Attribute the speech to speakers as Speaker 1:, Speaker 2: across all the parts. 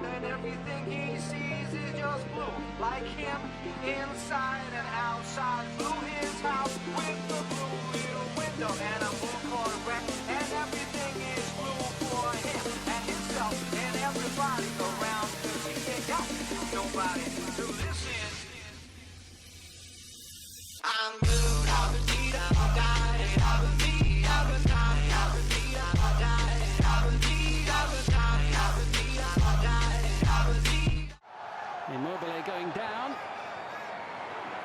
Speaker 1: night, and everything he sees is just blue. Like him, inside and outside. Blue his house with the blue little window and a blue Corvette, and everything is blue for him and himself and everybody around. 'Cause he ain't got nobody to listen. I'm blue,
Speaker 2: Immobile going down.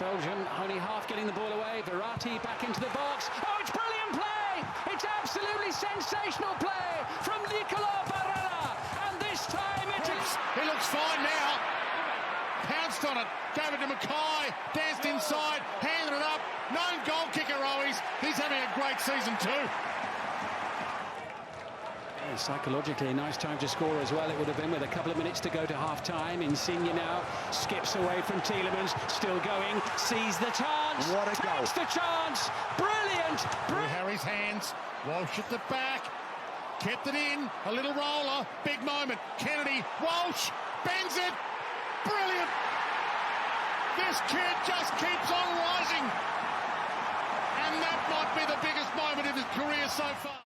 Speaker 2: Belgium only half getting the ball away. Verratti back into the box. Oh, it's brilliant play! It's absolutely sensational play from Nicola Barella. And this time it is...
Speaker 3: He looks fine now. Pounced on it. Gave it to Mackay. Danced inside. Handed it up. Known goal kicker always. He's having a great season too.
Speaker 2: Psychologically, a nice time to score as well. It would have been with a couple of minutes to go to half-time. Insigne now skips away from Tielemans, still going, sees the chance,
Speaker 4: what a goal.
Speaker 2: takes the chance, brilliant!
Speaker 3: Harry's hands, Walsh at the back, kept it in, a little roller, big moment, Kennedy, Walsh, bends it, brilliant! This kid just keeps on rising, and that might be the biggest moment of his career so far.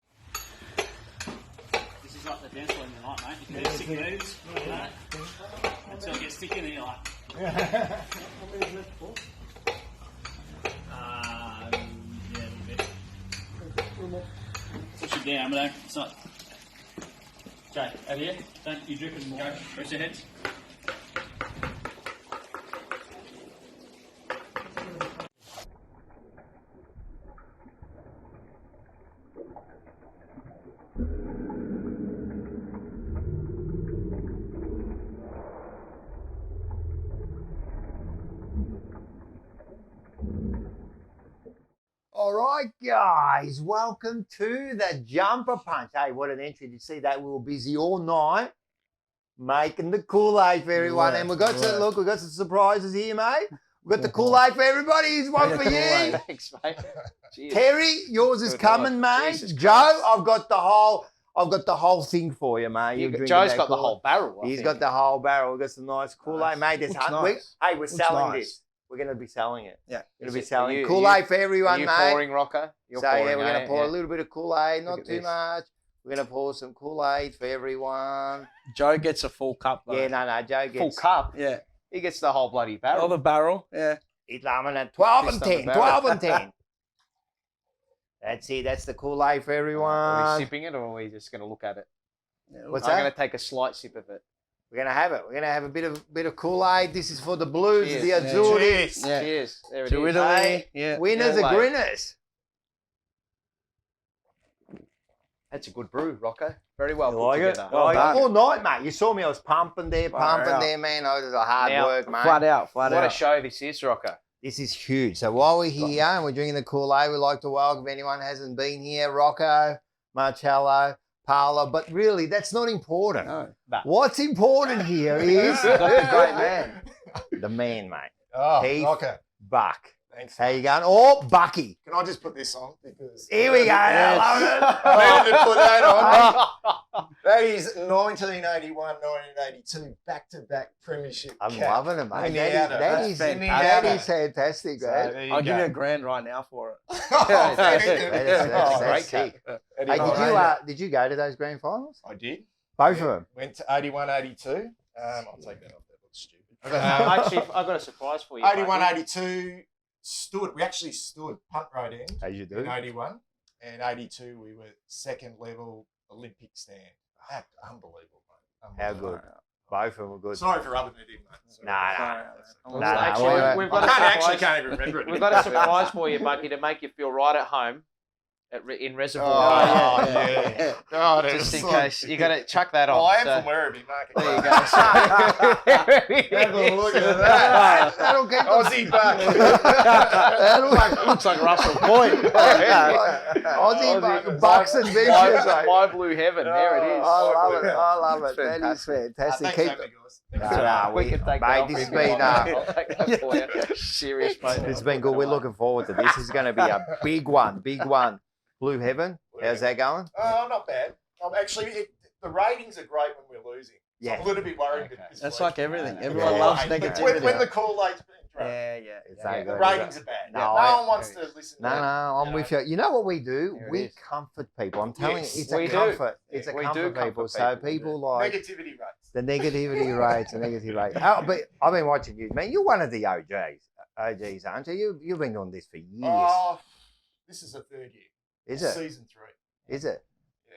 Speaker 5: It's like the dance floor in the night, mate. You can do 6 moves, you know, until it gets thick and then you're like... yeah, a little bit. Push it down, but it's not... Jay, over here. Don't you drip and go. Press your heads.
Speaker 4: All right, guys, welcome to the Jumper Punch. Hey, what an entry. Did you see that? We were busy all night making the Kool-Aid for everyone. And we've got we've got some surprises here, mate. We've got the Kool-Aid for everybody. Here's one for you.
Speaker 6: Thanks, mate. Cheers.
Speaker 4: Terry, yours is coming, mate.
Speaker 6: Jesus
Speaker 4: Joe,
Speaker 6: Christ.
Speaker 4: I've got the whole thing for you, mate.
Speaker 6: Joe's got the whole barrel.
Speaker 4: He's got the whole barrel. We've got some nice Kool-Aid, mate. There's we're selling this. We're going to be selling it.
Speaker 6: Yeah.
Speaker 4: We're going to be selling Kool-Aid for everyone,
Speaker 6: you
Speaker 4: mate.
Speaker 6: pouring, Rocco? You're
Speaker 4: so,
Speaker 6: pouring,
Speaker 4: yeah, we're going to pour
Speaker 6: yeah.
Speaker 4: a little bit of Kool-Aid, not
Speaker 6: at
Speaker 4: too
Speaker 6: this.
Speaker 4: much. We're going to pour some Kool-Aid for everyone.
Speaker 7: Joe gets a full cup, though.
Speaker 4: Yeah, no, Joe gets...
Speaker 6: Full cup?
Speaker 7: Yeah.
Speaker 6: He gets the whole bloody barrel.
Speaker 7: Oh, the barrel, yeah.
Speaker 4: He's loving it. 12 and
Speaker 6: Fist on the
Speaker 4: 10,
Speaker 6: barrel.
Speaker 4: 12 and 10. That's it. That's the Kool-Aid for everyone.
Speaker 6: Are we sipping it or are we just going to look at it?
Speaker 4: What's
Speaker 6: I'm
Speaker 4: that?
Speaker 6: going to take a slight sip of it.
Speaker 4: We're going to have it. We're going to have a bit of Kool-Aid. This is for the Blues,
Speaker 6: Cheers.
Speaker 4: the
Speaker 6: Yeah.
Speaker 4: Azuris.
Speaker 7: Yeah.
Speaker 6: Cheers. There it
Speaker 7: To
Speaker 6: is.
Speaker 7: Italy,
Speaker 4: Hey,
Speaker 7: yeah.
Speaker 4: Winners
Speaker 6: Yeah,
Speaker 4: are
Speaker 6: mate.
Speaker 4: grinners.
Speaker 6: That's a good brew, Rocco. Very well
Speaker 4: You
Speaker 6: put
Speaker 4: like it?
Speaker 6: together.
Speaker 4: Well
Speaker 7: done.
Speaker 4: all night, mate. You saw me. I was pumping there,
Speaker 7: out.
Speaker 4: man. Oh, this is a hard
Speaker 6: Now,
Speaker 4: work, mate.
Speaker 7: Flat out.
Speaker 6: What a show this is, Rocco.
Speaker 4: This is huge. So while we're here and we're drinking the Kool-Aid, we'd like to welcome anyone who hasn't been here, Rocco, Marcello, Paolo. But really, that's not important.
Speaker 7: No.
Speaker 4: What's important here is
Speaker 6: Got the great man.
Speaker 4: the man, mate.
Speaker 8: Oh,
Speaker 4: Heath
Speaker 8: okay.
Speaker 4: Buck.
Speaker 8: Thanks.
Speaker 4: How you going? Oh, Bucky.
Speaker 8: Can I just put this on? Because
Speaker 4: Here we go. I love it.
Speaker 8: I need to put that on. That is 1981, 1982 back-to-back premiership
Speaker 4: I'm
Speaker 8: cap.
Speaker 4: loving it, mate.
Speaker 8: In the
Speaker 4: That
Speaker 8: outer.
Speaker 4: is
Speaker 8: In the
Speaker 4: that
Speaker 8: outer.
Speaker 4: is fantastic,
Speaker 8: So
Speaker 4: man.
Speaker 8: there you
Speaker 7: I'll
Speaker 8: go.
Speaker 7: give you $1,000 right now for it.
Speaker 8: Oh, thank you.
Speaker 4: That's sick. Hey, did you go to those grand finals?
Speaker 8: I did.
Speaker 4: Both of them.
Speaker 8: Went to 81, 82. I'll take that off. That looks stupid.
Speaker 6: Actually, I've got a surprise for you.
Speaker 8: 81,
Speaker 6: mate.
Speaker 8: 82 stood. We actually stood punt road end
Speaker 4: As you
Speaker 8: in
Speaker 4: do.
Speaker 8: 81. And 82, we were second level Olympic stand. That, unbelievable, mate.
Speaker 4: How
Speaker 8: Unbelievable.
Speaker 4: good. Both of them were good.
Speaker 8: Sorry for rubbing it in, mate. Sorry.
Speaker 4: Nah.
Speaker 6: Actually, we've got
Speaker 8: I
Speaker 6: a
Speaker 8: can't
Speaker 6: surprise.
Speaker 8: even remember it.
Speaker 6: We've got a surprise for you, Bucky, to make you feel right at home in Reservoir.
Speaker 8: Oh, yeah. Oh,
Speaker 6: Just in case. You got to chuck that on.
Speaker 8: Oh, I am
Speaker 6: so-
Speaker 8: from Werribee, Market.
Speaker 6: There you go.
Speaker 8: Have a look at that.
Speaker 4: That'll get
Speaker 8: Aussie buck.
Speaker 6: Looks like Russell Point.
Speaker 4: Aussie Bucks and Ventures, mate.
Speaker 6: My blue heaven. There it is.
Speaker 4: I love it. I love it.
Speaker 6: It's
Speaker 4: That is fantastic.
Speaker 8: Thanks,
Speaker 4: Keep
Speaker 8: Happy guys.
Speaker 6: We can take that
Speaker 4: mate,
Speaker 6: off
Speaker 4: this
Speaker 6: if
Speaker 4: has
Speaker 6: you
Speaker 4: been
Speaker 6: want. I'll take that for you. Serious, mate.
Speaker 4: it's been good. We're looking forward to this. This is going to be a big one. Big one. Blue Heaven. How's that going?
Speaker 8: Oh, not bad. Actually, the ratings are great when we're losing.
Speaker 4: Yeah.
Speaker 8: I'm a little bit worried with this.
Speaker 7: That's
Speaker 8: week.
Speaker 7: like everything. Everyone
Speaker 4: Yeah.
Speaker 7: loves
Speaker 8: When
Speaker 7: negativity.
Speaker 8: the Kool-Aid's being drunk.
Speaker 7: Yeah.
Speaker 4: It's
Speaker 6: Yeah.
Speaker 4: so
Speaker 8: The
Speaker 4: good.
Speaker 8: ratings are bad.
Speaker 4: No,
Speaker 8: No
Speaker 4: I-
Speaker 8: one wants to listen to
Speaker 4: No, I'm with you. You know what we do?
Speaker 6: There it
Speaker 4: We
Speaker 6: is.
Speaker 4: comfort people. I'm telling
Speaker 8: Yes,
Speaker 4: you, it's
Speaker 6: we
Speaker 4: a
Speaker 6: do.
Speaker 4: comfort. It's a
Speaker 6: We do
Speaker 4: comfort
Speaker 6: comfort
Speaker 4: people. So
Speaker 6: people, we
Speaker 4: people
Speaker 6: do.
Speaker 4: like
Speaker 8: negativity rates.
Speaker 4: the negativity rates, the negativity rate. Oh, but I've been watching you, man. You're one of the OGs, aren't you? You've been doing this for years.
Speaker 8: Oh, this is the third year.
Speaker 4: Is it?
Speaker 8: Season 3.
Speaker 4: Is it?
Speaker 8: Yeah.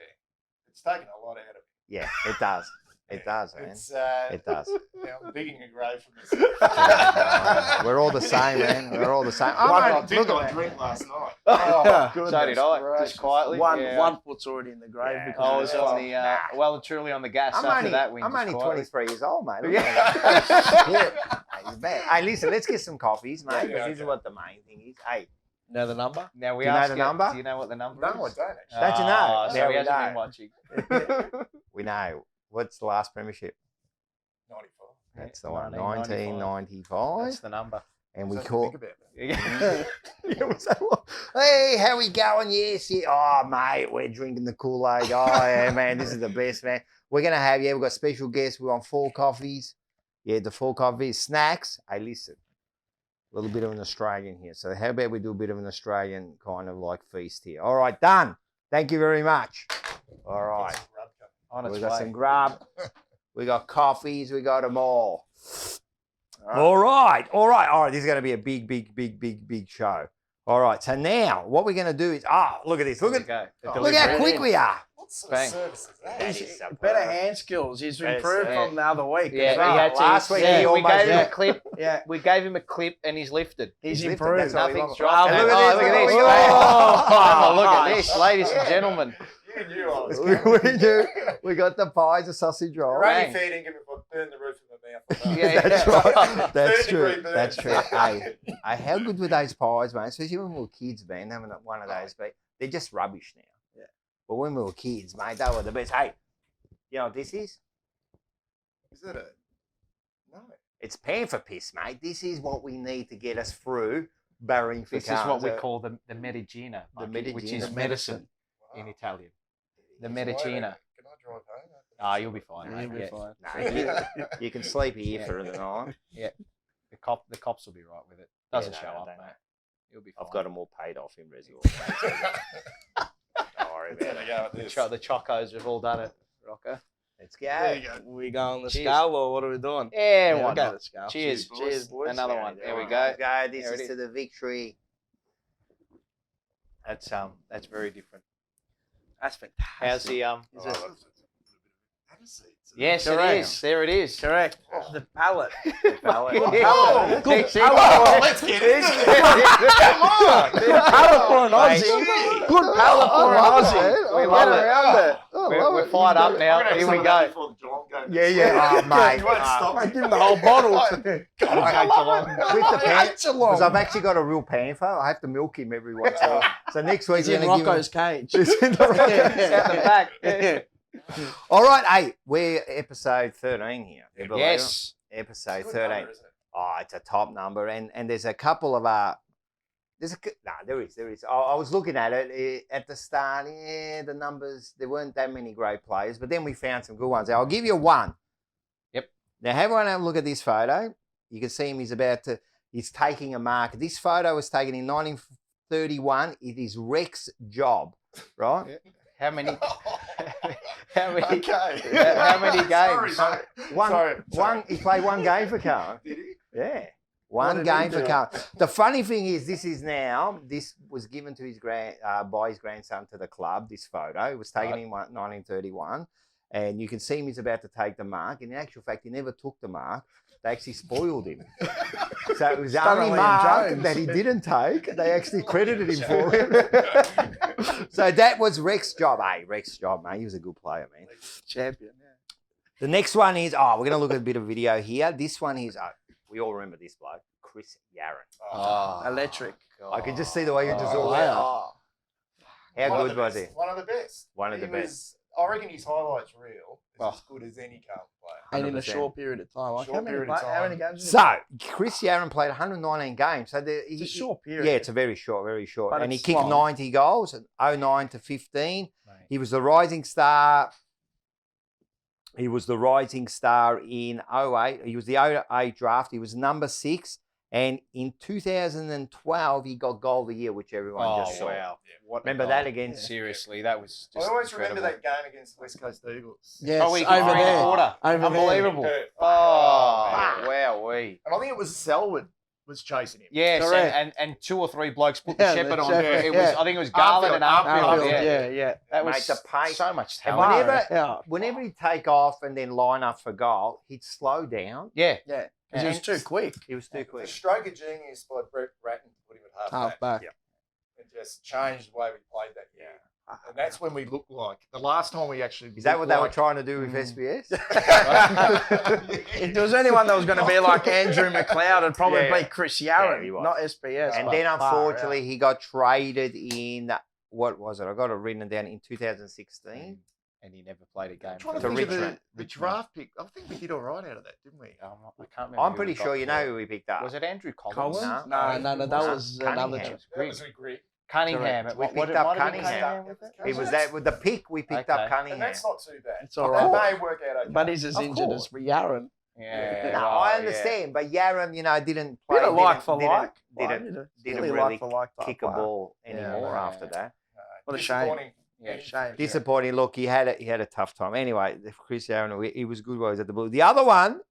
Speaker 8: It's taken a lot out of me.
Speaker 4: Yeah, it does. It does, man.
Speaker 8: It's,
Speaker 4: It does.
Speaker 8: Yeah, I'm digging a grave for myself.
Speaker 4: We're all the same, man. We're all the same.
Speaker 8: I
Speaker 4: Oh,
Speaker 8: did
Speaker 4: look
Speaker 8: not
Speaker 4: at me.
Speaker 8: drink last night.
Speaker 7: Oh,
Speaker 6: So did I, just quietly.
Speaker 7: One
Speaker 6: Yeah.
Speaker 7: one foot's already in the grave.
Speaker 4: Yeah.
Speaker 7: because
Speaker 6: I
Speaker 7: of
Speaker 6: was
Speaker 7: this
Speaker 6: on
Speaker 7: one.
Speaker 6: the well and truly on the gas after that win.
Speaker 4: I'm
Speaker 6: just
Speaker 4: only
Speaker 6: quietly.
Speaker 4: 23 years old, mate. Look
Speaker 6: Yeah.
Speaker 4: at that. Yeah. He's bad. Hey, listen, let's get some coffees, mate,
Speaker 8: Yeah,
Speaker 4: because this is
Speaker 8: okay.
Speaker 4: what the main thing is. Hey,
Speaker 7: Know the number?
Speaker 6: Now we
Speaker 4: Do you know
Speaker 6: ask
Speaker 4: the
Speaker 6: you-
Speaker 4: number?
Speaker 6: Do you know what the number
Speaker 8: No, I
Speaker 6: is?
Speaker 8: don't actually.
Speaker 4: Don't you know?
Speaker 6: Oh,
Speaker 4: Yeah,
Speaker 6: so
Speaker 4: we
Speaker 6: he hasn't
Speaker 4: know.
Speaker 6: been watching.
Speaker 4: we know. What's the last premiership?
Speaker 8: 95.
Speaker 4: That's the one.
Speaker 6: 1995.
Speaker 4: 1995.
Speaker 6: That's the number.
Speaker 4: And we
Speaker 8: Something to
Speaker 4: call.
Speaker 8: think about that.
Speaker 6: Yeah.
Speaker 4: Yeah, we say, well, hey, how we going? Yes, yeah. Oh, mate, we're drinking the Kool-Aid. Oh, yeah, man, this is the best, man. We're going to have, we've got special guests. We're on 4 coffees. Yeah, the 4 coffees. Snacks. Hey, listen, a little bit of an Australian here. So how about we do a bit of an Australian kind of like feast here? All right, done. Thank you very much. All right.
Speaker 8: Some rub coming.
Speaker 6: On its
Speaker 4: We got
Speaker 6: way.
Speaker 4: some grub. We got coffees. We got them all. All right. This is going to be a big show. All right. So now what we're going to do is, look at this. Look
Speaker 6: There
Speaker 4: at
Speaker 6: we go. The
Speaker 4: look how
Speaker 6: delivery.
Speaker 4: quick we are.
Speaker 8: What sort
Speaker 6: Bang.
Speaker 8: of service is that?
Speaker 7: He's better hand skills. He's improved
Speaker 6: yeah.
Speaker 7: from the other week.
Speaker 6: Yeah,
Speaker 7: as well.
Speaker 6: he had to.
Speaker 4: Last week
Speaker 6: yeah,
Speaker 4: he
Speaker 6: we
Speaker 4: almost
Speaker 6: gave him a
Speaker 4: did.
Speaker 6: clip.
Speaker 7: Yeah.
Speaker 6: We gave him a clip and he's lifted.
Speaker 7: He's
Speaker 4: lifted,
Speaker 7: improved.
Speaker 4: that's all he
Speaker 6: Nothing's
Speaker 4: wants.
Speaker 6: dropped.
Speaker 4: And
Speaker 6: Oh,
Speaker 4: look at this.
Speaker 6: Oh, look at this, ladies and gentlemen.
Speaker 8: You knew I was
Speaker 4: we do. We got the pies, the sausage roll.
Speaker 8: You're only
Speaker 6: Bang.
Speaker 8: feeding him if I burn the roof of my mouth.
Speaker 6: Yeah,
Speaker 4: That's
Speaker 6: yeah.
Speaker 4: right. That's
Speaker 8: Third
Speaker 4: true.
Speaker 8: degree burn.
Speaker 4: That's true. Hey, how good were those pies, mate? Especially when we were kids, man, having one of those. But they're just rubbish now.
Speaker 7: Yeah.
Speaker 4: But when we were kids, mate, they were the best. Hey, you know what this is?
Speaker 8: Is that a... No.
Speaker 4: It's pan for piss, mate. This is what we need to get us through barring for
Speaker 6: This is what we call the medicina,
Speaker 4: The
Speaker 6: which
Speaker 4: medicina.
Speaker 6: is medicine
Speaker 8: Wow.
Speaker 6: in Italian. The
Speaker 8: Can
Speaker 6: medicina.
Speaker 8: I drive home?
Speaker 6: Ah, you'll be fine, mate.
Speaker 7: You'll be
Speaker 6: Yeah.
Speaker 7: fine.
Speaker 4: No, you can sleep here
Speaker 6: Yeah.
Speaker 4: for the night.
Speaker 6: The cops will be right with it. Doesn't
Speaker 4: Yeah,
Speaker 6: show
Speaker 4: no,
Speaker 6: up,
Speaker 4: don't
Speaker 6: mate. You'll be fine.
Speaker 4: I've got them all paid off in Reservoir. Don't worry
Speaker 8: Let's have
Speaker 4: about
Speaker 8: a
Speaker 4: it.
Speaker 8: go at
Speaker 6: The,
Speaker 8: this.
Speaker 6: the chocos have all done it, Rocker.
Speaker 4: Let's go.
Speaker 8: There you go.
Speaker 7: We go on the
Speaker 6: Cheers.
Speaker 7: scale or what are we doing?
Speaker 6: Yeah,
Speaker 7: we'll
Speaker 6: why
Speaker 7: go
Speaker 6: not?
Speaker 7: to the scale.
Speaker 6: Cheers,
Speaker 7: Cheers, boys.
Speaker 6: Another
Speaker 4: Yeah,
Speaker 6: one.
Speaker 4: yeah,
Speaker 6: There we
Speaker 4: all
Speaker 6: go.
Speaker 4: right. Go. This
Speaker 6: There
Speaker 4: is
Speaker 6: it
Speaker 4: to
Speaker 6: is.
Speaker 4: the victory.
Speaker 6: That's very different.
Speaker 7: That's fantastic.
Speaker 6: How's the
Speaker 7: Is it?
Speaker 6: Yes,
Speaker 7: Correct.
Speaker 6: it is. There it is.
Speaker 7: Correct. The palate.
Speaker 6: Oh,
Speaker 7: good
Speaker 6: see,
Speaker 7: palate.
Speaker 8: Let's get it.
Speaker 7: Good palate for an Aussie. Good palate for an Aussie.
Speaker 6: We love it.
Speaker 7: around it.
Speaker 6: We're fired up now. Here we go.
Speaker 4: Yeah. Oh, mate.
Speaker 8: You won't stop.
Speaker 7: Give him the whole bottle.
Speaker 4: With the pan, because I've actually got a real panther. I have to milk him every once in a while. So next week
Speaker 7: He's
Speaker 4: we're
Speaker 7: in
Speaker 4: going to give him.
Speaker 7: Rocco's cage.
Speaker 4: It's in the
Speaker 6: It's out the back. Yeah.
Speaker 4: All right, hey, we're episode 13 here. You believe it?
Speaker 6: Yes.
Speaker 4: Episode
Speaker 8: Good
Speaker 4: 13.
Speaker 8: number, isn't it?
Speaker 4: Oh, it's a top number, and there's a couple of there is. I was looking at it at the start. Yeah, the numbers, there weren't that many great players, but then we found some good ones. I'll give you one.
Speaker 6: Yep.
Speaker 4: Now, everyone have a look at this photo. You can see him. He's taking a mark. This photo was taken in 1931. It is Rex's job, right?
Speaker 6: How many? How many?
Speaker 8: Okay.
Speaker 6: How many games?
Speaker 8: Sorry.
Speaker 4: One. He played one game for Carlton.
Speaker 8: Did he?
Speaker 4: Yeah. One
Speaker 7: did he
Speaker 4: game for
Speaker 7: do?
Speaker 4: Carlton. The funny thing is, this was given to his by his grandson to the club, this photo. It was taken in 1931. And you can see him, he's about to take the mark. In actual fact, he never took the mark. They actually spoiled him. So it was the
Speaker 7: Done
Speaker 4: only
Speaker 7: on Liam
Speaker 4: mark
Speaker 7: Jones.
Speaker 4: that he didn't take. They actually credited him for it. So that was Rex's job. Hey, Rex's job, mate. He was a good player, man.
Speaker 7: Champion.
Speaker 4: The next one is, we're going to look at a bit of video here. This one is, we all remember this bloke, Chris Yarran.
Speaker 6: Oh,
Speaker 7: Electric.
Speaker 4: I can just see the way you just all
Speaker 7: wow.
Speaker 4: How
Speaker 8: One of
Speaker 4: good
Speaker 8: the
Speaker 4: was
Speaker 8: best.
Speaker 4: he?
Speaker 8: One of the best.
Speaker 4: One of the
Speaker 8: He
Speaker 4: best.
Speaker 8: was- I reckon his highlights reel is
Speaker 6: Oh.
Speaker 8: as good as any Carlton player.
Speaker 7: And in a
Speaker 4: 100%.
Speaker 7: short period of time. Like,
Speaker 8: Short
Speaker 7: how many
Speaker 8: period of
Speaker 7: how many
Speaker 8: time.
Speaker 7: games? is it?
Speaker 4: So, Chris Yarran played 119 games. So
Speaker 7: It's a short period.
Speaker 4: Yeah, it's a very short, very short.
Speaker 7: But
Speaker 4: And he
Speaker 7: it's
Speaker 4: kicked
Speaker 7: long.
Speaker 4: 90 goals, 09 to 15.
Speaker 6: Mate.
Speaker 4: He was the rising star He was the rising star in 08. He was the 08 draft. He was number 6. And in 2012, he got goal of the year, which everyone just saw.
Speaker 7: wow. What a
Speaker 4: Remember
Speaker 7: goal.
Speaker 4: that against?
Speaker 7: Seriously, that was
Speaker 8: I
Speaker 7: just
Speaker 8: always
Speaker 7: incredible.
Speaker 8: remember that game against the West Coast Eagles.
Speaker 9: Yes,
Speaker 7: Oh, we
Speaker 9: over
Speaker 7: got
Speaker 9: there.
Speaker 7: quarter.
Speaker 9: Over there.
Speaker 7: Unbelievable.
Speaker 8: Perth.
Speaker 7: Oh, wow-wee.
Speaker 8: And I think it was Selwood was chasing him.
Speaker 7: Yes,
Speaker 9: Correct.
Speaker 7: and 2 or 3 blokes put
Speaker 9: Yeah,
Speaker 7: the shepherd
Speaker 9: the
Speaker 7: on.
Speaker 9: shepherd,
Speaker 7: It was,
Speaker 9: yeah.
Speaker 7: I think it was Garland and Armfield.
Speaker 9: Armfield,
Speaker 7: Yeah.
Speaker 9: yeah.
Speaker 7: That was
Speaker 4: Mate, the pace.
Speaker 7: so much
Speaker 4: And
Speaker 7: talent.
Speaker 4: whenever he'd take off and then line up for goal, he'd slow down.
Speaker 7: Yeah.
Speaker 9: Yeah, because it was too quick.
Speaker 4: He was too
Speaker 8: The
Speaker 4: quick.
Speaker 8: stroke of genius by Brett Ratton to put him at
Speaker 9: Half back.
Speaker 4: Yeah.
Speaker 8: and just changed the way we played that year. And that's when we looked like the last time we actually.
Speaker 4: Is that what they were
Speaker 8: looked
Speaker 4: trying to do with SBS?
Speaker 9: If there was anyone that was going to be like Andrew McLeod, it'd probably
Speaker 4: Yeah.
Speaker 9: be Chris Yarran,
Speaker 4: he was.
Speaker 9: not SBS.
Speaker 4: And
Speaker 9: but
Speaker 4: then,
Speaker 9: far
Speaker 4: unfortunately, he got traded in, what was it? I got it written down in 2016.
Speaker 7: And he never played a game.
Speaker 8: I'm trying
Speaker 4: To
Speaker 8: to think of
Speaker 4: Richmond.
Speaker 8: the draft pick. I think we did all right out of that, didn't we?
Speaker 7: I can't remember.
Speaker 4: I'm
Speaker 7: who
Speaker 4: pretty
Speaker 7: we got
Speaker 4: sure you
Speaker 7: for
Speaker 4: know
Speaker 7: it.
Speaker 4: who we picked up.
Speaker 7: Was it Andrew Collins?
Speaker 9: Collins?
Speaker 4: No.
Speaker 9: No, that was another.
Speaker 4: Cunningham.
Speaker 8: That was a great.
Speaker 7: Cunningham.
Speaker 4: We
Speaker 7: What
Speaker 4: picked
Speaker 7: it
Speaker 4: up
Speaker 7: might have been
Speaker 4: Cunningham.
Speaker 7: with it?
Speaker 4: It was that with the pick we picked up
Speaker 7: Okay.
Speaker 4: Cunningham.
Speaker 8: And that's not too bad.
Speaker 9: It's all
Speaker 8: That
Speaker 9: right.
Speaker 8: may work out okay.
Speaker 9: But he's as
Speaker 4: Of
Speaker 9: injured
Speaker 4: course.
Speaker 9: as Yarran.
Speaker 7: Yeah.
Speaker 4: No,
Speaker 7: well,
Speaker 4: I
Speaker 7: yeah.
Speaker 4: understand, but Yarram, didn't play.
Speaker 9: Bit of like for
Speaker 4: didn't-
Speaker 9: like.
Speaker 4: Didn't
Speaker 9: Really
Speaker 4: really
Speaker 9: like for like type
Speaker 4: kick a
Speaker 9: player.
Speaker 4: ball anymore
Speaker 7: Yeah.
Speaker 4: after that.
Speaker 9: What a shame.
Speaker 8: Disappointing.
Speaker 7: Yeah,
Speaker 9: Shame.
Speaker 4: Disappointing. Look, he had a tough time. Anyway, Chris Yarram, he was good while he was at the Blues. The other one,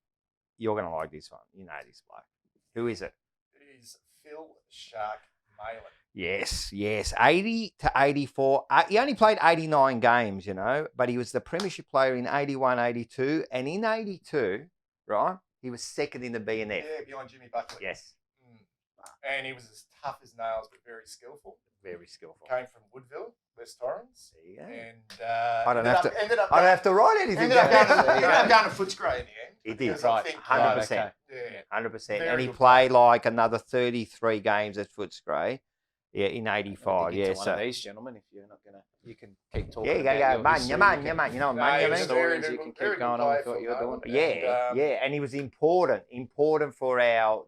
Speaker 4: you're gonna like this one. You know this bloke. Who is it?
Speaker 8: It is Phil Shark Malin.
Speaker 4: Yes, 80 to 84. He only played 89 games, but he was the premiership player in 81, 82. And in 82, right, he was second in the B&F.
Speaker 8: Yeah, behind Jimmy Buckley.
Speaker 4: Yes,
Speaker 8: And he was as tough as nails, but very skillful.
Speaker 4: very skillful.
Speaker 8: Came from Woodville, West Torrens.
Speaker 4: There you go.
Speaker 8: And
Speaker 4: I don't have to.
Speaker 8: Ended up
Speaker 4: I don't have to write anything.
Speaker 8: Ended up going
Speaker 4: down.
Speaker 8: to Footscray in the end.
Speaker 4: He did,
Speaker 8: because I
Speaker 7: right.
Speaker 8: think,
Speaker 4: 100%.
Speaker 8: Yeah.
Speaker 4: 100%.
Speaker 8: Very
Speaker 4: And he
Speaker 8: good
Speaker 4: played like another 33 games at Footscray. Yeah, in
Speaker 7: I think
Speaker 4: 85.
Speaker 7: you
Speaker 4: Yeah,
Speaker 7: get to one of
Speaker 4: so.
Speaker 7: these gentlemen if you're not gonna. You can keep talking.
Speaker 4: Yeah,
Speaker 7: about
Speaker 4: go.
Speaker 7: your
Speaker 4: Man,
Speaker 7: history,
Speaker 4: you man.
Speaker 8: No,
Speaker 4: You know what
Speaker 8: he
Speaker 4: man
Speaker 8: was
Speaker 4: mean?
Speaker 8: very
Speaker 7: Stories,
Speaker 8: good-
Speaker 7: you can
Speaker 8: very
Speaker 7: keep
Speaker 8: good
Speaker 7: going on
Speaker 8: player
Speaker 7: with what
Speaker 8: for
Speaker 7: you're doing.
Speaker 8: Melbourne.
Speaker 4: Yeah,
Speaker 8: And,
Speaker 4: yeah. And he was important for our,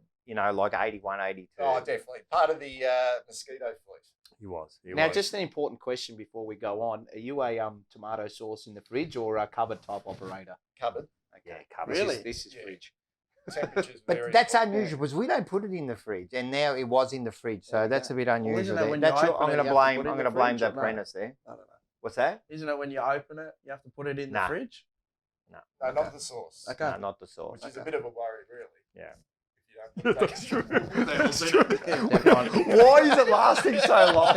Speaker 4: like 81, 82.
Speaker 8: Oh, definitely. Part of the mosquito fleet.
Speaker 4: He was.
Speaker 7: Now, just an important question before we go on: are you a tomato sauce in the fridge or a cupboard type operator?
Speaker 8: Cupboard.
Speaker 4: Yeah, covered.
Speaker 9: Really?
Speaker 7: This is
Speaker 8: Yeah.
Speaker 7: fridge.
Speaker 8: Temperature's
Speaker 4: But
Speaker 8: very
Speaker 4: that's
Speaker 8: important.
Speaker 4: unusual because we don't put it in the fridge, and now it was in the fridge, so that's a bit unusual.
Speaker 9: isn't it
Speaker 4: there.
Speaker 9: when
Speaker 4: That's
Speaker 9: you
Speaker 4: your,
Speaker 9: open
Speaker 4: I'm
Speaker 9: it,
Speaker 4: going
Speaker 9: you
Speaker 4: to
Speaker 9: have to
Speaker 4: blame.
Speaker 9: put it
Speaker 4: I'm
Speaker 9: in
Speaker 4: going to
Speaker 9: the
Speaker 4: blame
Speaker 9: fridge
Speaker 4: the
Speaker 9: or no?
Speaker 4: apprentice there.
Speaker 9: I don't know.
Speaker 4: What's that?
Speaker 9: Isn't it when you open it, you have to put it in
Speaker 4: Nah.
Speaker 9: the fridge?
Speaker 8: No, not the sauce.
Speaker 9: Okay.
Speaker 4: No, not the sauce.
Speaker 8: Which is a bit of a worry, really.
Speaker 4: Yeah.
Speaker 8: If you don't put that-
Speaker 4: Why is it lasting so long?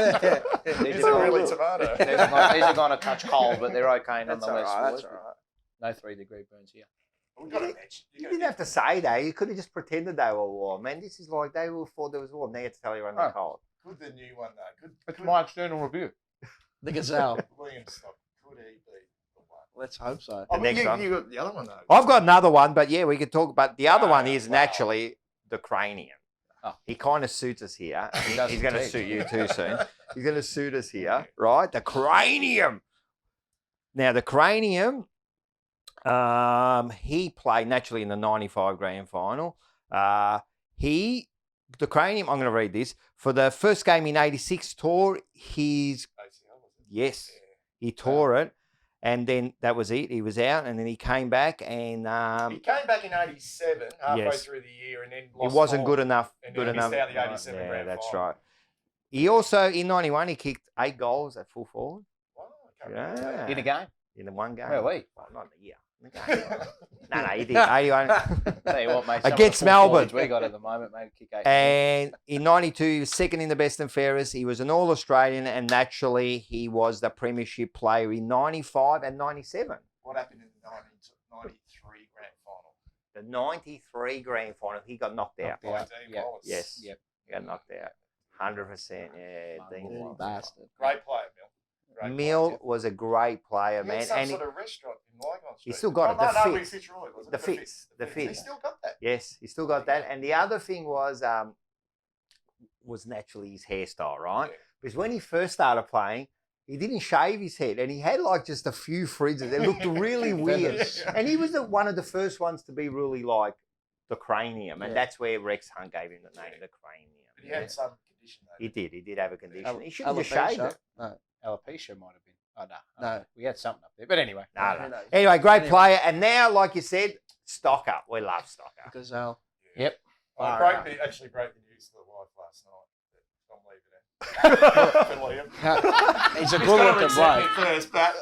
Speaker 8: It's a really tomato.
Speaker 7: These are going to touch cold, but they're okay
Speaker 9: That's
Speaker 7: nonetheless.
Speaker 9: all right. That's
Speaker 7: boys.
Speaker 9: all right.
Speaker 7: No 3-degree burns here.
Speaker 8: We've got to match.
Speaker 4: You didn't have to say that. You could have just pretended they were warm. Man, this is like they thought there was warm. Now you have to tell everyone they're cold.
Speaker 8: Good, the new one, though. Good.
Speaker 7: It's
Speaker 8: good.
Speaker 7: my external review.
Speaker 9: The Gazelle.
Speaker 8: Williamstown. Could he be the one?
Speaker 9: Let's hope so.
Speaker 8: Oh, but
Speaker 4: next
Speaker 8: you,
Speaker 4: one.
Speaker 8: you got the other one, though.
Speaker 4: I've got another one, but yeah, we could talk. But the other one is
Speaker 8: Wow.
Speaker 4: naturally the cranium.
Speaker 7: Oh.
Speaker 4: He kind of suits us here.
Speaker 7: does
Speaker 4: He's going to
Speaker 7: indeed.
Speaker 4: suit you too soon. He's going to suit us here, right? The cranium. Now, the cranium, he played naturally in the 95 grand final. The cranium, I'm going to read this. For the first game in 86 tour,
Speaker 8: ACL, was it?
Speaker 4: yes,
Speaker 8: Yeah.
Speaker 4: he tore it. And then that was it. He was out, and then he came back, and
Speaker 8: He came back in '87, halfway
Speaker 4: yes.
Speaker 8: through the year, and then
Speaker 4: it
Speaker 8: lost
Speaker 4: wasn't
Speaker 8: form.
Speaker 4: good enough.
Speaker 8: And
Speaker 4: Good
Speaker 8: then he
Speaker 4: enough.
Speaker 8: missed out the 87
Speaker 4: yeah,
Speaker 8: grand
Speaker 4: that's
Speaker 8: final.
Speaker 4: right. He also in '91 he kicked 8 goals at full forward.
Speaker 8: Wow, I can't remember
Speaker 4: Yeah.
Speaker 8: that.
Speaker 7: In a game.
Speaker 4: In the one game.
Speaker 7: Where are we?
Speaker 4: Well, not in a year. In the game. no, he did 81.
Speaker 7: Tell you what, mate. some of
Speaker 4: Against
Speaker 7: the full
Speaker 4: Melbourne.
Speaker 7: forwards we got at the moment, mate, kick 8.
Speaker 4: And in '92, he was second in the best and fairest. He was an All-Australian, and naturally, he was the premiership player in '95 and '97.
Speaker 8: What happened in the 93 grand final?
Speaker 4: The '93 grand final, he got knocked out.
Speaker 7: Yeah.
Speaker 8: By Dean
Speaker 7: Yeah.
Speaker 8: Wallace.
Speaker 4: Yes.
Speaker 7: Yep.
Speaker 4: He got knocked out. 100%. Yeah, Dean
Speaker 9: Dirty
Speaker 4: Wallace.
Speaker 9: bastard.
Speaker 8: Great player, Mill. Great
Speaker 4: Mill
Speaker 8: player.
Speaker 4: was a great player,
Speaker 8: He had
Speaker 4: man.
Speaker 8: some
Speaker 4: And
Speaker 8: sort of restaurant in Lygon Street.
Speaker 4: still got it, the
Speaker 8: No,
Speaker 4: Fitz.
Speaker 8: Fitzroy, wasn't it?
Speaker 4: The Fitz, the
Speaker 8: He
Speaker 4: Fitz.
Speaker 8: still got that.
Speaker 4: yes, he still got that. And the other thing was naturally his hairstyle, right?
Speaker 8: Yeah.
Speaker 4: Because when he first started playing, he didn't shave his head, and he had like just a few fringes. It looked really weird.
Speaker 9: Feathers.
Speaker 4: And he was one of the first ones to be really like the cranium, and
Speaker 9: Yeah.
Speaker 4: that's where Rex Hunt gave him the name, the cranium.
Speaker 8: But he had some condition, though.
Speaker 4: He did have a condition.
Speaker 9: Al-
Speaker 4: He should have just shaved
Speaker 9: alopecia.
Speaker 4: it.
Speaker 9: No.
Speaker 7: Alopecia might have been. Oh, no.
Speaker 9: No.
Speaker 7: We had something up there. But anyway.
Speaker 4: No. Anyway, great player. And now, like you said, Stocker. We love Stocker.
Speaker 9: Gazelle.
Speaker 7: Yep.
Speaker 8: Actually broke the news to the wife last night. I'm leaving it.
Speaker 9: He's a good-looking bloke.
Speaker 8: First, but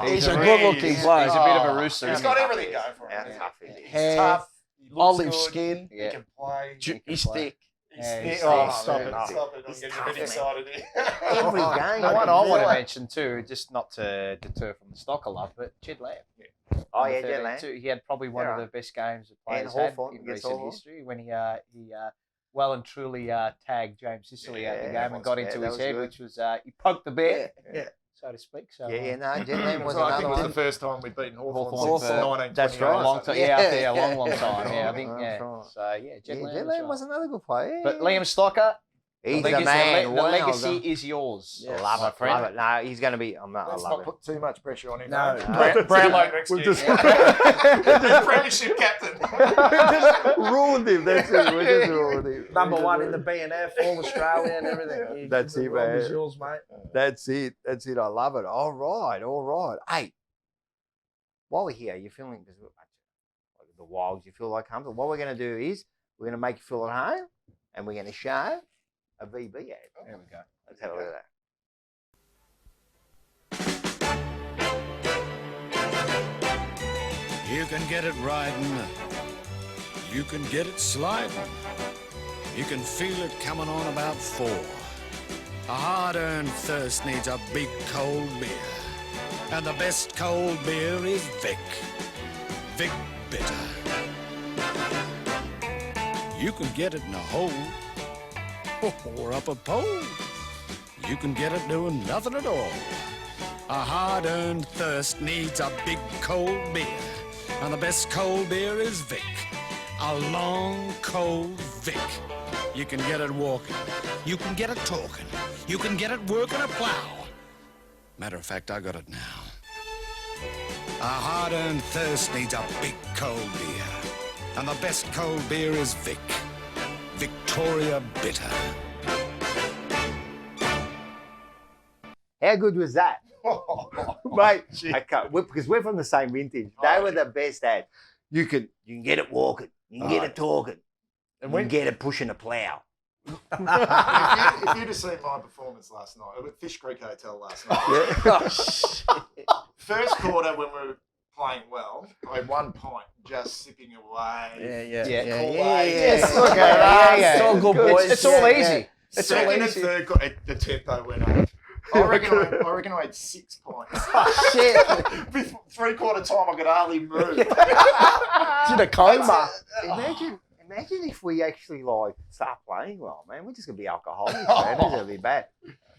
Speaker 9: He's a good-looking bloke.
Speaker 7: He's a bit of a rooster.
Speaker 8: he's
Speaker 7: isn't
Speaker 8: got
Speaker 7: he?
Speaker 8: everything going for him.
Speaker 4: How tough he is.
Speaker 9: Hair,
Speaker 8: Tough. He looks
Speaker 9: olive
Speaker 8: good.
Speaker 9: skin.
Speaker 8: He
Speaker 7: Yeah.
Speaker 8: can play.
Speaker 9: He's thick.
Speaker 8: He's
Speaker 7: Yeah,
Speaker 8: thick.
Speaker 7: he's
Speaker 8: Oh,
Speaker 7: thick.
Speaker 8: stop it.
Speaker 4: Stop
Speaker 8: Stop it. I'm
Speaker 4: He's
Speaker 8: getting a
Speaker 4: tough,
Speaker 8: bit
Speaker 4: man.
Speaker 8: excited here.
Speaker 4: Every game.
Speaker 7: The one I want to
Speaker 4: Yeah.
Speaker 7: mention too, just not to deter from the Stocker love, but Jed Lamb.
Speaker 4: Oh,
Speaker 7: Number
Speaker 4: yeah, Jed
Speaker 7: 13
Speaker 4: Lamb.
Speaker 7: too. He had probably one of the best games that
Speaker 4: And
Speaker 7: players had
Speaker 4: Hawthorn
Speaker 7: in
Speaker 4: against
Speaker 7: recent
Speaker 4: Hawthorn.
Speaker 7: history when he well and truly tagged James Sicily out of the
Speaker 4: Yeah,
Speaker 7: game and got
Speaker 4: yeah,
Speaker 7: into
Speaker 4: that
Speaker 7: his
Speaker 4: was
Speaker 7: head,
Speaker 4: good.
Speaker 7: which was he poked the bear,
Speaker 9: Yeah.
Speaker 7: so to speak. So
Speaker 4: Yeah, no, Jed Lamb was
Speaker 8: I
Speaker 4: another
Speaker 8: think it was the
Speaker 4: one.
Speaker 8: first time we've beaten Hawthorn
Speaker 7: Hawthorn
Speaker 8: since
Speaker 7: for-
Speaker 8: 1928.
Speaker 4: That's right.
Speaker 7: a long time,
Speaker 9: Yeah.
Speaker 7: out there, a long time. Yeah, I think,
Speaker 4: That's
Speaker 7: yeah.
Speaker 4: right.
Speaker 7: So yeah, Jed Lamb.
Speaker 4: Jed
Speaker 7: was
Speaker 4: Lamb was
Speaker 7: right.
Speaker 4: another good player.
Speaker 7: But Liam Stocker,
Speaker 4: he's
Speaker 7: the
Speaker 4: the
Speaker 7: legacy,
Speaker 4: man.
Speaker 7: the
Speaker 4: Wow,
Speaker 7: legacy
Speaker 4: the-
Speaker 7: is yours.
Speaker 9: Yeah.
Speaker 4: Love
Speaker 7: my
Speaker 4: it,
Speaker 7: friend.
Speaker 4: love it. No, he's going to be. I
Speaker 8: Let's
Speaker 4: love
Speaker 8: not
Speaker 4: it.
Speaker 8: put too much pressure on him.
Speaker 9: No.
Speaker 8: Brownlow next
Speaker 4: We'll
Speaker 8: year.
Speaker 4: just-
Speaker 8: Premiership captain.
Speaker 4: Ruined him. That's it. We just ruined him.
Speaker 9: Number one in the BNF, all Australia and everything.
Speaker 4: That's it,
Speaker 9: The world is
Speaker 4: man.
Speaker 9: yours, mate.
Speaker 4: That's it. That's it. I love it. All right. All right. Hey, while we're here, you're feeling because like the Wilds, you feel like comfortable. What we're going to do is we're going to make you feel at home, and we're going to show a VB ad.
Speaker 7: There we go.
Speaker 4: Let's have a look at that.
Speaker 3: You can get it riding. You can get it sliding. You can feel it coming on about 4. A hard-earned thirst needs a big cold beer. And the best cold beer is Vic. Vic Bitter. You can get it in a hole or up a pole. You can get it doing nothing at all. A hard-earned thirst needs a big cold beer. And the best cold beer is Vic. A long, cold Vic. You can get it walking. You can get it talking. You can get it working a plow. Matter of fact, I got it now. A hard-earned thirst needs a big cold beer. And the best cold beer is Vic. Victoria Bitter.
Speaker 4: How good was that? Mate, I can't, because we're from the same vintage. They were the best ads. You can get it walking. You can get it talking. And you can get it pushing a plough.
Speaker 8: If you'd have seen my performance last night, at Fish Creek Hotel last night. First quarter when we were playing well, I had 1 pint just sipping away.
Speaker 7: Yeah.
Speaker 9: Yes,
Speaker 4: okay.
Speaker 9: It's all good, boys.
Speaker 7: It's all easy.
Speaker 8: It's Second and third quarter, the tempo went up. I reckon I had 6 pints.
Speaker 9: Shit.
Speaker 8: With 3/4 time, I could hardly move.
Speaker 9: It's in a coma.
Speaker 4: Imagine if we actually like start playing well, man. We're just gonna be alcoholics, man. It's gonna be bad.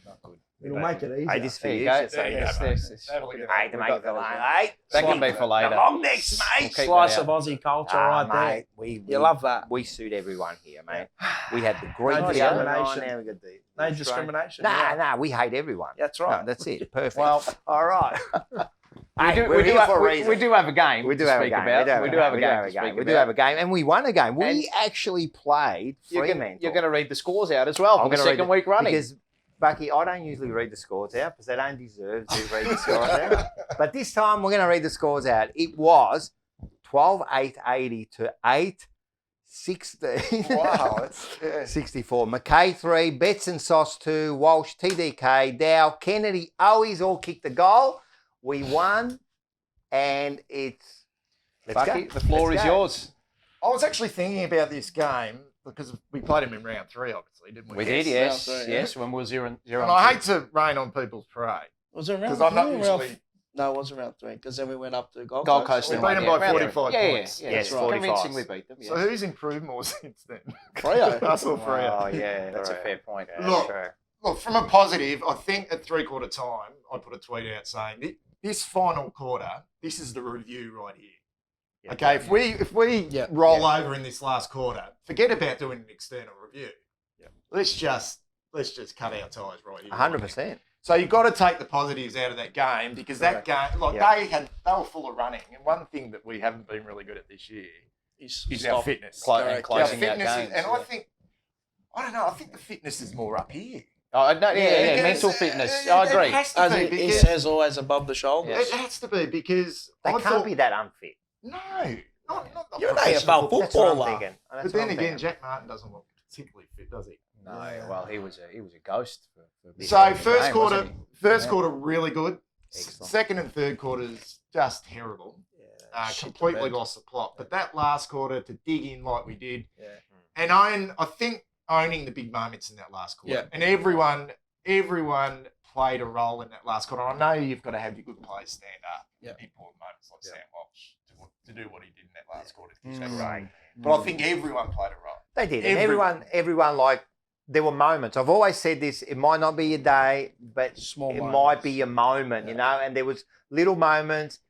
Speaker 7: Not good.
Speaker 9: It'll make it easier.
Speaker 4: Hey, this for
Speaker 7: There you
Speaker 4: you.
Speaker 7: go.
Speaker 4: just so
Speaker 7: There
Speaker 4: you
Speaker 7: you
Speaker 4: know,
Speaker 7: go,
Speaker 4: mate.
Speaker 7: mate.
Speaker 8: Have a look at
Speaker 4: Hey, to
Speaker 8: that.
Speaker 4: make it feel like, hey,
Speaker 7: That can be for later.
Speaker 4: the long necks, mate.
Speaker 7: We'll keep
Speaker 9: Slice
Speaker 7: that
Speaker 9: of
Speaker 7: out.
Speaker 9: Aussie culture right there.
Speaker 4: Mate,
Speaker 9: You love that.
Speaker 4: We suit everyone here, mate. We had the Greek
Speaker 9: No
Speaker 4: the other night,
Speaker 9: discrimination.
Speaker 4: now we got the
Speaker 9: No
Speaker 4: Australian.
Speaker 9: discrimination.
Speaker 4: Nah, we hate everyone.
Speaker 9: That's right.
Speaker 4: No, that's it. Perfect.
Speaker 7: Well,
Speaker 4: all right.
Speaker 7: we
Speaker 4: Hey,
Speaker 7: do,
Speaker 4: we're
Speaker 7: we, do
Speaker 4: here
Speaker 7: have,
Speaker 4: for a
Speaker 7: we,
Speaker 4: reason.
Speaker 7: we do have a game.
Speaker 4: We do
Speaker 7: to
Speaker 4: have a
Speaker 7: speak
Speaker 4: game.
Speaker 7: about. We do have a game. to
Speaker 4: We
Speaker 7: speak
Speaker 4: do have a game, and we won a game. We
Speaker 7: And
Speaker 4: actually played
Speaker 7: You're
Speaker 4: Fremantle.
Speaker 7: going to read the scores out as well for the
Speaker 4: gonna read
Speaker 7: second week running.
Speaker 4: Because, Bucky, I don't usually read the scores out because they don't deserve to read the scores out. But this time we're going to read the scores out. It was 12-8-80 to 8-16.
Speaker 8: Wow, that's
Speaker 4: 64. McKay 3, Betts and Sauce 2, Walsh, TDK, Dow, Kennedy, Owies all kicked the goal. We won, and it's... Let's
Speaker 7: Bucky,
Speaker 4: go.
Speaker 7: the floor
Speaker 4: Let's
Speaker 7: is
Speaker 4: go.
Speaker 7: yours.
Speaker 8: I was actually thinking about this game because we played him in round 3, obviously, didn't we?
Speaker 7: We did, yes.
Speaker 9: round three,
Speaker 7: Yes, when we were 0-0.
Speaker 8: And I hate to rain on people's parade
Speaker 9: Was it round
Speaker 8: because I'm not
Speaker 9: 3 or round
Speaker 8: usually.
Speaker 9: No, it wasn't round 3 because then we went up to Gold
Speaker 7: Gold
Speaker 9: Coast.
Speaker 7: Coast.
Speaker 8: We
Speaker 7: and
Speaker 8: beat
Speaker 7: won,
Speaker 8: them
Speaker 7: yeah,
Speaker 8: by
Speaker 7: round
Speaker 8: 45
Speaker 7: three.
Speaker 8: points.
Speaker 7: Yeah,
Speaker 4: Yes,
Speaker 7: that's right.
Speaker 4: 45.
Speaker 7: Convincingly beat them.
Speaker 8: So
Speaker 7: Yeah.
Speaker 8: who's improved more since then?
Speaker 9: Freo.
Speaker 8: Us or Freo?
Speaker 4: Oh, yeah.
Speaker 7: That's a
Speaker 4: right.
Speaker 7: fair point.
Speaker 4: Yeah,
Speaker 8: Look,
Speaker 4: true.
Speaker 8: Look, from a positive, I think at 3/4 time, I put a tweet out saying this final quarter, this is the review right here.
Speaker 4: Yeah,
Speaker 8: Okay, if we
Speaker 9: Yeah.
Speaker 8: roll over in this last quarter, forget about doing an external review.
Speaker 4: Yeah.
Speaker 8: Let's just cut our ties right here.
Speaker 4: 100%.
Speaker 8: So you've got to take the positives out of that game because that game, like
Speaker 4: Yeah.
Speaker 8: they were full of running, and one thing that we haven't been really good at this year is our fitness.
Speaker 7: And
Speaker 9: Correct.
Speaker 8: Our
Speaker 7: closing out
Speaker 8: fitness,
Speaker 7: games.
Speaker 8: and I think the fitness is more up here.
Speaker 7: Oh, no, yeah,
Speaker 8: because-
Speaker 7: mental fitness.
Speaker 8: it
Speaker 7: I agree.
Speaker 8: has to
Speaker 9: As
Speaker 8: be
Speaker 9: he
Speaker 8: because
Speaker 9: says, always above the shoulders.
Speaker 8: it has to be because
Speaker 4: They
Speaker 8: I
Speaker 4: can't
Speaker 8: thought,
Speaker 4: be that unfit.
Speaker 8: no, not
Speaker 9: You're an
Speaker 8: professional
Speaker 9: AFL
Speaker 8: football.
Speaker 4: That's what I'm
Speaker 9: footballer.
Speaker 4: thinking. That's
Speaker 8: But
Speaker 4: what
Speaker 8: then
Speaker 4: I'm
Speaker 8: again,
Speaker 4: thinking.
Speaker 8: Jack Martin doesn't look particularly fit, does he?
Speaker 7: No, well, he was a ghost. For a bit
Speaker 8: So
Speaker 7: of the
Speaker 8: first
Speaker 7: game,
Speaker 8: quarter,
Speaker 7: wasn't he?
Speaker 8: first
Speaker 7: Yeah.
Speaker 8: quarter really good.
Speaker 7: Excellent.
Speaker 8: Second and third quarters just terrible.
Speaker 9: Shit the
Speaker 8: Completely
Speaker 9: bed.
Speaker 8: lost the plot. But that last quarter to dig in like we did,
Speaker 9: Yeah.
Speaker 8: and I think owning the big moments in that last quarter,
Speaker 9: Yeah.
Speaker 8: and everyone played a role in that last quarter. I know you've got to have your good players stand up.
Speaker 9: Yeah.
Speaker 8: Important moments like Sam Walsh to do what he did in that last quarter. He's great. But I think everyone played a role.
Speaker 4: They did. And everyone like, there were moments. I've always said this, it might not be your day, but
Speaker 9: Small
Speaker 4: it
Speaker 9: moments.
Speaker 4: might be your moment, you know? And there was little moments.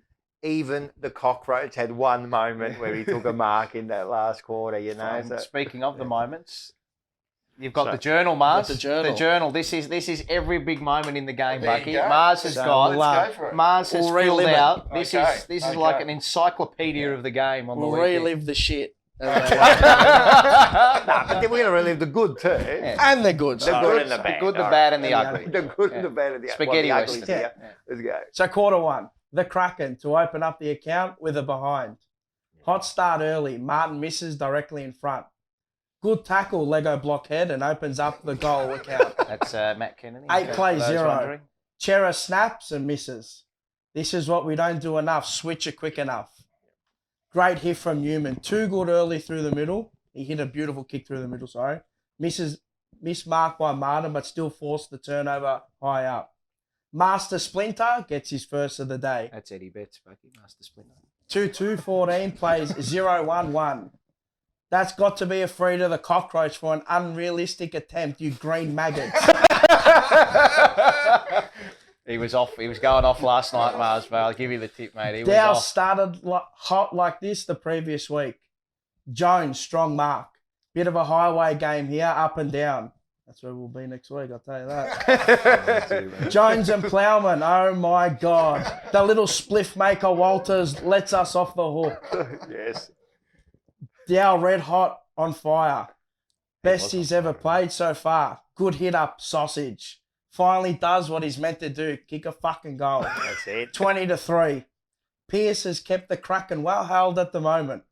Speaker 4: Even the cockroach had one moment where he took a mark in that last quarter, you know?
Speaker 7: And
Speaker 4: So,
Speaker 7: speaking of the moments, you've got
Speaker 4: So-
Speaker 7: the journal, Mars.
Speaker 9: The journal.
Speaker 7: The journal. This is every big moment in the game,
Speaker 8: There you
Speaker 7: Bucky.
Speaker 8: go.
Speaker 7: Mars has
Speaker 9: So
Speaker 7: got.
Speaker 8: let's go for it.
Speaker 7: Mars has
Speaker 9: We'll
Speaker 7: filled
Speaker 9: relive it.
Speaker 7: out. This
Speaker 8: Okay,
Speaker 7: is
Speaker 8: okay.
Speaker 7: like an encyclopedia of the game on
Speaker 9: We'll
Speaker 7: the weekend.
Speaker 9: relive the shit.
Speaker 4: nah, but then we're going to relive the good too.
Speaker 7: Yeah.
Speaker 9: And the good.
Speaker 4: The
Speaker 9: So.
Speaker 4: good and the bad.
Speaker 7: The good, the
Speaker 4: all
Speaker 7: bad, and the
Speaker 9: And the
Speaker 7: ugly.
Speaker 4: The good
Speaker 7: Yeah.
Speaker 4: and the bad and the
Speaker 7: Spaghetti
Speaker 4: well, the ugly's
Speaker 7: Western.
Speaker 4: here.
Speaker 7: Yeah.
Speaker 4: Let's go.
Speaker 10: So quarter one, the Kraken to open up the account with a behind. Hot start early. Martin misses directly in front. Good tackle, Lego blockhead, and opens up the goal account.
Speaker 7: That's Matt Kennedy.
Speaker 10: 8
Speaker 7: for
Speaker 10: plays,
Speaker 7: those
Speaker 10: 0.
Speaker 7: wondering.
Speaker 10: Chera snaps and misses. This is what we don't do enough. Switch it quick enough. Great hit from Newman. Too good early through the middle. He hit a beautiful kick through the middle, sorry. Missed mark by Martin, but still forced the turnover high up. Master Splinter gets his first of the day.
Speaker 7: That's Eddie Betts, Bucky. Master Splinter.
Speaker 10: 2-2-14 plays 0-1-1. That's got to be a free to the cockroach for an unrealistic attempt, you green maggots.
Speaker 7: He was off. He was going off last night, Mars. But I'll give you the tip, mate. He was
Speaker 10: Dow
Speaker 7: off.
Speaker 10: started hot like this the previous week. Jones, strong mark. Bit of a highway game here, up and down. That's where we'll be next week, I'll tell you that. Jones and Plowman, oh my God. The little spliff maker Walters lets us off the hook.
Speaker 4: Yes.
Speaker 10: Dow red hot on fire. Best he's ever played so far. Good hit up, sausage. Finally does what he's meant to do. Kick a fucking goal.
Speaker 4: That's it.
Speaker 10: 20-3. Pierce has kept the Kraken well held at the moment.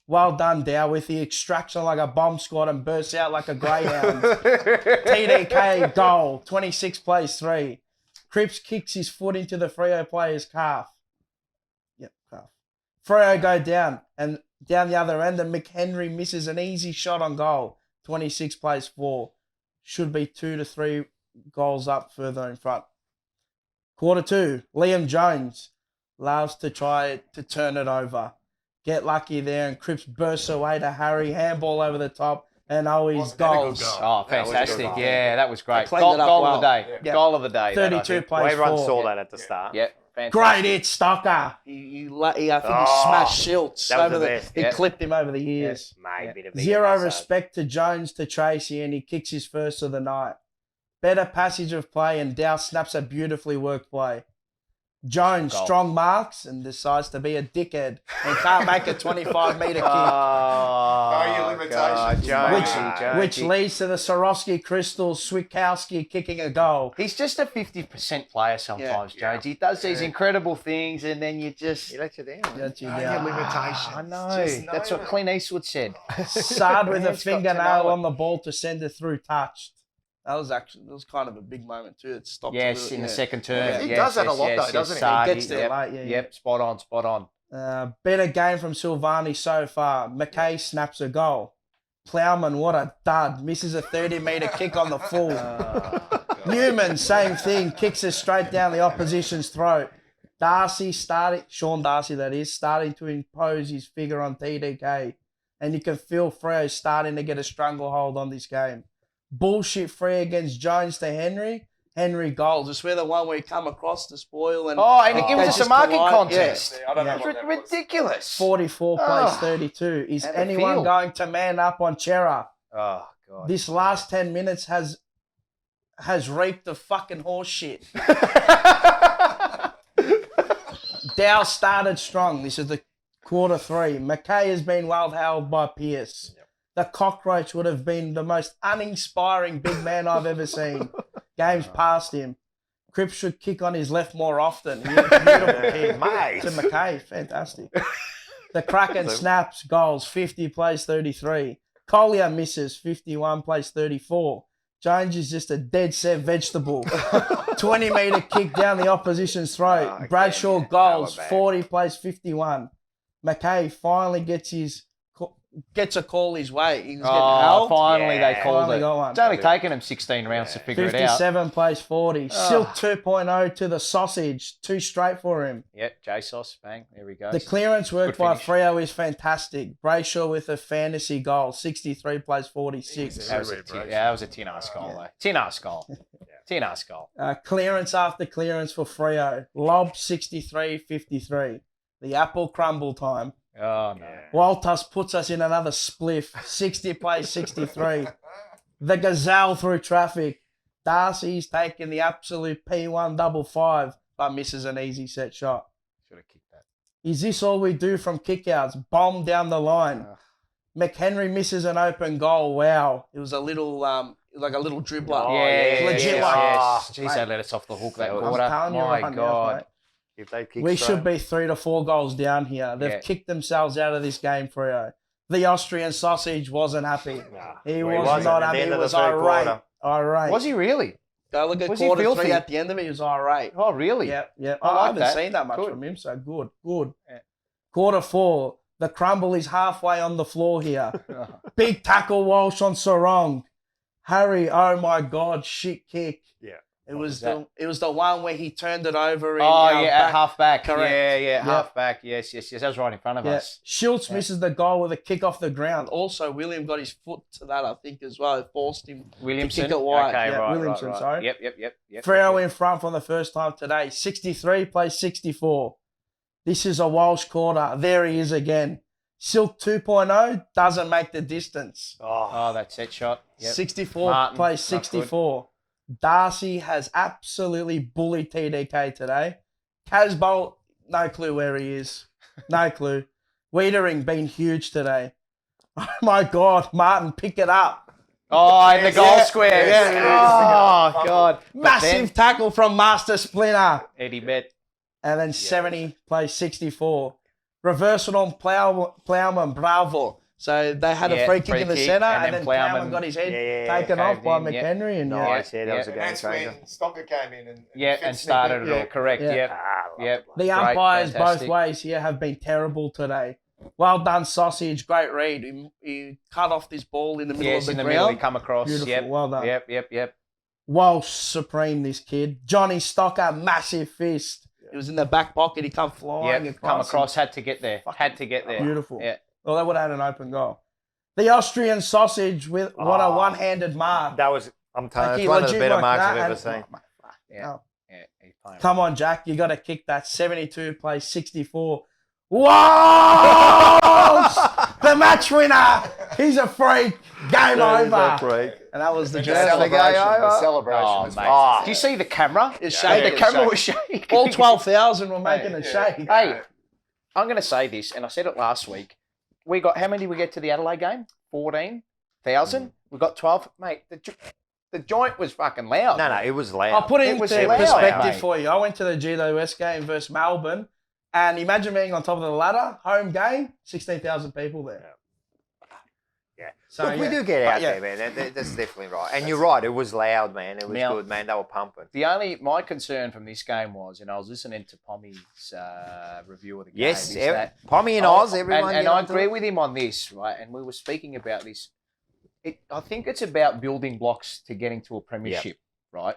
Speaker 10: Well done, Dow, with the extraction like a bomb squad and bursts out like a greyhound. TDK goal. 26 plays 3. Cripps kicks his foot into the Freo player's calf. Yep, calf. Freo go down and down the other end, and McHenry misses an easy shot on goal. 26 plays 4. Should be 2-3 goals up further in front. Quarter 2, Liam Jones loves to try to turn it over. Get lucky there, and Cripps bursts away to Harry, handball over the top, and always goals.
Speaker 7: Oh, fantastic.
Speaker 4: goal.
Speaker 7: Yeah, that was great.
Speaker 9: Cleaned it up
Speaker 7: Goal
Speaker 9: well.
Speaker 7: of the day.
Speaker 10: Yeah.
Speaker 7: Goal of the day. that, I
Speaker 10: 32
Speaker 7: think.
Speaker 10: plays
Speaker 4: Well, everyone
Speaker 10: 4.
Speaker 4: saw that at the start.
Speaker 7: Yep. Fantastic.
Speaker 10: Great hit, Stocker.
Speaker 9: I think he
Speaker 4: Oh,
Speaker 9: smashed Schultz
Speaker 4: that was
Speaker 9: over
Speaker 4: the
Speaker 9: the.
Speaker 4: best.
Speaker 10: He
Speaker 7: Yeah.
Speaker 10: clipped him over the ears.
Speaker 4: Mate, bit of
Speaker 10: Zero
Speaker 4: massage.
Speaker 10: respect to Jones to Tracy, and he kicks his first of the night. Better passage of play, and Dow snaps a beautifully worked play. Jones,
Speaker 7: Goal.
Speaker 10: strong marks, and decides to be a dickhead and can't make a 25-metre kick.
Speaker 4: Oh,
Speaker 8: Know your limitations,
Speaker 4: God,
Speaker 10: Which,
Speaker 4: Jonesy,
Speaker 10: which
Speaker 4: Jonesy.
Speaker 10: leads to the Swarovski Crystal Switkowski kicking a goal.
Speaker 7: He's just a 50% player sometimes,
Speaker 8: Yeah.
Speaker 7: Jones. He does these incredible things, and then you just.
Speaker 4: He lets you down.
Speaker 10: Gets you
Speaker 8: Know
Speaker 10: down.
Speaker 8: your limitations.
Speaker 7: I know.
Speaker 8: Just know
Speaker 7: That's what
Speaker 8: it.
Speaker 7: Clint Eastwood said.
Speaker 10: Sard with a
Speaker 7: Man's got to
Speaker 10: fingernail
Speaker 7: know it.
Speaker 10: on the ball to send it through touched. That was kind of a big moment too. It stopped.
Speaker 7: Yes, in the second term.
Speaker 8: He
Speaker 7: Yes,
Speaker 8: does that a
Speaker 7: yes,
Speaker 8: lot,
Speaker 7: yes,
Speaker 8: though,
Speaker 7: yes,
Speaker 8: doesn't he?
Speaker 7: Sard,
Speaker 10: He gets there
Speaker 7: yep,
Speaker 10: late, yeah,
Speaker 7: Yep, spot on.
Speaker 10: Better game from Silvani so far. McKay snaps a goal. Plowman, what a dud. Misses a 30-metre kick on the full. Newman, same thing. Kicks it straight down the opposition's throat. Sean Darcy that is, starting to impose his figure on TDK. And you can feel Freo starting to get a stranglehold on this game. Bullshit free against Jones to Henry. Henry goals. It's where the one where he come across the spoil and
Speaker 7: Oh, and it was
Speaker 10: just
Speaker 7: a marking
Speaker 10: collide.
Speaker 7: contest.
Speaker 8: I don't know
Speaker 10: Yeah.
Speaker 8: what that was.
Speaker 7: Ridiculous.
Speaker 10: 44 plays
Speaker 7: Oh.
Speaker 10: 32. Is
Speaker 7: How did it
Speaker 10: anyone
Speaker 7: feel?
Speaker 10: going to man up on Chera?
Speaker 7: Oh, God.
Speaker 10: This last 10 minutes has reaped the fucking horse shit. Dow started strong. This is the quarter 3. McKay has been well held by Pierce. The cockroach would have been the most uninspiring big man I've ever seen. Game's past him. Cripps should kick on his left more often. Beautiful kick
Speaker 4: Mate.
Speaker 10: to McKay. Fantastic. The Kraken snaps, goals, 50 plays 33. Collier misses, 51 plays 34. Jones is just a dead set vegetable. 20-metre kick down the opposition's throat. Bradshaw goals, 40 plays 51. McKay finally gets a call his way. He's getting held.
Speaker 7: Finally they called
Speaker 10: Finally
Speaker 7: it.
Speaker 10: got one.
Speaker 7: It's only taken him 16 rounds to figure it out.
Speaker 10: 57 plays 40. Silk 2.0 to the sausage. 2 straight for him.
Speaker 7: Yep, J-Sauce, bang, there we go.
Speaker 10: The clearance work
Speaker 7: Good
Speaker 10: by
Speaker 7: finish.
Speaker 10: Freo is fantastic. Brayshaw with a fantasy goal. 63 plays 46.
Speaker 7: That was a tin-ass goal, though. Tin-ass goal. Tin-ass goal.
Speaker 10: Clearance after clearance for Freo. Lob 63-53. The apple crumble time.
Speaker 7: Oh, no.
Speaker 10: Walters puts us in another spliff. 60 plays 63. The gazelle through traffic. Darcy's taking the absolute P155 but misses an easy set shot.
Speaker 7: Should have kicked that.
Speaker 10: Is this all we do from kickouts? Bomb down the line. McHenry misses an open goal. Wow. It was a little like a little dribbler. Legit like,
Speaker 7: Jeez,
Speaker 10: mate.
Speaker 7: they let us off the hook that
Speaker 10: I'm
Speaker 7: quarter.
Speaker 10: telling you
Speaker 7: My
Speaker 10: right now,
Speaker 7: God.
Speaker 10: mate.
Speaker 4: If they kick
Speaker 10: We
Speaker 4: straight.
Speaker 10: should be 3 to 4 goals down here. They've kicked themselves out of this game, Freo. The Austrian sausage wasn't happy. He was
Speaker 4: wasn't
Speaker 10: not
Speaker 4: at the
Speaker 10: happy.
Speaker 4: end
Speaker 10: He
Speaker 4: of the
Speaker 10: was
Speaker 4: third
Speaker 10: irate.
Speaker 4: quarter.
Speaker 10: Irate.
Speaker 7: Was he really?
Speaker 10: Go look at
Speaker 7: Was he
Speaker 10: quarter
Speaker 7: filthy?
Speaker 10: 3 at the end of it. He was irate.
Speaker 7: Oh, really?
Speaker 10: Yep.
Speaker 7: I
Speaker 10: I
Speaker 7: like
Speaker 10: haven't
Speaker 7: that.
Speaker 10: seen that much
Speaker 7: Good.
Speaker 10: from him, so good. Yeah. Quarter 4. The crumble is halfway on the floor here. Big tackle Walsh on Sarong. Harry, oh my God, shit kick.
Speaker 4: Yeah.
Speaker 10: It was the one where he turned it over.
Speaker 7: At half back.
Speaker 10: Correct.
Speaker 7: Yeah, half back. Yes. That was right in front of us.
Speaker 10: Schultz misses the goal with a kick off the ground. Also, William got his foot to that, I think, as well. It forced him
Speaker 7: Williamson.
Speaker 10: to kick it wide.
Speaker 7: Okay,
Speaker 10: Yeah,
Speaker 7: right,
Speaker 10: Williamson,
Speaker 7: right.
Speaker 10: sorry.
Speaker 7: Yep.
Speaker 10: Freo in front for the first time today. 63 plays 64. This is a Walsh quarter. There he is again. Silk 2.0 doesn't make the distance.
Speaker 7: Oh, that set shot. Yep.
Speaker 10: 64
Speaker 7: Martin,
Speaker 10: plays
Speaker 7: not good.
Speaker 10: 64. Darcy has absolutely bullied TDK today. Casbolt, no clue where he is. No clue. Wiedering been huge today. Oh my God, Martin, pick it up.
Speaker 7: Oh, in the goal square.
Speaker 10: Yes.
Speaker 7: Oh, God. But
Speaker 10: Massive
Speaker 7: then,
Speaker 10: tackle from Master Splinter.
Speaker 7: Eddie Bet.
Speaker 10: And then 70 plays 64. Reversal on Plowman, Bravo. So they had a free kick in the centre, and then Plowman got his head taken off by McHenry. And
Speaker 4: Nice, that was a
Speaker 8: And
Speaker 4: game
Speaker 8: that's
Speaker 4: changer.
Speaker 8: when Stonker came in and
Speaker 7: And started it all. Correct.
Speaker 10: Yeah.
Speaker 7: Yep.
Speaker 10: The
Speaker 7: Great,
Speaker 10: umpires
Speaker 7: fantastic.
Speaker 10: both ways here have been terrible today. Well done, Sausage. Great read. He cut off this ball in the middle of the
Speaker 7: in the
Speaker 10: ground.
Speaker 7: middle, he come across.
Speaker 10: Beautiful.
Speaker 7: Yep.
Speaker 10: Well done.
Speaker 7: Yep.
Speaker 10: Walsh supreme, this kid. Johnny Stocker, massive fist. It was in the back pocket. He come flying
Speaker 7: Yep.
Speaker 10: across.
Speaker 7: Come across. Had to get there.
Speaker 10: Beautiful.
Speaker 7: Yeah.
Speaker 10: Well, they would have had an open goal. The Austrian Sausage with what a one-handed mark.
Speaker 4: That was, I'm telling
Speaker 10: Like,
Speaker 4: you,
Speaker 10: he
Speaker 4: it's one of the
Speaker 10: legit
Speaker 4: better
Speaker 10: like
Speaker 4: marks
Speaker 10: that
Speaker 4: I've ever
Speaker 10: and-
Speaker 4: seen.
Speaker 7: Yeah.
Speaker 10: No.
Speaker 7: Yeah. He's playing.
Speaker 10: Come on, Jack. You got to kick that. 72 plays 64. Walsh! The match winner. He's a freak. Game over. And that was the
Speaker 8: The
Speaker 10: journey.
Speaker 8: celebration
Speaker 7: Oh,
Speaker 8: was
Speaker 7: mate. Do you see the camera?
Speaker 10: It's
Speaker 7: The
Speaker 10: shaking.
Speaker 7: camera was shaking.
Speaker 10: All 12,000 were making a shake.
Speaker 7: Hey, I'm going to say this, and I said it last week. We got, how many did we get to the Adelaide game? 14,000? We got 12. Mate, the joint was fucking loud.
Speaker 4: No, it was loud.
Speaker 10: I'll put it
Speaker 7: It
Speaker 10: into
Speaker 7: was loud,
Speaker 10: perspective
Speaker 7: mate.
Speaker 10: for you. I went to the GWS game versus Melbourne, and imagine being on top of the ladder, home game, 16,000 people there.
Speaker 4: Yeah.
Speaker 10: So,
Speaker 4: Look, we do get out there, man. That's definitely right. And you're right. It was loud, man. It was
Speaker 7: Now-
Speaker 4: good, man. They were pumping.
Speaker 7: My concern from this game was, and I was listening to Pommy's review of the game.
Speaker 4: Yes,
Speaker 7: is that
Speaker 4: Pommy and Oz, everyone.
Speaker 7: And
Speaker 4: get
Speaker 7: I
Speaker 4: onto
Speaker 7: agree
Speaker 4: it.
Speaker 7: with him on this, right? And we were speaking about this. I think it's about building blocks to getting to a premiership, right?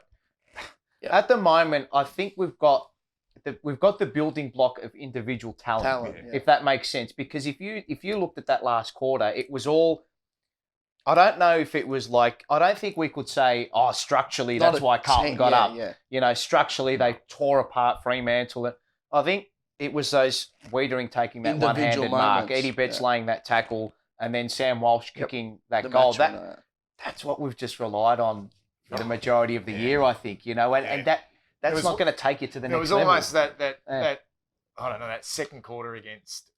Speaker 7: At the moment, I think we've got the building block of individual talent, if that makes sense. Because if you looked at that last quarter, it was all. I don't know if it was like, I don't think we could say, structurally, that's why Carlton got up.
Speaker 10: Yeah.
Speaker 7: You know, structurally, they tore apart Fremantle. I think it was those Wiedering taking that
Speaker 10: Individual
Speaker 7: one-handed mark,
Speaker 10: moments,
Speaker 7: Eddie Betts laying that tackle, and then Sam Walsh kicking that
Speaker 10: The
Speaker 7: goal.
Speaker 10: match winner.
Speaker 7: That's what we've just relied on for the majority of the year, I think. You know, and that's
Speaker 8: was-
Speaker 7: not going to take you to the
Speaker 8: It
Speaker 7: next
Speaker 8: was
Speaker 7: level.
Speaker 8: almost that I don't know, that second quarter against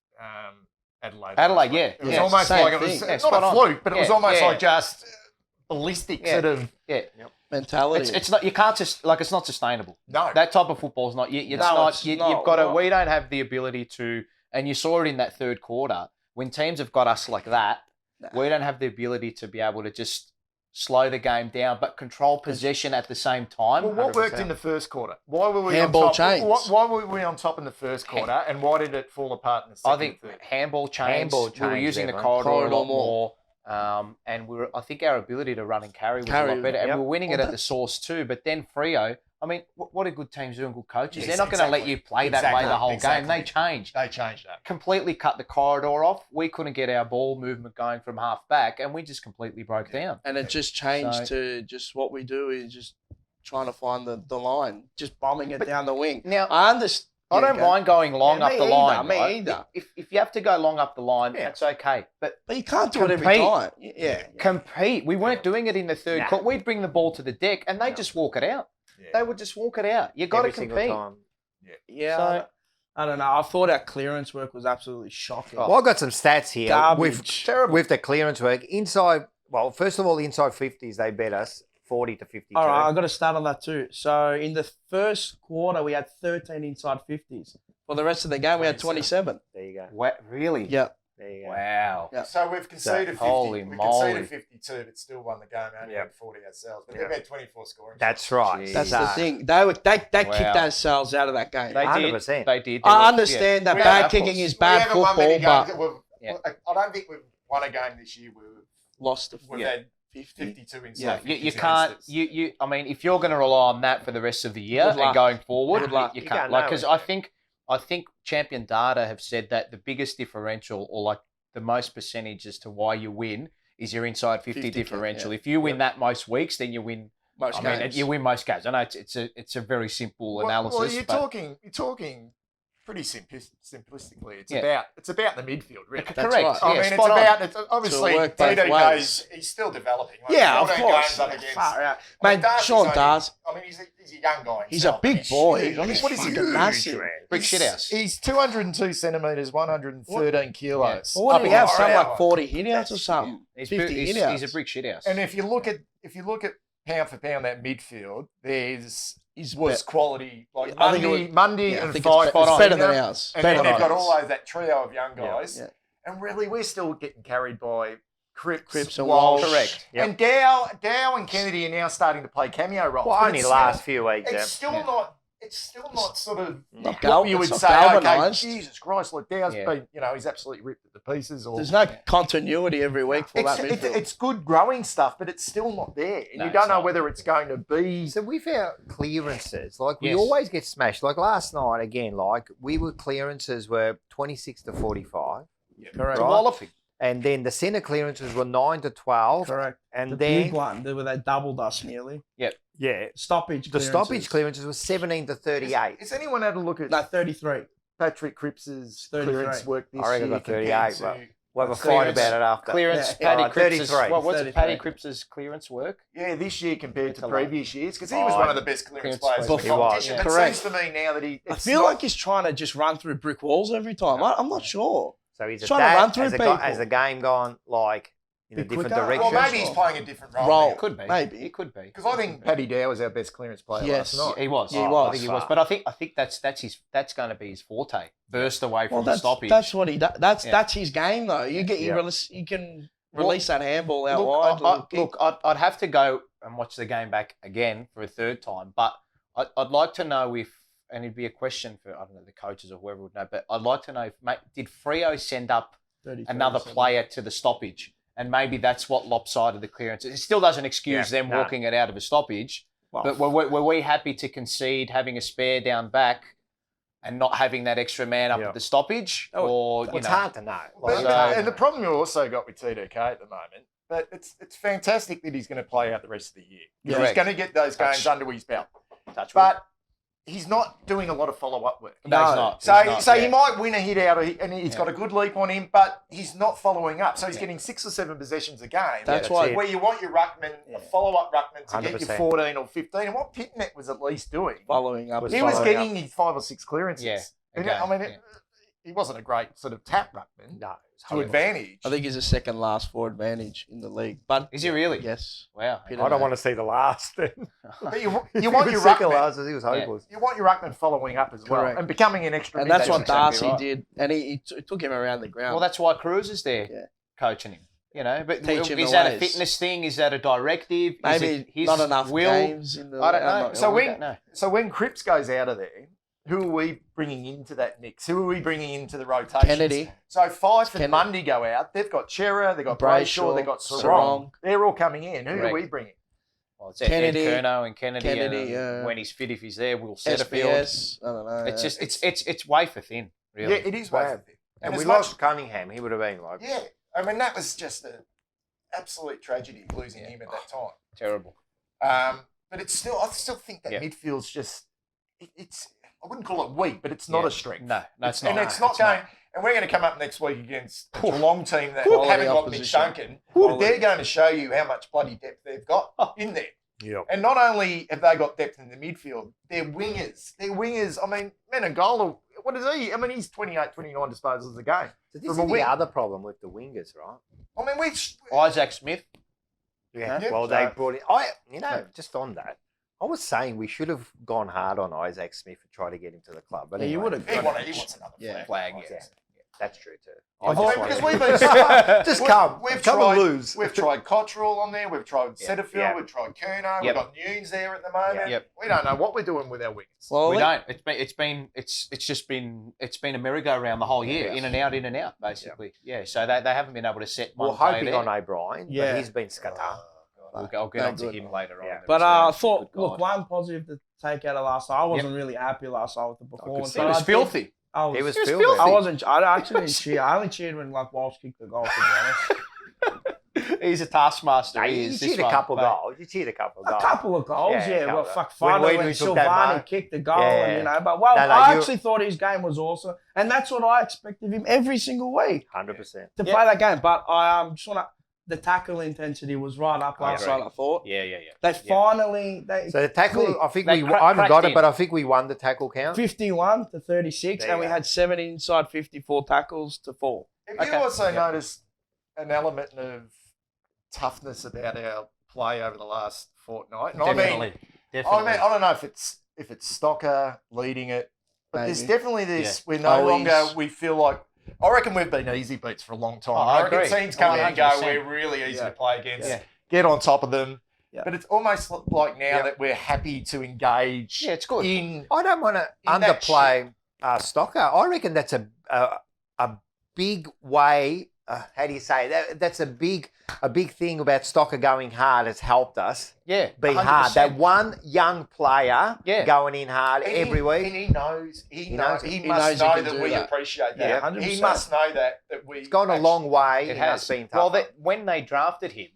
Speaker 8: Adelaide.
Speaker 7: Adelaide, yeah.
Speaker 8: It was
Speaker 7: Yeah,
Speaker 8: almost
Speaker 10: same
Speaker 8: like it was
Speaker 10: thing.
Speaker 7: Yeah,
Speaker 8: it's not
Speaker 7: spot
Speaker 8: a
Speaker 7: on.
Speaker 8: fluke, but it was
Speaker 7: Yeah,
Speaker 8: almost
Speaker 7: yeah.
Speaker 8: like just ballistic sort of.
Speaker 7: Yeah.
Speaker 10: mentality.
Speaker 7: It's not. You can't just like it's not sustainable.
Speaker 8: No.
Speaker 7: That type of football is not. It's
Speaker 10: No,
Speaker 7: not.
Speaker 10: it's
Speaker 7: You've
Speaker 10: not.
Speaker 7: got to.
Speaker 10: Well-
Speaker 7: We don't have the ability to, and you saw it in that third quarter when teams have got us like that. We don't have the ability to be able to just slow the game down, but control possession at the same time.
Speaker 8: Well, what worked
Speaker 7: 100%.
Speaker 8: in the first quarter? Why were we
Speaker 10: Handball
Speaker 8: on top?
Speaker 10: chains.
Speaker 8: Why were we on top in the first quarter, and why did it fall apart in the second?
Speaker 7: I think
Speaker 8: and third?
Speaker 7: handball chains.
Speaker 4: Handball
Speaker 7: We were
Speaker 4: chains,
Speaker 7: using the
Speaker 4: everyone.
Speaker 7: corridor a lot
Speaker 10: Corridor
Speaker 7: more. And I think our ability to run and carry was a
Speaker 10: Carry,
Speaker 7: lot better. And
Speaker 4: yep.
Speaker 7: we were winning it at the source too. But then Freo, I mean, what do good teams do and good coaches?
Speaker 8: Yes,
Speaker 7: They're not going to let
Speaker 8: exactly.
Speaker 7: you play that way the whole game. They changed.
Speaker 8: They changed that.
Speaker 7: Completely cut the corridor off. We couldn't get our ball movement going from half back, and we just completely broke down.
Speaker 10: And it just changed to just what we do is just trying to find the line, just bombing it down the wing.
Speaker 7: Now,
Speaker 10: I understand.
Speaker 7: I don't mind going long up
Speaker 10: me
Speaker 7: the
Speaker 10: either,
Speaker 7: line.
Speaker 10: me
Speaker 7: right?
Speaker 10: either.
Speaker 7: If you have to go long up the line, that's okay. But
Speaker 10: But you can't do it every
Speaker 7: Compete.
Speaker 10: time. Yeah.
Speaker 7: compete. We weren't doing it in the third
Speaker 4: Nah.
Speaker 7: quarter. We'd bring the ball to the deck, and they'd just walk it out.
Speaker 8: Yeah.
Speaker 7: They would just walk it out. You got to
Speaker 4: Every single
Speaker 7: compete.
Speaker 4: time.
Speaker 10: Yeah.
Speaker 7: So-
Speaker 10: I don't know. I thought our clearance work was absolutely shocking.
Speaker 4: Well, I've got some stats here
Speaker 10: Garbage.
Speaker 4: with the clearance work. Inside, well, first of all, inside 50s, they bet us 40 to 52.
Speaker 10: All right, I've got to start on that too. So in the first quarter, we had 13 inside 50s. For the rest of the game, we had 27.
Speaker 4: There you go.
Speaker 7: What, really?
Speaker 10: Yeah.
Speaker 4: There you go.
Speaker 7: Wow.
Speaker 10: Yeah.
Speaker 8: So we've conceded 50.
Speaker 7: Holy
Speaker 8: we
Speaker 7: moly.
Speaker 8: conceded 52, but still won the game. Only had 40 ourselves, but they've had 24 scoring.
Speaker 4: That's right.
Speaker 10: That's
Speaker 4: So,
Speaker 10: the thing. They
Speaker 7: Wow.
Speaker 10: kicked themselves out of that game.
Speaker 7: They
Speaker 4: 100%.
Speaker 7: did. They did.
Speaker 10: I understand that
Speaker 8: We
Speaker 10: bad
Speaker 8: have-
Speaker 10: kicking is
Speaker 8: We
Speaker 10: bad
Speaker 8: haven't won
Speaker 10: football,
Speaker 8: many games.
Speaker 10: but
Speaker 7: Yeah.
Speaker 8: I don't think we've won a game this year where
Speaker 10: lost the
Speaker 8: we've
Speaker 7: Yeah.
Speaker 8: had
Speaker 10: 50.
Speaker 8: 52 inside.
Speaker 7: Yeah,
Speaker 8: 50s
Speaker 7: you
Speaker 8: against
Speaker 7: can't.
Speaker 8: us.
Speaker 7: You. I mean, if you're going to rely on that for the rest of the year
Speaker 10: Good luck.
Speaker 7: and going forward,
Speaker 10: Good luck.
Speaker 7: you
Speaker 4: You
Speaker 7: can't.
Speaker 4: can't
Speaker 7: Like,
Speaker 4: know
Speaker 7: because
Speaker 4: it.
Speaker 7: I think Champion Data have said that the biggest differential, or like the most percentage as to why you win, is your inside 50
Speaker 10: 50,
Speaker 7: differential.
Speaker 10: yeah.
Speaker 7: If you win that most weeks, then you win.
Speaker 10: Most
Speaker 7: I mean,
Speaker 10: games.
Speaker 7: you win most games. I know it's a very simple analysis.
Speaker 8: Well, you're
Speaker 7: but
Speaker 8: talking pretty simplistically.
Speaker 7: Yeah.
Speaker 8: It's about the midfield, really.
Speaker 10: That's
Speaker 7: correct.
Speaker 10: right.
Speaker 8: I
Speaker 7: Yeah,
Speaker 8: mean, it's
Speaker 7: spot on.
Speaker 8: about. It's obviously
Speaker 10: To work both
Speaker 8: TD
Speaker 10: ways.
Speaker 8: goes. He's still developing. Like,
Speaker 10: Yeah, of
Speaker 8: 14
Speaker 10: course.
Speaker 8: games up against.
Speaker 10: Far out.
Speaker 8: I mean,
Speaker 10: Mate,
Speaker 8: Darcy's
Speaker 10: Sean
Speaker 8: only-
Speaker 10: Dars.
Speaker 8: I mean, he's a young guy.
Speaker 10: He's a
Speaker 8: himself,
Speaker 10: big
Speaker 8: and
Speaker 10: boy.
Speaker 8: huge.
Speaker 10: He's
Speaker 8: What is he?
Speaker 10: massive.
Speaker 7: Brick shithouse.
Speaker 8: He's 202 centimetres, 113 kilos.
Speaker 10: Well, what do you
Speaker 8: Up
Speaker 10: have?
Speaker 8: and
Speaker 10: Something
Speaker 8: down.
Speaker 10: like 40 hitouts or something?
Speaker 7: He's
Speaker 10: 50 hitouts.
Speaker 7: he's a brick shithouse.
Speaker 8: And if you look at pound for pound that midfield,
Speaker 10: He's
Speaker 8: was quality like
Speaker 10: I think
Speaker 8: Mundy,
Speaker 10: it was-
Speaker 8: Mundy
Speaker 10: Yeah, I
Speaker 8: and
Speaker 10: think
Speaker 8: Fife.
Speaker 10: it's
Speaker 8: was
Speaker 10: better than
Speaker 8: senior,
Speaker 10: ours.
Speaker 8: And
Speaker 10: Better
Speaker 8: then
Speaker 10: than
Speaker 8: they've got
Speaker 10: ours.
Speaker 8: all that trio of young guys.
Speaker 10: Yeah.
Speaker 8: And really, we're still getting carried by Cripps
Speaker 10: and
Speaker 8: Walsh.
Speaker 10: Walsh.
Speaker 7: Correct.
Speaker 4: Yep.
Speaker 8: And Dow and Kennedy are now starting to play cameo roles.
Speaker 4: Well,
Speaker 8: But
Speaker 4: only
Speaker 8: it's
Speaker 4: last
Speaker 8: still-
Speaker 4: few weeks.
Speaker 8: It's still not. It's still not sort of
Speaker 10: Not
Speaker 8: what you would
Speaker 10: it's
Speaker 8: say.
Speaker 10: not
Speaker 8: Okay,
Speaker 10: galvanised.
Speaker 8: Jesus Christ, like Dow's
Speaker 7: Yeah.
Speaker 8: been, he's absolutely ripped to pieces. Or
Speaker 10: There's no continuity every week for that
Speaker 8: it's,
Speaker 10: midfield.
Speaker 8: it's good growing stuff, but it's still not there. And
Speaker 7: No,
Speaker 8: you don't
Speaker 7: it's
Speaker 8: know
Speaker 7: not.
Speaker 8: whether it's going to be.
Speaker 4: So with our clearances, like we
Speaker 7: Yes.
Speaker 4: always get smashed. Like last night again, like clearances were 26 to 45.
Speaker 10: Correct.
Speaker 4: Right.
Speaker 7: Walloping.
Speaker 4: And then the centre clearances were 9 to 12.
Speaker 10: Correct.
Speaker 4: And
Speaker 10: The
Speaker 4: then
Speaker 10: big one, where they doubled us nearly.
Speaker 4: yeah,
Speaker 10: Stoppage
Speaker 4: the
Speaker 10: clearances.
Speaker 4: stoppage clearances were 17 to 38.
Speaker 8: Has anyone had a look at
Speaker 10: No, 33.
Speaker 8: Patrick Cripps's
Speaker 10: 33.
Speaker 8: clearance work this
Speaker 4: I reckon
Speaker 8: year?
Speaker 4: I got 38,
Speaker 8: compared
Speaker 4: but
Speaker 8: to-
Speaker 4: we'll have a fight
Speaker 7: Clearance.
Speaker 4: about it after.
Speaker 7: Clearance.
Speaker 10: Yeah.
Speaker 7: Paddy
Speaker 4: Alright,
Speaker 7: Cripps's.
Speaker 4: 33.
Speaker 7: What was it?
Speaker 10: 33.
Speaker 7: Paddy Cripps's clearance work?
Speaker 8: Yeah, this year compared
Speaker 7: It's
Speaker 8: to
Speaker 7: a lot.
Speaker 8: previous years, because he was
Speaker 4: Oh,
Speaker 8: one of the best clearance
Speaker 7: clearance
Speaker 8: players in
Speaker 10: players.
Speaker 8: the
Speaker 10: He
Speaker 8: competition.
Speaker 10: was,
Speaker 8: It
Speaker 10: yeah.
Speaker 8: seems to me now that
Speaker 10: I feel like he's trying to just run through brick walls every time. I'm not sure.
Speaker 4: So he's
Speaker 10: Trying to run
Speaker 4: adapted
Speaker 10: through
Speaker 4: as,
Speaker 10: people.
Speaker 4: as the game gone like in a
Speaker 10: Be
Speaker 4: different
Speaker 10: quicker.
Speaker 4: direction.
Speaker 8: Well, maybe he's playing a different role.
Speaker 10: Role.
Speaker 8: now.
Speaker 7: Could be.
Speaker 10: Maybe.
Speaker 7: It could be.
Speaker 8: Because I think Paddy Dow was our best clearance player
Speaker 10: Yes.
Speaker 8: last night.
Speaker 7: He was.
Speaker 10: Yeah, he
Speaker 7: I
Speaker 10: was.
Speaker 7: think he was. But I think that's going to be his forte. Burst away from
Speaker 10: Well,
Speaker 7: the stoppage.
Speaker 10: that's what he does.
Speaker 7: Yeah.
Speaker 10: That's his game, though. You
Speaker 4: Yeah.
Speaker 10: can release that handball out wide.
Speaker 7: Look, I'd have to go and watch the game back again for a third time. But I'd like to know if, and it'd be a question for, I don't know, the coaches or whoever would know, but I'd like to know, did Freo send up
Speaker 10: 30,
Speaker 7: another
Speaker 10: 37.
Speaker 7: player to the stoppage? And maybe that's what lopsided the clearance. It still doesn't excuse them
Speaker 4: no.
Speaker 7: walking it out of a stoppage.
Speaker 10: Well,
Speaker 7: But were we happy to concede having a spare down back and not having that extra man up
Speaker 4: Yeah.
Speaker 7: at the stoppage?
Speaker 10: Oh,
Speaker 7: Or,
Speaker 4: Well,
Speaker 7: you
Speaker 4: it's
Speaker 7: know,
Speaker 4: hard to know.
Speaker 8: But,
Speaker 4: Like, it's hard to
Speaker 8: and the
Speaker 4: know.
Speaker 8: problem you also got with TDK at the moment, but it's fantastic that he's going to play out the rest of the year. He's
Speaker 7: Correct.
Speaker 8: going to get those games
Speaker 7: Touch.
Speaker 8: under his belt.
Speaker 7: touch wood.
Speaker 8: But he's not doing a lot of follow-up work.
Speaker 7: No, he's not.
Speaker 8: So,
Speaker 7: He's not,
Speaker 8: he
Speaker 7: yeah.
Speaker 8: might win a hit out, and he's
Speaker 7: Yeah.
Speaker 8: got a good leap on him, but he's not following up. So he's
Speaker 7: Yeah.
Speaker 8: getting 6 or 7 possessions a game.
Speaker 10: That's
Speaker 4: that's
Speaker 10: why.
Speaker 4: it.
Speaker 8: Where you want your ruckman, a follow-up ruckman, to get you
Speaker 4: 100%.
Speaker 8: 14 or 15. And what Pitnet was at least doing,
Speaker 10: Following up.
Speaker 4: Was
Speaker 8: he was
Speaker 4: following
Speaker 8: getting his 5 or 6 clearances.
Speaker 7: Yeah,
Speaker 8: And,
Speaker 7: okay,
Speaker 8: I mean,
Speaker 7: yeah.
Speaker 8: he wasn't a great sort of tap ruckman
Speaker 4: No,
Speaker 8: to advantage.
Speaker 10: I think he's a second last for advantage in the league. But
Speaker 7: Is he really?
Speaker 10: yes.
Speaker 7: Wow.
Speaker 4: I don't want to see the last.
Speaker 8: But you want
Speaker 4: He
Speaker 8: your
Speaker 4: was second
Speaker 8: ruckman.
Speaker 4: last, he was hopeless.
Speaker 8: You want your ruckman following up as well
Speaker 10: Correct.
Speaker 8: and becoming an extra.
Speaker 10: And that's
Speaker 8: midfielder.
Speaker 10: what Darcy
Speaker 7: exactly right.
Speaker 10: did. And he took him around the ground.
Speaker 7: Well, that's why Cruz is there
Speaker 10: Yeah.
Speaker 7: coaching him. You know, but
Speaker 10: Teach him
Speaker 7: is
Speaker 10: the
Speaker 7: that a
Speaker 10: ways.
Speaker 7: fitness thing? Is that a directive? Is
Speaker 10: Maybe
Speaker 7: it his
Speaker 10: not enough
Speaker 7: will?
Speaker 10: games in the
Speaker 7: I don't know.
Speaker 8: So
Speaker 7: we
Speaker 8: when
Speaker 7: don't know.
Speaker 8: so when Cripps goes out of there, who are we bringing into that mix? Who are we bringing into the rotation?
Speaker 10: Kennedy.
Speaker 8: So Fife and
Speaker 10: Kennedy.
Speaker 8: Mundy go out. They've got Chera, they've got
Speaker 10: Brayshaw,
Speaker 8: Brayshaw, they've got Sarong.
Speaker 10: Sarong.
Speaker 8: They're all coming in. Who do
Speaker 7: Correct.
Speaker 8: we bring in?
Speaker 7: Well, it's
Speaker 10: Kennedy-
Speaker 7: Ed Curnow and Kennedy
Speaker 10: Kennedy,
Speaker 7: when he's fit, if he's there, Will Setterfield.
Speaker 10: SBS. I don't know.
Speaker 7: It's just it's wafer thin, really.
Speaker 8: Yeah, it is way for them.
Speaker 4: And
Speaker 8: as
Speaker 4: we
Speaker 8: much-
Speaker 4: lost Cunningham. He would have been like,
Speaker 8: Yeah, I mean that was just an absolute tragedy losing him at that time.
Speaker 7: Terrible.
Speaker 8: But it's still, I still think that
Speaker 7: Yeah.
Speaker 8: midfield's just, it's. I wouldn't call it weak, but it's not
Speaker 7: Yeah.
Speaker 8: a strength.
Speaker 7: No, it's not.
Speaker 8: And it's not
Speaker 7: It's
Speaker 8: going.
Speaker 7: not.
Speaker 8: And we're going to come up next week against a Geelong team that
Speaker 10: Quality
Speaker 8: haven't got Mitch
Speaker 10: opposition.
Speaker 8: Duncan. But they're going to show you how much bloody depth they've got in there.
Speaker 4: yeah.
Speaker 8: And not only have they got depth in the midfield, they're wingers. They're wingers. I mean, Menegola, what is he? I mean, he's 28, 29 disposals a game.
Speaker 4: So this
Speaker 8: From
Speaker 4: is
Speaker 8: a
Speaker 4: the
Speaker 8: wing.
Speaker 4: other problem with the wingers, right?
Speaker 8: I mean,
Speaker 7: Isaac Smith.
Speaker 4: Yeah.
Speaker 8: Yeah.
Speaker 4: Well,
Speaker 8: So-
Speaker 4: they brought in. Just on that, I was saying we should have gone hard on Isaac Smith and tried to get him to the club. But
Speaker 10: Yeah, you
Speaker 4: anyway,
Speaker 10: would have
Speaker 8: he,
Speaker 10: got it.
Speaker 8: wants another
Speaker 10: Yeah.
Speaker 8: flag.
Speaker 4: Yeah. That's true too.
Speaker 8: I
Speaker 4: just
Speaker 8: thought,
Speaker 4: wanted-
Speaker 8: because we've been
Speaker 4: Just come.
Speaker 8: We've
Speaker 4: Come
Speaker 8: tried,
Speaker 4: and lose.
Speaker 8: We've tried Cottrell on there. We've tried Setterfield.
Speaker 4: Yeah.
Speaker 8: We've tried Curnow.
Speaker 7: Yep.
Speaker 8: We've got Nunes there at the moment.
Speaker 7: Yep.
Speaker 8: We don't know what we're doing with our wingers.
Speaker 10: Well,
Speaker 7: We don't. It's been a merry-go-round the whole year, in and out, basically. Yeah. So they haven't been able to set one
Speaker 4: We're
Speaker 7: player
Speaker 4: hoping
Speaker 7: there.
Speaker 4: on O'Brien,
Speaker 10: Yeah.
Speaker 4: but he's been scatter.
Speaker 7: I'll get
Speaker 10: No
Speaker 7: on to
Speaker 10: good.
Speaker 7: him later on.
Speaker 4: Yeah.
Speaker 10: But I thought,
Speaker 7: Good
Speaker 10: look,
Speaker 7: God.
Speaker 10: one positive to take out of last night. I wasn't really happy last night with the performance.
Speaker 7: He
Speaker 10: but
Speaker 7: was
Speaker 10: I did-
Speaker 7: filthy.
Speaker 10: I was,
Speaker 4: He was
Speaker 7: He was
Speaker 4: filthy.
Speaker 7: filthy.
Speaker 10: I wasn't. I actually didn't cheer. I only cheered when like Walsh kicked the goal. To be honest,
Speaker 7: He's a taskmaster.
Speaker 4: Nah,
Speaker 7: He
Speaker 4: you
Speaker 7: is.
Speaker 4: cheered
Speaker 7: This
Speaker 4: a
Speaker 7: one,
Speaker 4: couple
Speaker 7: mate.
Speaker 4: goals. You cheered a couple of
Speaker 10: a
Speaker 4: goals.
Speaker 10: couple of goals.
Speaker 4: Yeah,
Speaker 10: Yeah,
Speaker 4: a
Speaker 10: well,
Speaker 4: couple.
Speaker 10: fuck,
Speaker 4: When
Speaker 10: finally
Speaker 4: we
Speaker 10: when
Speaker 4: took that
Speaker 10: Silvani
Speaker 4: mark.
Speaker 10: kicked the goal,
Speaker 4: Yeah.
Speaker 10: and, you know. But well,
Speaker 4: No,
Speaker 10: I
Speaker 4: you-
Speaker 10: actually thought his game was awesome, and that's what I expected him every single week
Speaker 4: 100%.
Speaker 10: to play that game. But I just want to. The tackle intensity was right up last
Speaker 4: agree.
Speaker 10: night. I thought
Speaker 7: Yeah.
Speaker 10: they finally
Speaker 4: So the tackle,
Speaker 10: clicked.
Speaker 4: I think
Speaker 7: They
Speaker 4: I haven't got
Speaker 7: cracked
Speaker 4: it,
Speaker 7: in.
Speaker 4: but I think we won the tackle count.
Speaker 10: 51 to 36,
Speaker 4: There
Speaker 10: and
Speaker 4: you
Speaker 10: we
Speaker 4: go.
Speaker 10: had 7 inside 54 tackles to 4.
Speaker 8: Have
Speaker 7: Okay.
Speaker 8: you also
Speaker 7: Yeah.
Speaker 8: noticed an element of toughness about our play over the last fortnight? And
Speaker 7: Definitely.
Speaker 8: I mean, I don't know if it's Stocker leading it, but there's
Speaker 10: Maybe.
Speaker 8: definitely this.
Speaker 7: Yeah.
Speaker 8: We're no
Speaker 10: Always.
Speaker 8: longer. We feel like. I reckon we've been easy beats for a long time.
Speaker 7: Oh, I
Speaker 8: I reckon
Speaker 7: agree.
Speaker 8: teams come in and go,
Speaker 7: 100%.
Speaker 8: we're really easy to play against.
Speaker 7: Yeah.
Speaker 8: Get on top of them.
Speaker 10: Yeah.
Speaker 8: But it's almost like now
Speaker 4: Yeah.
Speaker 8: that we're happy to engage.
Speaker 7: Yeah, it's good.
Speaker 8: In
Speaker 4: I don't want to
Speaker 8: In that
Speaker 4: underplay Stocker. I reckon that's a big way. How do you say that? That's a big thing about Stocker going hard has helped us
Speaker 7: Yeah.
Speaker 4: be hard.
Speaker 7: 100%.
Speaker 4: That one young player
Speaker 7: Yeah.
Speaker 4: going in hard
Speaker 8: and
Speaker 4: every week.
Speaker 8: And he knows. He
Speaker 4: knows
Speaker 8: knows. He
Speaker 10: he
Speaker 8: must
Speaker 10: knows he
Speaker 8: know
Speaker 10: can
Speaker 8: that
Speaker 10: do
Speaker 8: we
Speaker 10: that.
Speaker 8: appreciate
Speaker 10: Yeah,
Speaker 8: that.
Speaker 10: 100%.
Speaker 8: He must know that we.
Speaker 4: It's gone a long way
Speaker 7: It
Speaker 4: in us
Speaker 7: has.
Speaker 4: being
Speaker 7: Well,
Speaker 4: tougher.
Speaker 7: when they drafted him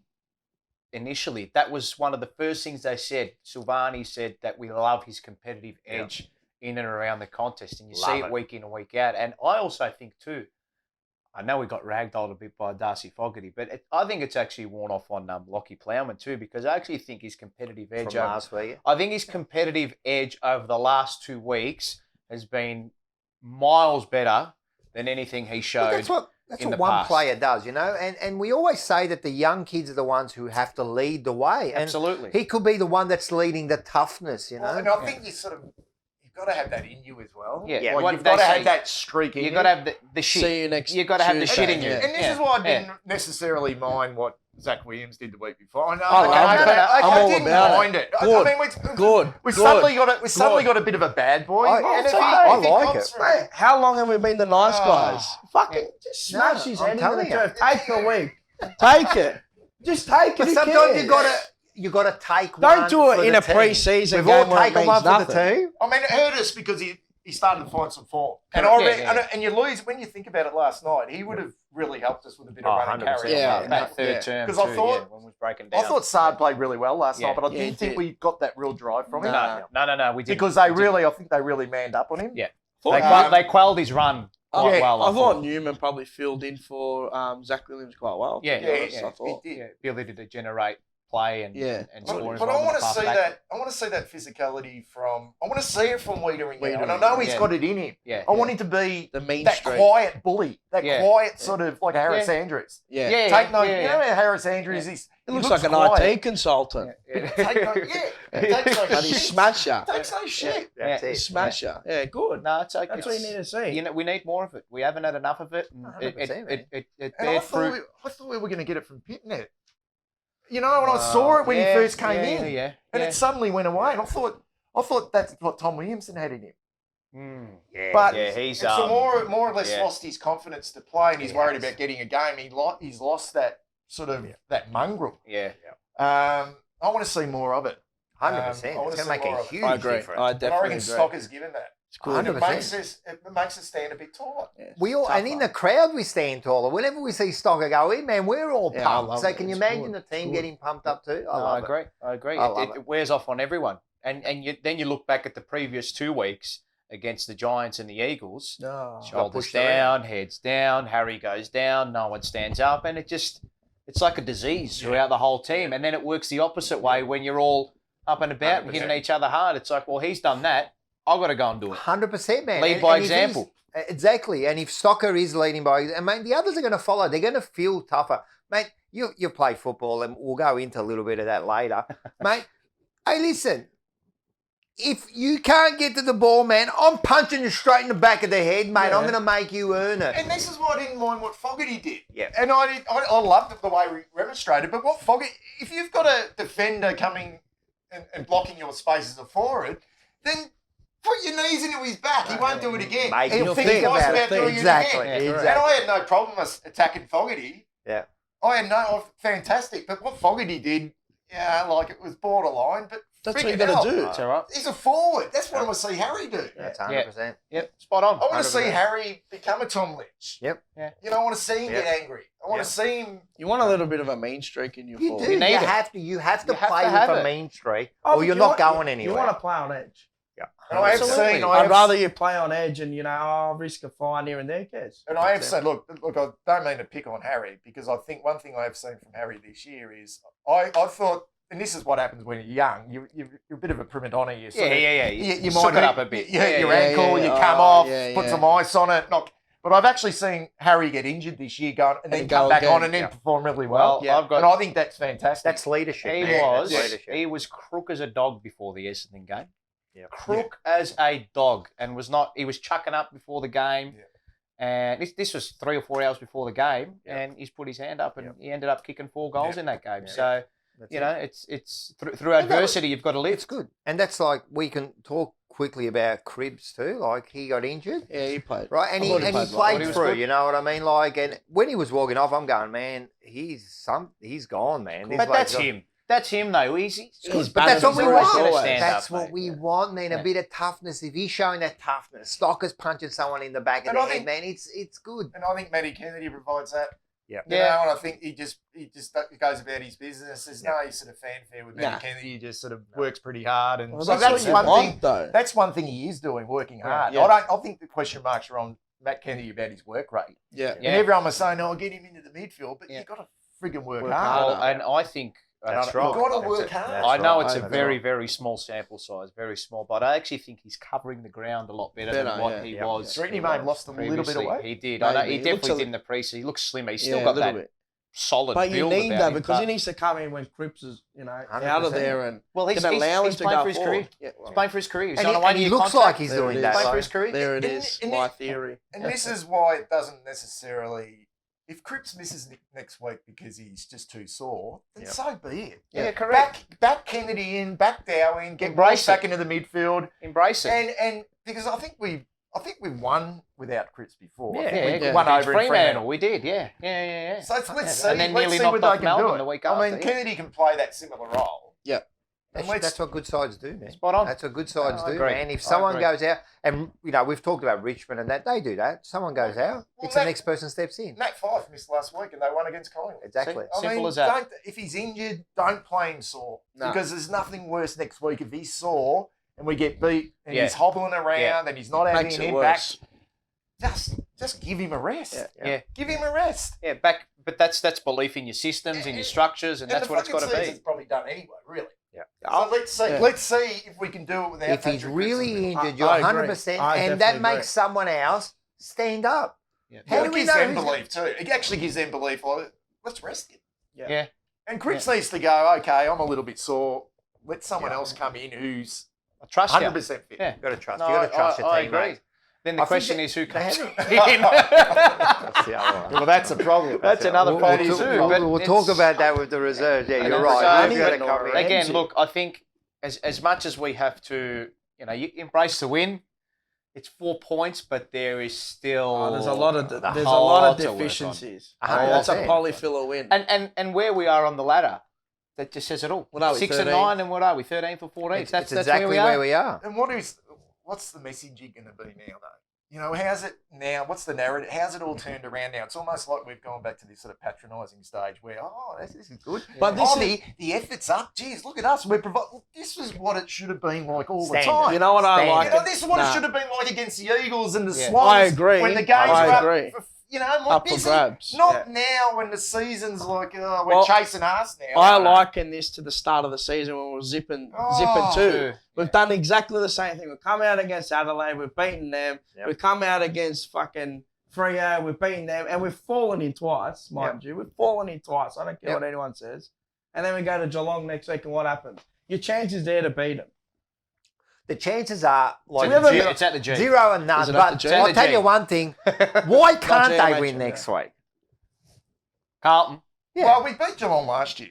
Speaker 7: initially, that was one of the first things they said. Silvani said that we love his competitive edge in and around the contest, and you
Speaker 4: Love
Speaker 7: see
Speaker 4: it.
Speaker 7: it week in and week out. And I also think too, I know we got ragdolled a bit by Darcy Fogarty, but I think it's actually worn off on Lockie Plowman too, because I actually think his competitive edge
Speaker 4: From last week.
Speaker 7: I think his competitive edge over the last 2 weeks has been miles better than anything he
Speaker 4: But
Speaker 7: showed.
Speaker 4: that's
Speaker 7: in
Speaker 4: what
Speaker 7: the
Speaker 4: one
Speaker 7: past.
Speaker 4: player does, you know. And we always say that the young kids are the ones who have to lead the way. And
Speaker 7: Absolutely.
Speaker 4: he could be the one that's leading the toughness, you know.
Speaker 8: Well, and I think you've got to have that in you as well.
Speaker 7: Yeah.
Speaker 4: Yeah.
Speaker 8: Like,
Speaker 7: What
Speaker 8: you've
Speaker 7: they
Speaker 8: got to
Speaker 7: say,
Speaker 8: have that streak in you.
Speaker 7: You got to have the shit.
Speaker 10: See you next
Speaker 7: You got to have the
Speaker 10: Tuesday.
Speaker 7: shit in you.
Speaker 10: Yeah.
Speaker 8: And this
Speaker 7: Yeah.
Speaker 8: is why I
Speaker 7: Yeah.
Speaker 8: didn't necessarily mind what Zach Williams did the week before. I know,
Speaker 10: I love
Speaker 8: I
Speaker 10: that. I'm all
Speaker 8: didn't
Speaker 10: about it.
Speaker 8: mind it.
Speaker 10: Good.
Speaker 8: I mean,
Speaker 10: Good.
Speaker 8: we
Speaker 10: Good.
Speaker 8: suddenly got
Speaker 10: Good.
Speaker 8: a bit of a bad boy.
Speaker 4: I
Speaker 8: And if
Speaker 10: like
Speaker 4: it.
Speaker 8: comes from-
Speaker 10: Mate, how long have we been the nice
Speaker 8: Oh.
Speaker 10: guys? Fucking just smash his
Speaker 4: I'm
Speaker 10: head into the
Speaker 4: telling you.
Speaker 10: turf. Take the week. Take it. Just take it.
Speaker 4: But
Speaker 10: Who
Speaker 4: sometimes
Speaker 10: cares?
Speaker 4: you got to take
Speaker 10: Don't
Speaker 4: one
Speaker 10: do it
Speaker 4: for
Speaker 10: in
Speaker 4: the
Speaker 10: a
Speaker 4: team.
Speaker 10: pre-season
Speaker 4: We've
Speaker 10: game
Speaker 4: all
Speaker 10: where it
Speaker 4: taken
Speaker 10: means
Speaker 4: one for
Speaker 10: nothing.
Speaker 4: the team.
Speaker 8: I mean, it hurt us because he started to find some form. And
Speaker 7: Yeah,
Speaker 8: I reckon,
Speaker 7: yeah.
Speaker 8: and you lose when you think about it last night. He would have really helped us with a bit of
Speaker 4: Oh,
Speaker 8: running
Speaker 4: 100%.
Speaker 8: carry.
Speaker 10: Yeah.
Speaker 7: in that third
Speaker 10: Yeah.
Speaker 7: term.
Speaker 8: 'Cause I
Speaker 7: too,
Speaker 8: thought-
Speaker 7: when we was breaking down.
Speaker 8: I thought Saad played really well last
Speaker 7: Yeah.
Speaker 8: night, but I
Speaker 10: Yeah, he
Speaker 8: didn't think
Speaker 10: did.
Speaker 8: we got that real drive from him.
Speaker 10: No.
Speaker 7: No, we didn't.
Speaker 8: Because I think they really manned up on him.
Speaker 7: Yeah.
Speaker 10: Thought-
Speaker 7: They quelled his run quite
Speaker 10: Yeah,
Speaker 7: well.
Speaker 10: I thought Newman probably filled in for Zach Williams quite well.
Speaker 7: Yeah,
Speaker 10: to be
Speaker 7: yeah,
Speaker 10: honest,
Speaker 7: yeah.
Speaker 10: I thought.
Speaker 8: He did.
Speaker 7: Yeah, ability to generate play and scoring.
Speaker 8: But I want to see that. I want to see that physicality from. I want to see it from Wiedering. And I know he's got it in him.
Speaker 7: Yeah.
Speaker 8: I want him to be
Speaker 10: The mean
Speaker 8: that
Speaker 10: streak.
Speaker 8: quiet bully, that
Speaker 7: Yeah.
Speaker 8: quiet sort of like a Harris Andrews.
Speaker 10: Yeah.
Speaker 8: Take no. You know how Harris Andrews is.
Speaker 10: He looks like an IT consultant.
Speaker 8: Take no. Takes no
Speaker 10: But he's
Speaker 8: shit.
Speaker 10: smasher.
Speaker 8: Takes no shit.
Speaker 4: That's it.
Speaker 10: Smasher. Yeah, good.
Speaker 7: No, it's okay.
Speaker 10: That's what you need to see.
Speaker 7: You know, we need more of it. We haven't had enough of it. And
Speaker 4: 100%, man.
Speaker 7: it
Speaker 8: And
Speaker 7: bear fruit.
Speaker 8: I thought we were going to get it from Pitnet. You know, when I saw it when he first came in, and it suddenly went away. And I thought that's what Tom Williamson had in him. But
Speaker 7: he's
Speaker 8: so more or less lost his confidence to play, and he's
Speaker 4: He
Speaker 8: worried
Speaker 4: has.
Speaker 8: about getting a game. He's lost that sort of that mongrel.
Speaker 7: Yeah.
Speaker 8: I want to see more of it.
Speaker 4: 100%.
Speaker 8: I
Speaker 4: It's
Speaker 8: wanna
Speaker 4: going to
Speaker 8: see
Speaker 4: make
Speaker 8: more
Speaker 4: a
Speaker 8: of it.
Speaker 4: huge
Speaker 10: I agree.
Speaker 4: difference.
Speaker 10: I
Speaker 8: And I
Speaker 10: definitely
Speaker 8: reckon
Speaker 10: agree.
Speaker 8: Stocker's given that.
Speaker 4: Cool.
Speaker 8: And
Speaker 4: 100%.
Speaker 8: it makes us stand a bit taller.
Speaker 4: We all, and in the crowd, we stand taller. Whenever we see Stocker go in, man, we're all
Speaker 10: Yeah, I
Speaker 4: pumped.
Speaker 10: love
Speaker 4: So
Speaker 10: it.
Speaker 4: can you
Speaker 10: It's
Speaker 4: imagine
Speaker 10: good.
Speaker 4: the team
Speaker 10: It's
Speaker 4: getting pumped up too?
Speaker 7: I agree. I agree.
Speaker 4: I love
Speaker 7: It wears off on everyone. And then you look back at the previous 2 weeks against the Giants and the Eagles.
Speaker 10: No.
Speaker 7: Shoulders
Speaker 4: pushed
Speaker 7: down, heads down, Harry goes down, no one stands up, and it's like a disease throughout the whole team. And then it works the opposite way when you're all up and about and hitting each other hard. It's like, well, he's done that. I've got to go and do it.
Speaker 4: 100%, man.
Speaker 7: Lead by
Speaker 4: if he's-
Speaker 7: example.
Speaker 4: Exactly. And if Stocker is leading by, and mate, the others are going to follow. They're going to feel tougher. Mate, you play football, and we'll go into a little bit of that later. Mate, hey, listen. If you can't get to the ball, man, I'm punching you straight in the back of the head, mate. I'm going to make you earn it.
Speaker 8: And this is why I didn't mind what Fogarty did.
Speaker 4: Yeah.
Speaker 8: And I loved the way we remonstrated. But what Fogarty, if you've got a defender coming and blocking your space as a forward, then put your knees into his back. He won't do it again.
Speaker 4: Mate,
Speaker 8: He'll
Speaker 4: you'll
Speaker 8: think
Speaker 4: think
Speaker 8: twice
Speaker 4: about
Speaker 8: about
Speaker 4: it.
Speaker 8: doing
Speaker 4: Exactly.
Speaker 8: it again.
Speaker 4: Exactly.
Speaker 8: And I had no problem us attacking Fogarty.
Speaker 4: Yeah.
Speaker 8: Fantastic. But what Fogarty did, like it was borderline. But
Speaker 10: That's what
Speaker 8: freaking
Speaker 10: you got
Speaker 8: hell,
Speaker 10: to do.
Speaker 7: It's all right.
Speaker 8: He's a forward. That's what I want to see Harry do.
Speaker 4: That's 100%.
Speaker 7: Yep, spot on.
Speaker 8: I want to see
Speaker 4: 100%.
Speaker 8: Harry become a Tom Lynch.
Speaker 4: Yep.
Speaker 7: Yeah.
Speaker 8: You know, I want to see him
Speaker 4: Yep.
Speaker 8: get angry. I want to see him.
Speaker 10: You want a little bit of a mean streak in your
Speaker 4: You
Speaker 10: forward.
Speaker 4: do. You
Speaker 7: need it.
Speaker 4: have to. You have to
Speaker 7: You have
Speaker 4: play
Speaker 7: to have
Speaker 4: with a
Speaker 7: it.
Speaker 4: mean streak,
Speaker 10: Oh,
Speaker 4: or
Speaker 10: but
Speaker 4: you're
Speaker 10: you
Speaker 4: not
Speaker 10: want-
Speaker 4: going
Speaker 10: You
Speaker 4: anywhere.
Speaker 10: want to play on edge.
Speaker 8: And I have
Speaker 7: Absolutely.
Speaker 8: seen.
Speaker 10: I'd rather you play on edge and, risk a fine here and there, Kez.
Speaker 8: And I have said, look, I don't mean to pick on Harry because I think one thing I have seen from Harry this year is I thought, and this is what happens when you're young, you're a bit of a prima donna. You sort of, You
Speaker 7: Suck
Speaker 8: might
Speaker 7: it up a bit.
Speaker 8: You hurt your
Speaker 10: yeah,
Speaker 8: ankle,
Speaker 10: yeah,
Speaker 8: you
Speaker 10: yeah.
Speaker 8: come
Speaker 10: Oh,
Speaker 8: off,
Speaker 10: yeah,
Speaker 8: put
Speaker 10: yeah.
Speaker 8: some ice on it. But I've actually seen Harry get injured this year, and then
Speaker 10: And
Speaker 8: come
Speaker 10: go
Speaker 8: back
Speaker 10: again.
Speaker 8: on and then
Speaker 10: Yeah.
Speaker 8: perform really well.
Speaker 7: Well, I've got.
Speaker 8: And I think that's fantastic.
Speaker 4: That's leadership.
Speaker 7: He
Speaker 4: man.
Speaker 7: was.
Speaker 4: That's leadership.
Speaker 7: He was crook as a dog before the Essendon game.
Speaker 4: Yeah.
Speaker 7: Crook as a dog, and was not. He was chucking up before the game,
Speaker 8: Yeah.
Speaker 7: and this was 3 or 4 hours before the game,
Speaker 4: Yeah.
Speaker 7: and he's put his hand up, and he ended up kicking 4 goals in that game.
Speaker 4: Yeah.
Speaker 7: So
Speaker 4: That's
Speaker 7: you
Speaker 4: it.
Speaker 7: know, it's through adversity you've got to live.
Speaker 4: It's good. And that's like, we can talk quickly about Cribs too. Like, he got injured,
Speaker 10: Yeah, he played.
Speaker 4: right? And
Speaker 10: I
Speaker 4: he
Speaker 10: thought he
Speaker 4: played,
Speaker 10: played well.
Speaker 7: He was
Speaker 4: through,
Speaker 7: good.
Speaker 4: you know what I mean? Like, and when he was walking off, I'm going, man, he's gone, man. This
Speaker 7: But
Speaker 4: bloke's
Speaker 7: that's
Speaker 4: gone.
Speaker 7: him. That's him though. He's
Speaker 10: Good,
Speaker 4: But that's what we
Speaker 7: He's always
Speaker 4: want.
Speaker 7: gonna stand
Speaker 4: That's
Speaker 7: up,
Speaker 4: what
Speaker 7: mate.
Speaker 4: we want, man. A
Speaker 7: Yeah.
Speaker 4: bit of toughness. If he's showing that toughness, Stocker's punching someone in the back of
Speaker 8: And
Speaker 4: the
Speaker 8: I
Speaker 4: head,
Speaker 8: think-
Speaker 4: man. It's good.
Speaker 8: And I think Matty Kennedy provides that.
Speaker 4: Yeah.
Speaker 8: You know, and I think he just goes about his business. There's
Speaker 4: Yeah.
Speaker 8: no sort of fanfare with Matty
Speaker 10: Nah.
Speaker 8: Kennedy. He just sort of works pretty hard, and
Speaker 10: Well,
Speaker 8: so
Speaker 10: that's
Speaker 8: that's
Speaker 10: what you
Speaker 8: one
Speaker 10: want,
Speaker 8: thing.
Speaker 10: though.
Speaker 8: That's one thing he is doing, working hard.
Speaker 10: Yeah.
Speaker 8: I think the question marks are on Matt Kennedy about his work rate.
Speaker 10: Yeah.
Speaker 7: Yeah.
Speaker 8: And everyone was saying, "Oh, get him into the midfield," but
Speaker 7: Yeah.
Speaker 8: you've got to frigging work
Speaker 10: Work
Speaker 8: hard.
Speaker 7: Well, and I think
Speaker 4: That's
Speaker 7: I
Speaker 4: right.
Speaker 8: You've got to
Speaker 4: That's
Speaker 8: work
Speaker 4: it.
Speaker 8: hard.
Speaker 4: That's
Speaker 7: I know
Speaker 4: right.
Speaker 7: it's a
Speaker 4: That's
Speaker 7: very,
Speaker 4: right.
Speaker 7: very small sample size, very small, but I actually think he's covering the ground a lot better than
Speaker 10: Better,
Speaker 7: what
Speaker 10: yeah.
Speaker 7: he
Speaker 4: Yeah.
Speaker 7: was.
Speaker 8: Do you reckon he may have lost a little bit
Speaker 7: previously.
Speaker 8: of weight?
Speaker 7: He did. I know
Speaker 10: Maybe.
Speaker 7: he
Speaker 10: He looks
Speaker 7: definitely
Speaker 10: a-
Speaker 7: did in the preseason. He looks slimmer. He's still
Speaker 10: Yeah,
Speaker 7: got
Speaker 10: a little
Speaker 7: that
Speaker 10: bit.
Speaker 7: solid
Speaker 10: But you
Speaker 7: build
Speaker 10: need
Speaker 7: about
Speaker 10: that
Speaker 7: him,
Speaker 10: because
Speaker 7: but-
Speaker 10: he needs to come in when Cripps is, out
Speaker 4: 100%.
Speaker 10: of there and
Speaker 7: well, he's
Speaker 10: can allow him
Speaker 7: he's
Speaker 10: to
Speaker 7: playing
Speaker 10: go
Speaker 7: for his
Speaker 10: forward.
Speaker 7: career.
Speaker 10: Yeah.
Speaker 7: He's playing for his career. He's
Speaker 4: And
Speaker 7: on
Speaker 4: he,
Speaker 7: a one
Speaker 4: and he
Speaker 7: year
Speaker 4: looks
Speaker 7: contract.
Speaker 4: like he's
Speaker 10: There
Speaker 4: doing
Speaker 10: it
Speaker 4: that.
Speaker 10: is.
Speaker 7: Playing for
Speaker 4: like-
Speaker 7: his career.
Speaker 10: There it
Speaker 8: And-
Speaker 10: is.
Speaker 8: and
Speaker 10: My
Speaker 8: it-
Speaker 10: theory.
Speaker 8: And this is why it doesn't necessarily. If Cripps misses next week because he's just too sore, then
Speaker 4: Yep.
Speaker 8: so be it.
Speaker 7: Yeah, correct.
Speaker 8: Back Kennedy in, back Dow in, get
Speaker 7: Embrace
Speaker 8: Bryce back
Speaker 7: it.
Speaker 8: into the midfield,
Speaker 7: Embrace it.
Speaker 8: and because I think we've won without Cripps before. I
Speaker 7: Yeah,
Speaker 8: think we
Speaker 10: yeah.
Speaker 8: won
Speaker 7: Against
Speaker 8: over in Fremantle.
Speaker 7: We did, yeah.
Speaker 8: So let's see.
Speaker 7: And then
Speaker 8: let's
Speaker 7: nearly
Speaker 8: see
Speaker 7: knocked
Speaker 8: what
Speaker 7: off
Speaker 8: they can
Speaker 7: Melbourne
Speaker 8: do.
Speaker 7: the week
Speaker 8: I
Speaker 7: after,
Speaker 8: mean,
Speaker 7: yeah.
Speaker 8: Kennedy can play that similar role. And let's-
Speaker 4: That's what good sides do, man.
Speaker 7: Spot on.
Speaker 4: That's what good sides
Speaker 7: No, I
Speaker 4: do,
Speaker 7: agree.
Speaker 4: man. If
Speaker 7: I
Speaker 4: someone
Speaker 7: agree.
Speaker 4: goes out, and we've talked about Richmond and that, they do that. Someone goes out,
Speaker 8: Well,
Speaker 4: it's the
Speaker 8: that-
Speaker 4: next person steps in.
Speaker 8: Nat Fyfe missed last week and they won against Collingwood.
Speaker 4: Exactly.
Speaker 8: I
Speaker 7: Simple
Speaker 8: mean,
Speaker 7: as that.
Speaker 8: If he's injured, don't play him sore.
Speaker 10: No.
Speaker 8: Because there's nothing worse next week if he's sore and we get beat and
Speaker 7: Yeah.
Speaker 8: he's hobbling around
Speaker 7: Yeah.
Speaker 8: and he's not having
Speaker 10: Makes
Speaker 8: an
Speaker 10: it
Speaker 8: impact.
Speaker 10: worse.
Speaker 8: Just give him a rest.
Speaker 7: Yeah.
Speaker 8: Give him a rest.
Speaker 7: Yeah, back But that's belief in your systems, in your structures, and that's what it's got to be.
Speaker 8: It's probably done anyway, really.
Speaker 4: Yeah.
Speaker 8: So let's see.
Speaker 10: Yeah.
Speaker 8: Let's see if we can do it without.
Speaker 4: If he's
Speaker 8: Patrick
Speaker 4: really
Speaker 8: Cripps.
Speaker 4: injured, you're
Speaker 10: I agree.
Speaker 4: 100%,
Speaker 10: I
Speaker 4: and that
Speaker 10: definitely
Speaker 4: makes
Speaker 10: agree.
Speaker 4: someone else stand up.
Speaker 7: Yeah.
Speaker 4: How
Speaker 8: It
Speaker 4: do we
Speaker 8: gives
Speaker 4: know?
Speaker 8: them
Speaker 4: who's
Speaker 8: belief too. It actually gives them belief. Like, let's rest him.
Speaker 7: Yeah.
Speaker 8: And Cripps needs to go. Okay, I'm a little bit sore. Let someone else come in who's
Speaker 7: I trust you.
Speaker 8: 100% fit.
Speaker 7: Yeah.
Speaker 4: You got to trust.
Speaker 7: No,
Speaker 4: you got to trust your
Speaker 7: I
Speaker 4: team,
Speaker 7: agree.
Speaker 4: mate.
Speaker 7: Then the
Speaker 4: I think
Speaker 7: question
Speaker 4: that
Speaker 7: is who
Speaker 4: they
Speaker 7: comes
Speaker 4: haven't-
Speaker 7: in.
Speaker 4: That's the other one.
Speaker 8: Well, that's a problem.
Speaker 7: That's another
Speaker 4: We'll,
Speaker 7: party
Speaker 4: we'll,
Speaker 7: too.
Speaker 4: we'll,
Speaker 7: but
Speaker 4: we'll
Speaker 7: it's-
Speaker 4: talk about that with the reserves. Yeah, you're
Speaker 7: So,
Speaker 4: right. You've
Speaker 10: but
Speaker 4: got to come in.
Speaker 7: Again, look, I think as much as we have to, you embrace the win. It's 4 points, but there is still
Speaker 10: There's a lot of
Speaker 7: a
Speaker 10: there's a
Speaker 7: whole
Speaker 10: lot of
Speaker 7: to work on.
Speaker 10: deficiencies.
Speaker 4: 100%.
Speaker 10: That's a polyfiller win.
Speaker 7: And where we are on the ladder, that just says it all.
Speaker 10: What are we,
Speaker 7: 6 and
Speaker 10: 13th?
Speaker 7: 9, and what are we? 13th or 14th?
Speaker 4: It's
Speaker 7: That's
Speaker 4: exactly
Speaker 7: where we are.
Speaker 8: And what's the message going to be now, though? You know, how's it now? What's the narrative? How's it all turned around now? It's almost like we've gone back to this sort of patronising stage where, this is good.
Speaker 10: But this
Speaker 8: the effort's up. Geez, look at us. This is what it should have been like all the
Speaker 4: Standard.
Speaker 8: time.
Speaker 10: You know what I
Speaker 4: Standard.
Speaker 10: like?
Speaker 8: You know, this is what
Speaker 10: Nah.
Speaker 8: it should have been like against the Eagles and the
Speaker 4: Yeah.
Speaker 8: Swans.
Speaker 10: I agree.
Speaker 8: When the games
Speaker 10: I
Speaker 8: were
Speaker 10: agree.
Speaker 8: up, like
Speaker 10: Up for
Speaker 8: busy.
Speaker 10: grabs.
Speaker 8: Not
Speaker 10: Yeah.
Speaker 8: now when the season's like, we're
Speaker 10: Well,
Speaker 8: chasing us now.
Speaker 10: I liken this to the start of the season when we were zipping two. We've done exactly the same thing. We've come out against Adelaide, we've beaten them.
Speaker 4: Yep.
Speaker 10: We've come out against fucking Freo, we've beaten them, and we've fallen in twice, mind you. We've fallen in twice. I don't care what anyone says. And then we go to Geelong next week, and what happens? Your chance is there to beat them.
Speaker 4: The chances are like
Speaker 7: It's at the G.
Speaker 4: 0 and none.
Speaker 10: Is it at the
Speaker 4: But
Speaker 10: G?
Speaker 4: I'll
Speaker 7: It's at
Speaker 4: tell
Speaker 7: the
Speaker 4: you
Speaker 7: G.
Speaker 4: one thing. Why can't
Speaker 10: Not
Speaker 4: they
Speaker 10: G,
Speaker 4: win
Speaker 10: yeah.
Speaker 4: next week?
Speaker 7: Carlton.
Speaker 4: Yeah.
Speaker 8: Well, we beat Geelong last year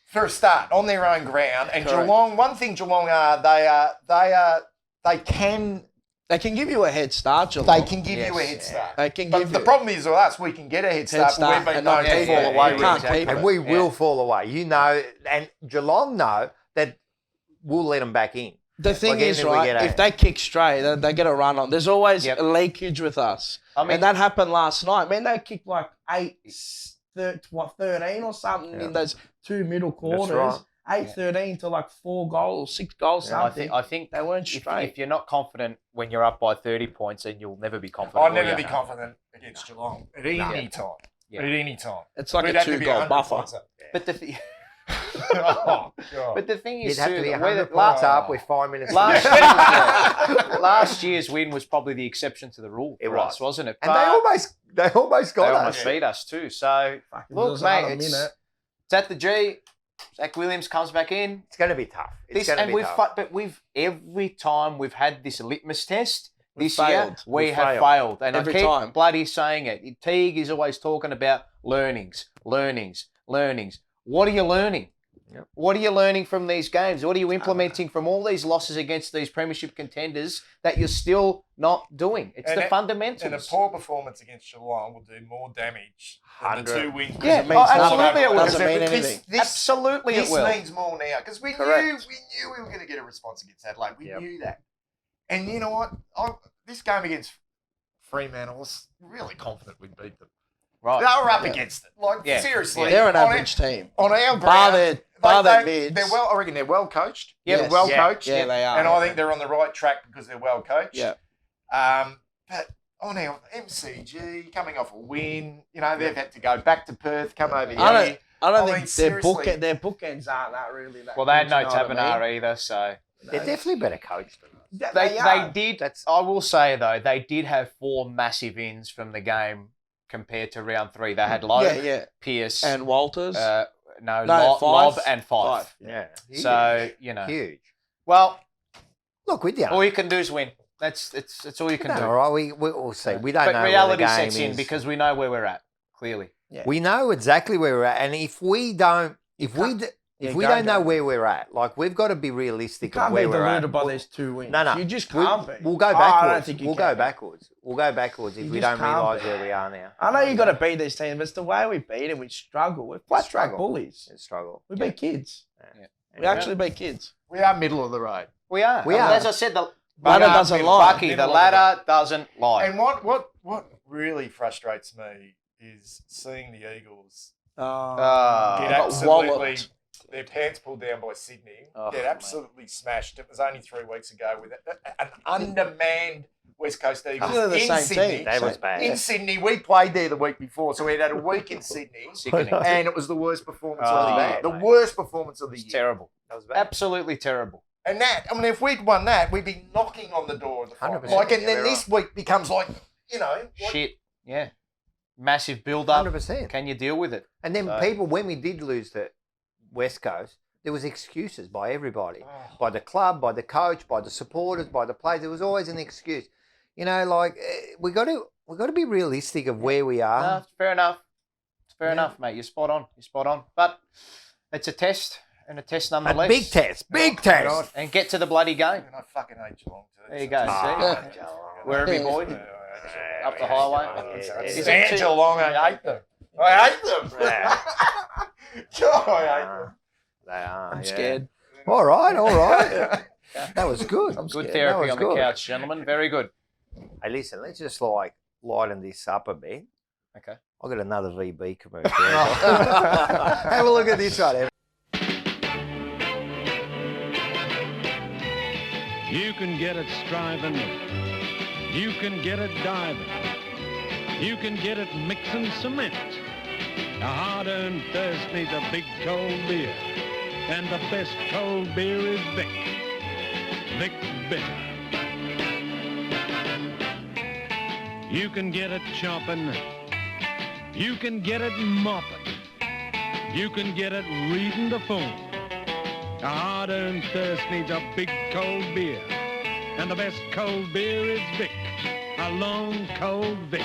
Speaker 8: for a start on their own ground, and
Speaker 10: Correct.
Speaker 8: Geelong. One thing Geelong are, they can
Speaker 10: give you a head start, Geelong.
Speaker 8: they can give
Speaker 7: Yes.
Speaker 8: you a head start.
Speaker 10: They can
Speaker 8: But
Speaker 10: give
Speaker 8: the
Speaker 10: you
Speaker 8: problem is with us, we can get a head start, but we've been
Speaker 10: and
Speaker 8: known
Speaker 10: not
Speaker 8: to
Speaker 10: keep
Speaker 8: fall
Speaker 10: it.
Speaker 8: away.
Speaker 10: You
Speaker 8: with
Speaker 10: can't
Speaker 8: it.
Speaker 10: keep
Speaker 4: And
Speaker 10: it.
Speaker 4: we will fall away. You know, and Geelong know that we'll let them back in.
Speaker 10: The thing
Speaker 4: Like,
Speaker 10: is,
Speaker 4: even if we
Speaker 10: right,
Speaker 4: get
Speaker 10: if
Speaker 4: a-
Speaker 10: they kick straight, they get a run on. There's always
Speaker 7: Yep.
Speaker 10: a leakage with us.
Speaker 7: I mean-
Speaker 10: and that happened last night. Man, they kicked like 13 or something in those two middle quarters.
Speaker 4: right.
Speaker 10: 8-13 to like 4 goals, 6 goals,
Speaker 7: I
Speaker 10: something.
Speaker 7: think
Speaker 10: they weren't
Speaker 7: if,
Speaker 10: straight.
Speaker 7: if you're not confident when you're up by 30 points, then you'll never be confident.
Speaker 8: I'll
Speaker 7: will
Speaker 8: never
Speaker 7: you?
Speaker 8: be confident against Geelong at any time.
Speaker 7: Yeah.
Speaker 8: At any time.
Speaker 10: It's like
Speaker 8: We'd
Speaker 10: a
Speaker 8: have to be
Speaker 10: 2-goal
Speaker 8: 100
Speaker 10: buffer.
Speaker 8: points up.
Speaker 7: But the
Speaker 8: Oh, God.
Speaker 7: but the thing
Speaker 4: You'd
Speaker 7: is
Speaker 4: have to
Speaker 7: too,
Speaker 4: be
Speaker 7: that
Speaker 4: 100
Speaker 7: where
Speaker 4: points up with 5 minutes
Speaker 7: last,
Speaker 4: left.
Speaker 7: last year's win was probably the exception to the rule
Speaker 4: It
Speaker 7: for
Speaker 4: was.
Speaker 7: us, wasn't it?
Speaker 4: And they almost
Speaker 7: They
Speaker 4: got
Speaker 7: almost
Speaker 4: us.
Speaker 7: beat us too. So
Speaker 10: Fucking
Speaker 7: look,
Speaker 10: was another
Speaker 7: mate,
Speaker 10: minute.
Speaker 7: it's at the G. Zach Williams comes back in.
Speaker 4: It's going to be tough. It's
Speaker 7: This
Speaker 4: going to
Speaker 7: and
Speaker 4: be
Speaker 7: we've
Speaker 4: tough.
Speaker 7: but we've every time we've had this litmus test
Speaker 10: We've
Speaker 7: this year,
Speaker 10: failed.
Speaker 7: we
Speaker 10: We've
Speaker 7: have failed. And
Speaker 10: Every
Speaker 7: I keep
Speaker 10: time.
Speaker 7: bloody saying it. Teague is always talking about learnings. What are you learning?
Speaker 4: Yep.
Speaker 7: What are you learning from these games? What are you implementing from all these losses against these premiership contenders that you're still not doing? It's
Speaker 8: And
Speaker 7: the
Speaker 8: it-
Speaker 7: fundamentals.
Speaker 8: And a poor performance agaast Geelong will do more damage than the
Speaker 4: 100.
Speaker 8: 2 wins.
Speaker 7: Yeah,
Speaker 10: It means
Speaker 7: absolutely it will.
Speaker 10: Doesn't mean anything.
Speaker 7: Absolutely it
Speaker 8: This
Speaker 7: will.
Speaker 8: means more now because we
Speaker 10: Correct.
Speaker 8: knew we were going to get a response against Adelaide. We
Speaker 4: Yep.
Speaker 8: knew that. And you know what? This game against Fremantle, I was really confident we'd beat them.
Speaker 7: Right.
Speaker 8: They were up against it. Like,
Speaker 7: Yeah.
Speaker 8: seriously.
Speaker 10: They're an
Speaker 8: on
Speaker 10: average team.
Speaker 8: On our ground.
Speaker 10: Bar their mids.
Speaker 8: They're well, I reckon they're well coached.
Speaker 7: Yeah,
Speaker 8: They're well
Speaker 4: yeah.
Speaker 8: coached.
Speaker 10: Yeah, they are.
Speaker 8: And I think they're on the right track because they're well coached.
Speaker 10: Yeah.
Speaker 8: But on our MCG, coming off a win, you know, they've had to go back to Perth, come over here.
Speaker 10: I don't
Speaker 8: I
Speaker 10: think
Speaker 8: mean, seriously.
Speaker 10: their bookends aren't that really that
Speaker 7: Well, they had
Speaker 10: good,
Speaker 7: no
Speaker 10: you know what I
Speaker 7: Tabernar
Speaker 10: mean?
Speaker 7: either, so
Speaker 4: They're definitely better coached than us.
Speaker 7: they
Speaker 10: are.
Speaker 7: did.
Speaker 4: That's-
Speaker 7: I will say though, they did have 4 massive ins from the game compared to round 3. They had Lowe,
Speaker 10: Yeah.
Speaker 7: Pierce,
Speaker 10: And Walters.
Speaker 7: no,
Speaker 10: No,
Speaker 7: Lob
Speaker 10: Fife.
Speaker 7: and Fife.
Speaker 4: Yeah.
Speaker 7: So you know,
Speaker 4: Huge.
Speaker 7: well,
Speaker 4: Look, we're down.
Speaker 7: all you can do is win. That's all you can do.
Speaker 4: All right, we'll see. We don't
Speaker 7: But
Speaker 4: know
Speaker 7: reality
Speaker 4: where the game
Speaker 7: sets in
Speaker 4: is.
Speaker 7: because we know where we're at. Clearly,
Speaker 4: We know exactly where we're at, and if we don't, if we don't know where we're at, like we've got to be
Speaker 10: You
Speaker 4: realistic of
Speaker 10: can't be
Speaker 4: where we're
Speaker 10: deluded
Speaker 4: at.
Speaker 10: by these 2 wins.
Speaker 4: No, no,
Speaker 10: You just
Speaker 4: We-
Speaker 10: can't be.
Speaker 4: We'll go
Speaker 10: I don't
Speaker 4: backwards.
Speaker 10: think you
Speaker 4: We'll
Speaker 10: can.
Speaker 4: go backwards. We'll go backwards if
Speaker 10: You
Speaker 4: we
Speaker 10: just
Speaker 4: don't
Speaker 10: can't
Speaker 4: realise
Speaker 10: be.
Speaker 4: where we are now.
Speaker 10: I know you got to beat these teams, but it's the way we beat them. We struggle. We're flat track
Speaker 4: Struggle.
Speaker 10: bullies.
Speaker 4: It's a struggle.
Speaker 10: We beat kids.
Speaker 7: Yeah.
Speaker 10: We actually beat kids.
Speaker 8: We are middle of the road.
Speaker 7: we are.
Speaker 4: We are.
Speaker 7: As I said, the
Speaker 10: Ladder
Speaker 7: Bucky-
Speaker 10: doesn't lie.
Speaker 7: Bucky, the
Speaker 8: Middle of the
Speaker 7: ladder doesn't lie.
Speaker 8: And what really frustrates me is seeing the Eagles
Speaker 10: Oh,
Speaker 8: get
Speaker 10: got
Speaker 8: absolutely
Speaker 10: walloped.
Speaker 8: their pants pulled down by Sydney,
Speaker 7: Oh,
Speaker 8: get absolutely smashed. It was only 3 weeks ago with an undermanned West Coast Eagles
Speaker 10: They're the
Speaker 8: in
Speaker 10: same
Speaker 8: Sydney.
Speaker 10: team.
Speaker 4: That was bad.
Speaker 8: In Sydney, we played there the week before, so we had a week in Sydney,
Speaker 7: Sickening.
Speaker 8: and it was the worst performance
Speaker 7: Oh,
Speaker 8: of the year.
Speaker 4: bad,
Speaker 8: The
Speaker 4: mate.
Speaker 8: worst performance of the
Speaker 7: It's
Speaker 8: year.
Speaker 7: terrible.
Speaker 4: That was bad.
Speaker 7: Absolutely terrible.
Speaker 8: And that, I mean, if we'd won that, we'd be knocking on the door of the final.
Speaker 7: 100%.
Speaker 8: Like, and
Speaker 4: Yeah,
Speaker 8: then
Speaker 4: they're
Speaker 8: this week becomes like, you know, like,
Speaker 7: Shit. Yeah. Massive build up.
Speaker 4: 100%.
Speaker 7: Can you deal with it?
Speaker 4: And then
Speaker 7: So-
Speaker 4: people, when we did lose to West Coast, there was excuses by everybody,
Speaker 8: Oh.
Speaker 4: by the club, by the coach, by the supporters, by the players. There was always an excuse. You know, like we got to be realistic of where we are.
Speaker 7: No, it's fair enough. It's fair
Speaker 4: Yeah.
Speaker 7: enough, mate. You're spot on. You're spot on. But it's a test, and a test
Speaker 4: A
Speaker 7: nonetheless.
Speaker 4: big test, big test.
Speaker 7: And get to the bloody game.
Speaker 8: and I fucking hate Geelong too.
Speaker 7: There you go.
Speaker 4: Ah,
Speaker 7: See?
Speaker 4: Geelong.
Speaker 7: Werribee boy. Up the highway. Is it too-
Speaker 8: Geelong, I hate them. I hate them.
Speaker 4: Yeah.
Speaker 8: God, I hate them.
Speaker 4: They are.
Speaker 10: I'm
Speaker 4: yeah.
Speaker 10: scared.
Speaker 4: All right, all right. That was good.
Speaker 7: Good therapy
Speaker 4: That
Speaker 7: on the
Speaker 4: was good.
Speaker 7: couch, gentlemen. Very good.
Speaker 4: Hey, listen, let's just like lighten this up a bit.
Speaker 7: Okay.
Speaker 4: I've got another VB commercial. Have a look at this one.
Speaker 3: You can get it striving. You can get it diving. You can get it mixing cement. A hard-earned thirst needs a big cold beer. And the best cold beer is Vic. Vic Bitter. You can get it chopping. You can get it mopping. You can get it reading the phone. A hard-earned thirst needs a big cold beer. And the best cold beer is Vic. A long cold Vic.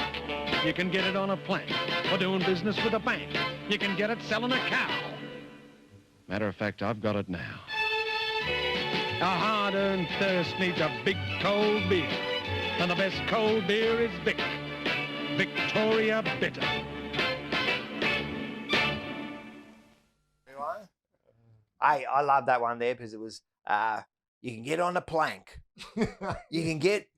Speaker 3: You can get it on a plank or doing business with a bank. You can get it selling a cow. Matter of fact, I've got it now. A hard-earned thirst needs a big cold beer. And the best cold beer is Vic. Victoria Bitter.
Speaker 4: Hey, I love that one there because it was you can get on a plank. You can get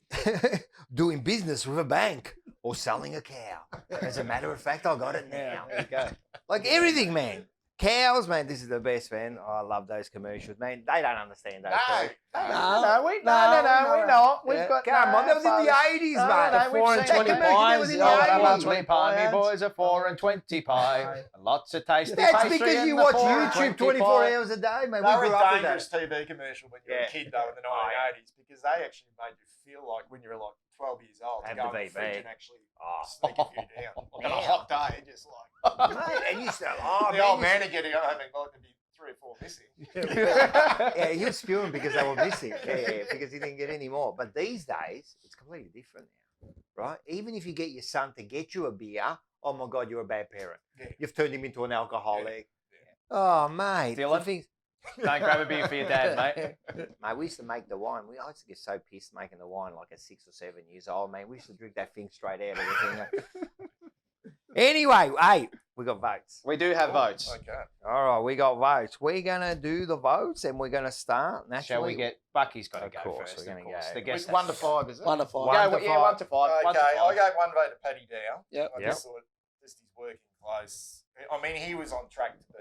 Speaker 4: doing business with a bank or selling a cow. As a matter of fact, I got it now.
Speaker 7: There you go.
Speaker 4: Like everything, man. Cows, man, this is the best, man. Oh, I love those commercials, man. They don't understand those.
Speaker 8: No,
Speaker 4: guys.
Speaker 7: we not. We've
Speaker 4: Yeah.
Speaker 7: got
Speaker 4: Come on, that was in the 80s, mate.
Speaker 7: we've
Speaker 10: 4
Speaker 7: seen
Speaker 10: and 20
Speaker 7: that.
Speaker 10: pies.
Speaker 4: was in
Speaker 10: the
Speaker 4: the
Speaker 10: old
Speaker 4: 80s.
Speaker 10: about
Speaker 7: 20 pie, me boys, a 4 and 20 pie. Lots of tasty
Speaker 4: That's
Speaker 7: pastry
Speaker 4: because
Speaker 7: in
Speaker 4: you
Speaker 7: the
Speaker 4: watch
Speaker 7: 4 and
Speaker 4: YouTube
Speaker 7: 20
Speaker 4: 24
Speaker 7: pie.
Speaker 4: hours a day, mate.
Speaker 8: They
Speaker 4: We
Speaker 8: were
Speaker 4: grew
Speaker 8: a
Speaker 4: up with
Speaker 8: dangerous
Speaker 4: that.
Speaker 8: TV commercial when you were
Speaker 4: Yeah.
Speaker 8: a kid, though, in the 1980s, because they actually made you feel like when you were like 12 years old to
Speaker 4: Have
Speaker 8: go
Speaker 4: the
Speaker 8: in the fridge
Speaker 4: VB.
Speaker 8: and actually
Speaker 4: Oh.
Speaker 8: sneak a few down. Like on a hot day, just like
Speaker 4: Mate, and you still, oh,
Speaker 8: the
Speaker 4: man,
Speaker 8: old
Speaker 4: you
Speaker 8: man would get home and like there'd be 3 or 4 missing.
Speaker 4: yeah, he was spewing because they were missing. Yeah, because he didn't get any more. But these days, it's completely different now, right? Even if you get your son to get you a beer, oh my God, you're a bad parent.
Speaker 8: Yeah.
Speaker 4: You've turned him into an alcoholic. Oh, mate.
Speaker 7: Dylan?
Speaker 4: the things-
Speaker 7: Don't grab a beer for your dad, mate.
Speaker 4: Mate, we used to make the wine. I used to get so pissed making the wine like at 6 or 7 years old, man. We used to drink that thing straight out of the thing. Anyway, hey, we got votes.
Speaker 7: We do have votes.
Speaker 8: Okay.
Speaker 4: All right, we got votes. We're going to do the votes and we're going to start. Naturally.
Speaker 7: Shall we get Bucky's got to
Speaker 4: Of
Speaker 7: go
Speaker 4: course,
Speaker 7: first?
Speaker 4: we're gonna
Speaker 7: Of course.
Speaker 4: go.
Speaker 7: The guest
Speaker 8: It's 1 to 5, is it?
Speaker 10: Wonderful.
Speaker 4: One to
Speaker 7: Yeah, 1 to 5.
Speaker 8: Okay,
Speaker 7: 1 to 5.
Speaker 8: I gave 1 vote to Paddy Dow.
Speaker 10: Yep.
Speaker 8: I
Speaker 4: Yep.
Speaker 8: just thought just he's working close. I mean, he was on track to be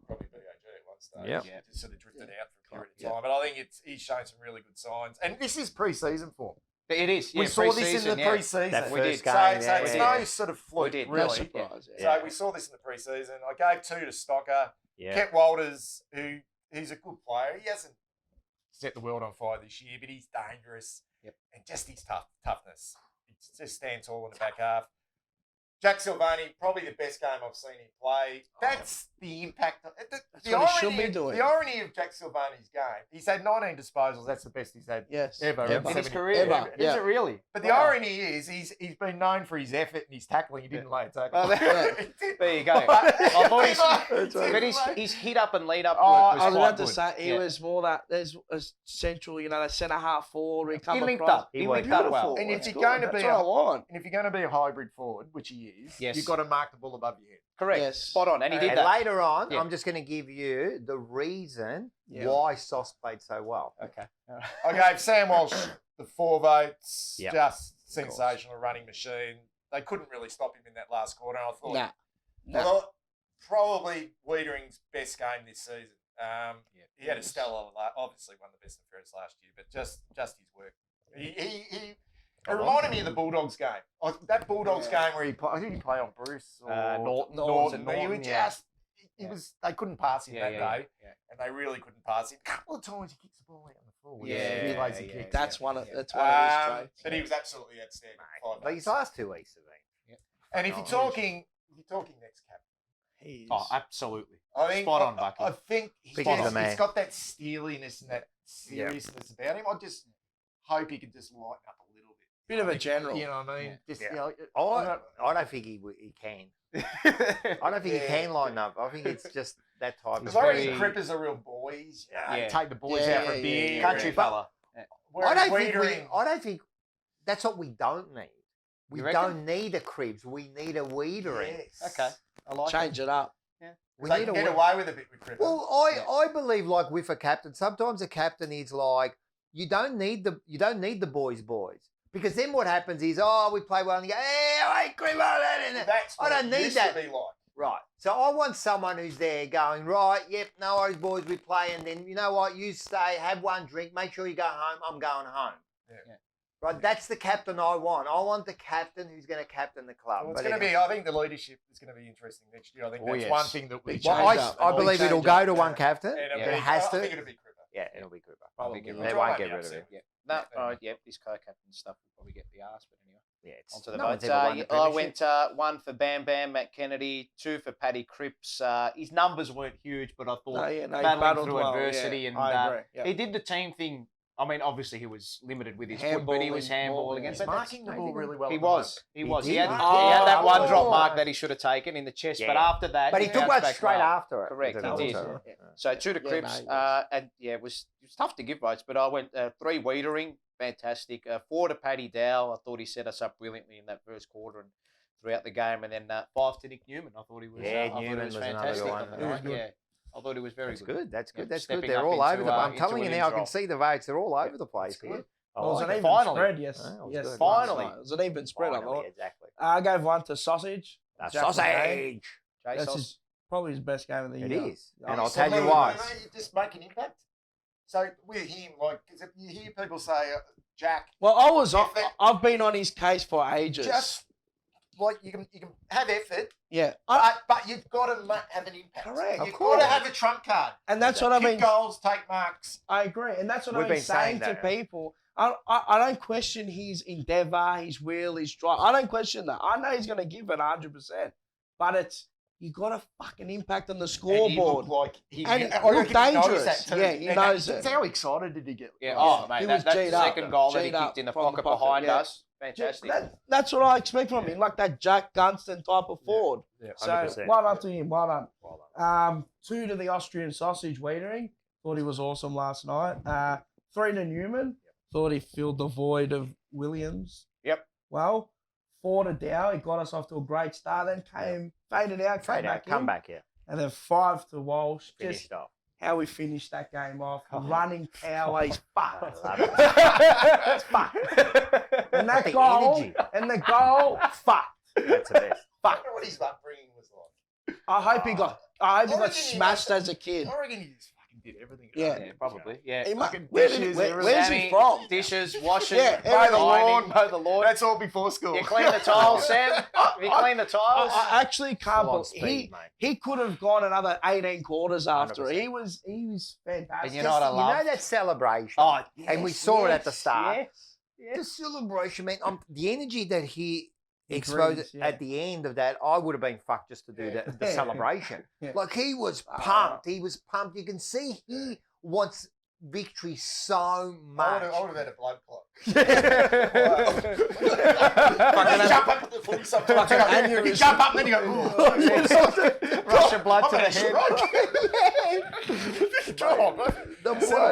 Speaker 8: probably BAG at one stage.
Speaker 4: Yep.
Speaker 8: He just sort of drifted out for a period of time. But I think he's shown some really good signs. And this is pre-season form.
Speaker 7: It is.
Speaker 8: We
Speaker 7: Yeah,
Speaker 8: saw this in
Speaker 7: pre-season,
Speaker 8: the
Speaker 7: yeah.
Speaker 8: pre-season.
Speaker 4: That
Speaker 7: We
Speaker 4: first
Speaker 7: did.
Speaker 4: game.
Speaker 8: So
Speaker 4: yeah,
Speaker 8: it's
Speaker 4: yeah.
Speaker 8: no sort of fluke,
Speaker 7: did.
Speaker 10: No
Speaker 8: really.
Speaker 10: surprise.
Speaker 4: Yeah.
Speaker 8: So we saw this in the pre-season. I gave 2 to Stocker.
Speaker 4: Yeah.
Speaker 8: Kent Walters, he's a good player. He hasn't set the world on fire this year, but he's dangerous.
Speaker 7: Yep.
Speaker 8: And just his toughness. He just stands tall in the back half. Jack Silvani, probably the best game I've seen him play. That's the impact.
Speaker 10: That's what he should be doing.
Speaker 8: The irony of Jack Silvani's game, he's had 19 disposals. That's the best he's had
Speaker 10: Yes.
Speaker 8: ever.
Speaker 10: Ever.
Speaker 7: In his
Speaker 8: 70
Speaker 7: career.
Speaker 10: Ever.
Speaker 7: Is
Speaker 10: Yeah.
Speaker 7: it really?
Speaker 8: But the irony is, he's been known for his effort and his tackling. He didn't lay a tackle.
Speaker 7: Well, there you go. I thought he's hit up and lead up.
Speaker 8: Oh,
Speaker 10: I
Speaker 7: was
Speaker 10: was
Speaker 7: quite
Speaker 10: about to
Speaker 7: good.
Speaker 10: say he
Speaker 7: Yeah.
Speaker 10: was more that there's a central, the centre half forward. He come
Speaker 7: He linked
Speaker 10: across.
Speaker 7: up.
Speaker 4: He
Speaker 7: He
Speaker 4: went
Speaker 7: linked up well.
Speaker 8: And if
Speaker 10: That's
Speaker 8: you're
Speaker 10: good.
Speaker 8: going to
Speaker 10: That's
Speaker 8: be
Speaker 10: what I want.
Speaker 8: And if you're going to be a hybrid forward, which he is,
Speaker 7: Yes.
Speaker 8: you've got to mark the ball above your head.
Speaker 7: Correct.
Speaker 10: Yes.
Speaker 7: Spot on. And he did
Speaker 4: And
Speaker 7: that.
Speaker 4: later on,
Speaker 7: Yeah.
Speaker 4: I'm just going to give you the reason
Speaker 10: Yeah.
Speaker 4: why Sauce played so well.
Speaker 7: Okay.
Speaker 8: I gave Sam Walsh the 4 votes.
Speaker 4: Yep.
Speaker 8: Just sensational running machine. They couldn't really stop him in that last quarter. And I thought,
Speaker 10: Nah.
Speaker 8: I thought probably Wiedering's best game this season. He had a stellar, obviously one of the best and fairest last year, but just his work. It reminded me of the Bulldogs game. That Bulldogs game where I think he played on Bruce or Norton. He was. They couldn't pass him that day, and they really couldn't pass him. A couple of times he kicks the ball out on the floor.
Speaker 10: That's one of his traits.
Speaker 8: But he was absolutely outstanding.
Speaker 4: But his last 2 weeks have been.
Speaker 8: And if you're talking next captain,
Speaker 7: absolutely.
Speaker 8: I think
Speaker 7: Spot on, Bucky.
Speaker 8: I think he's got that steeliness and that seriousness about him. I just hope he could just lighten up a little bit.
Speaker 10: Bit of a general.
Speaker 8: You know what I mean? Just
Speaker 4: I don't think he can. I don't think he can line up. I think it's just that type of.
Speaker 8: Because I reckon Crippers are real boys. Take the boys out for a beer.
Speaker 4: Country fella.
Speaker 8: I
Speaker 4: don't think that's what we don't need. We don't need a Cribs. We need a Weedering.
Speaker 8: Yes.
Speaker 7: Okay. I like
Speaker 10: Change it up.
Speaker 4: We
Speaker 8: so
Speaker 4: need
Speaker 8: get away with a bit with Crippers.
Speaker 4: Well, I believe like with a captain, sometimes a captain is like you don't need the boys. Because then what happens is, we play well and you go, hey, Crib,
Speaker 8: that's
Speaker 4: I don't need
Speaker 8: used
Speaker 4: that.
Speaker 8: To be like.
Speaker 4: Right. So I want someone who's there going, right, yep, no worries, boys, we play, and then you know what, you stay, have one drink, make sure you go home, I'm going home.
Speaker 8: Yeah.
Speaker 4: Right, that's the captain I want. I want the captain who's going to captain the club.
Speaker 8: Well, it's going to be, I think the leadership is going to be interesting next year. I think that's one thing that we change up.
Speaker 4: I believe it'll go to one captain.
Speaker 8: It
Speaker 4: has to.
Speaker 8: I think it'll be Cripper.
Speaker 4: Yeah, it'll be Cripper.
Speaker 7: They
Speaker 4: won't get rid of him.
Speaker 7: This co-captain stuff will probably get the arse, but anyway.
Speaker 4: Yeah,
Speaker 7: onto the votes. I went 1 for Bam Bam, Matt Kennedy, 2 for Paddy Cripps. His numbers weren't huge, but I thought battling through adversity and he did the team thing. I mean, obviously he was limited with his foot, but he was handballing.
Speaker 8: He's marking the ball really well.
Speaker 7: He was. He had that one drop mark that he should have taken in the chest, but after that,
Speaker 4: he took one straight after it.
Speaker 7: Correct, he did. So 2 to Cripps, and it was tough to give votes, but I went 3 Wiedering. Fantastic. 4 to Paddy Dow. I thought he set us up brilliantly in that first quarter and throughout the game. And then 5 to Nick Newman. I thought he was,
Speaker 4: Newman was
Speaker 7: fantastic.
Speaker 4: Another one.
Speaker 7: I thought he was very good.
Speaker 4: That's good. That's good. They're all over the. I'm telling you now, I can see the votes. They're all over the place here.
Speaker 10: It was an even spread, yes.
Speaker 7: Finally.
Speaker 10: It was an even spread, I thought.
Speaker 4: Exactly.
Speaker 10: I gave 1 to Sausage.
Speaker 4: Sausage.
Speaker 10: That's probably his best game of the year.
Speaker 4: It is. And I'll tell you why.
Speaker 8: You just make an impact. So with him, because you hear people say, Jack.
Speaker 10: Well, I've been on his case for ages.
Speaker 8: Just like you can have effort.
Speaker 10: Yeah.
Speaker 8: But you've got to have an impact.
Speaker 10: Correct.
Speaker 8: You've got to have a trump card.
Speaker 10: And that's what I mean.
Speaker 8: Kick goals, take marks.
Speaker 10: I agree. And that's what I've been saying to people. I don't question his endeavour, his will, his drive. I don't question that. I know he's going to give it 100%. But you got to fucking impact on the scoreboard.
Speaker 8: He
Speaker 10: looked dangerous. He knows it.
Speaker 8: How excited did he get?
Speaker 7: Yeah, mate, that second goal that he kicked in the pocket behind us, fantastic.
Speaker 10: That's what I expect from him, like that Jack Gunston type of forward. So, well done to him, well done. 2 to the Austrian Sausage Wiedering. Thought he was awesome last night. 3 to Newman. Thought he filled the void of Williams.
Speaker 7: Yep.
Speaker 10: Well, 4 to Dow. He got us off to a great start. Then faded out, come back, And then 5 to Walsh.
Speaker 4: Finished off.
Speaker 10: How we finished that game off. Running power. He's fucked.
Speaker 4: It's fucked.
Speaker 10: And that goal. And the goal. Fucked.
Speaker 4: That's the best.
Speaker 8: I don't know what his upbringing was like.
Speaker 10: I hope he got smashed as a kid.
Speaker 8: I reckon he just fucking did everything.
Speaker 10: Yeah,
Speaker 7: probably. Yeah.
Speaker 10: Where's he from?
Speaker 7: Dishes, washing,
Speaker 10: mow
Speaker 7: the lawn.
Speaker 8: That's all before school.
Speaker 7: You clean the tiles, Sam? You clean the tiles?
Speaker 10: I actually can't believe he could have gone another 18 quarters after.
Speaker 4: 100%.
Speaker 10: He was fantastic.
Speaker 7: And you know what I love?
Speaker 4: You know that celebration?
Speaker 7: Oh, yes,
Speaker 4: and we saw it at the start.
Speaker 7: Yes.
Speaker 4: The celebration, man. The energy that he exposed at the end of that, I would have been fucked just to do the celebration. Like he was pumped. He was pumped. You can see he wants victory so much.
Speaker 8: I would have had a blood clot.
Speaker 10: Jump up at the footy sometimes.
Speaker 8: You jump up and then you go,
Speaker 7: rush of blood to the head.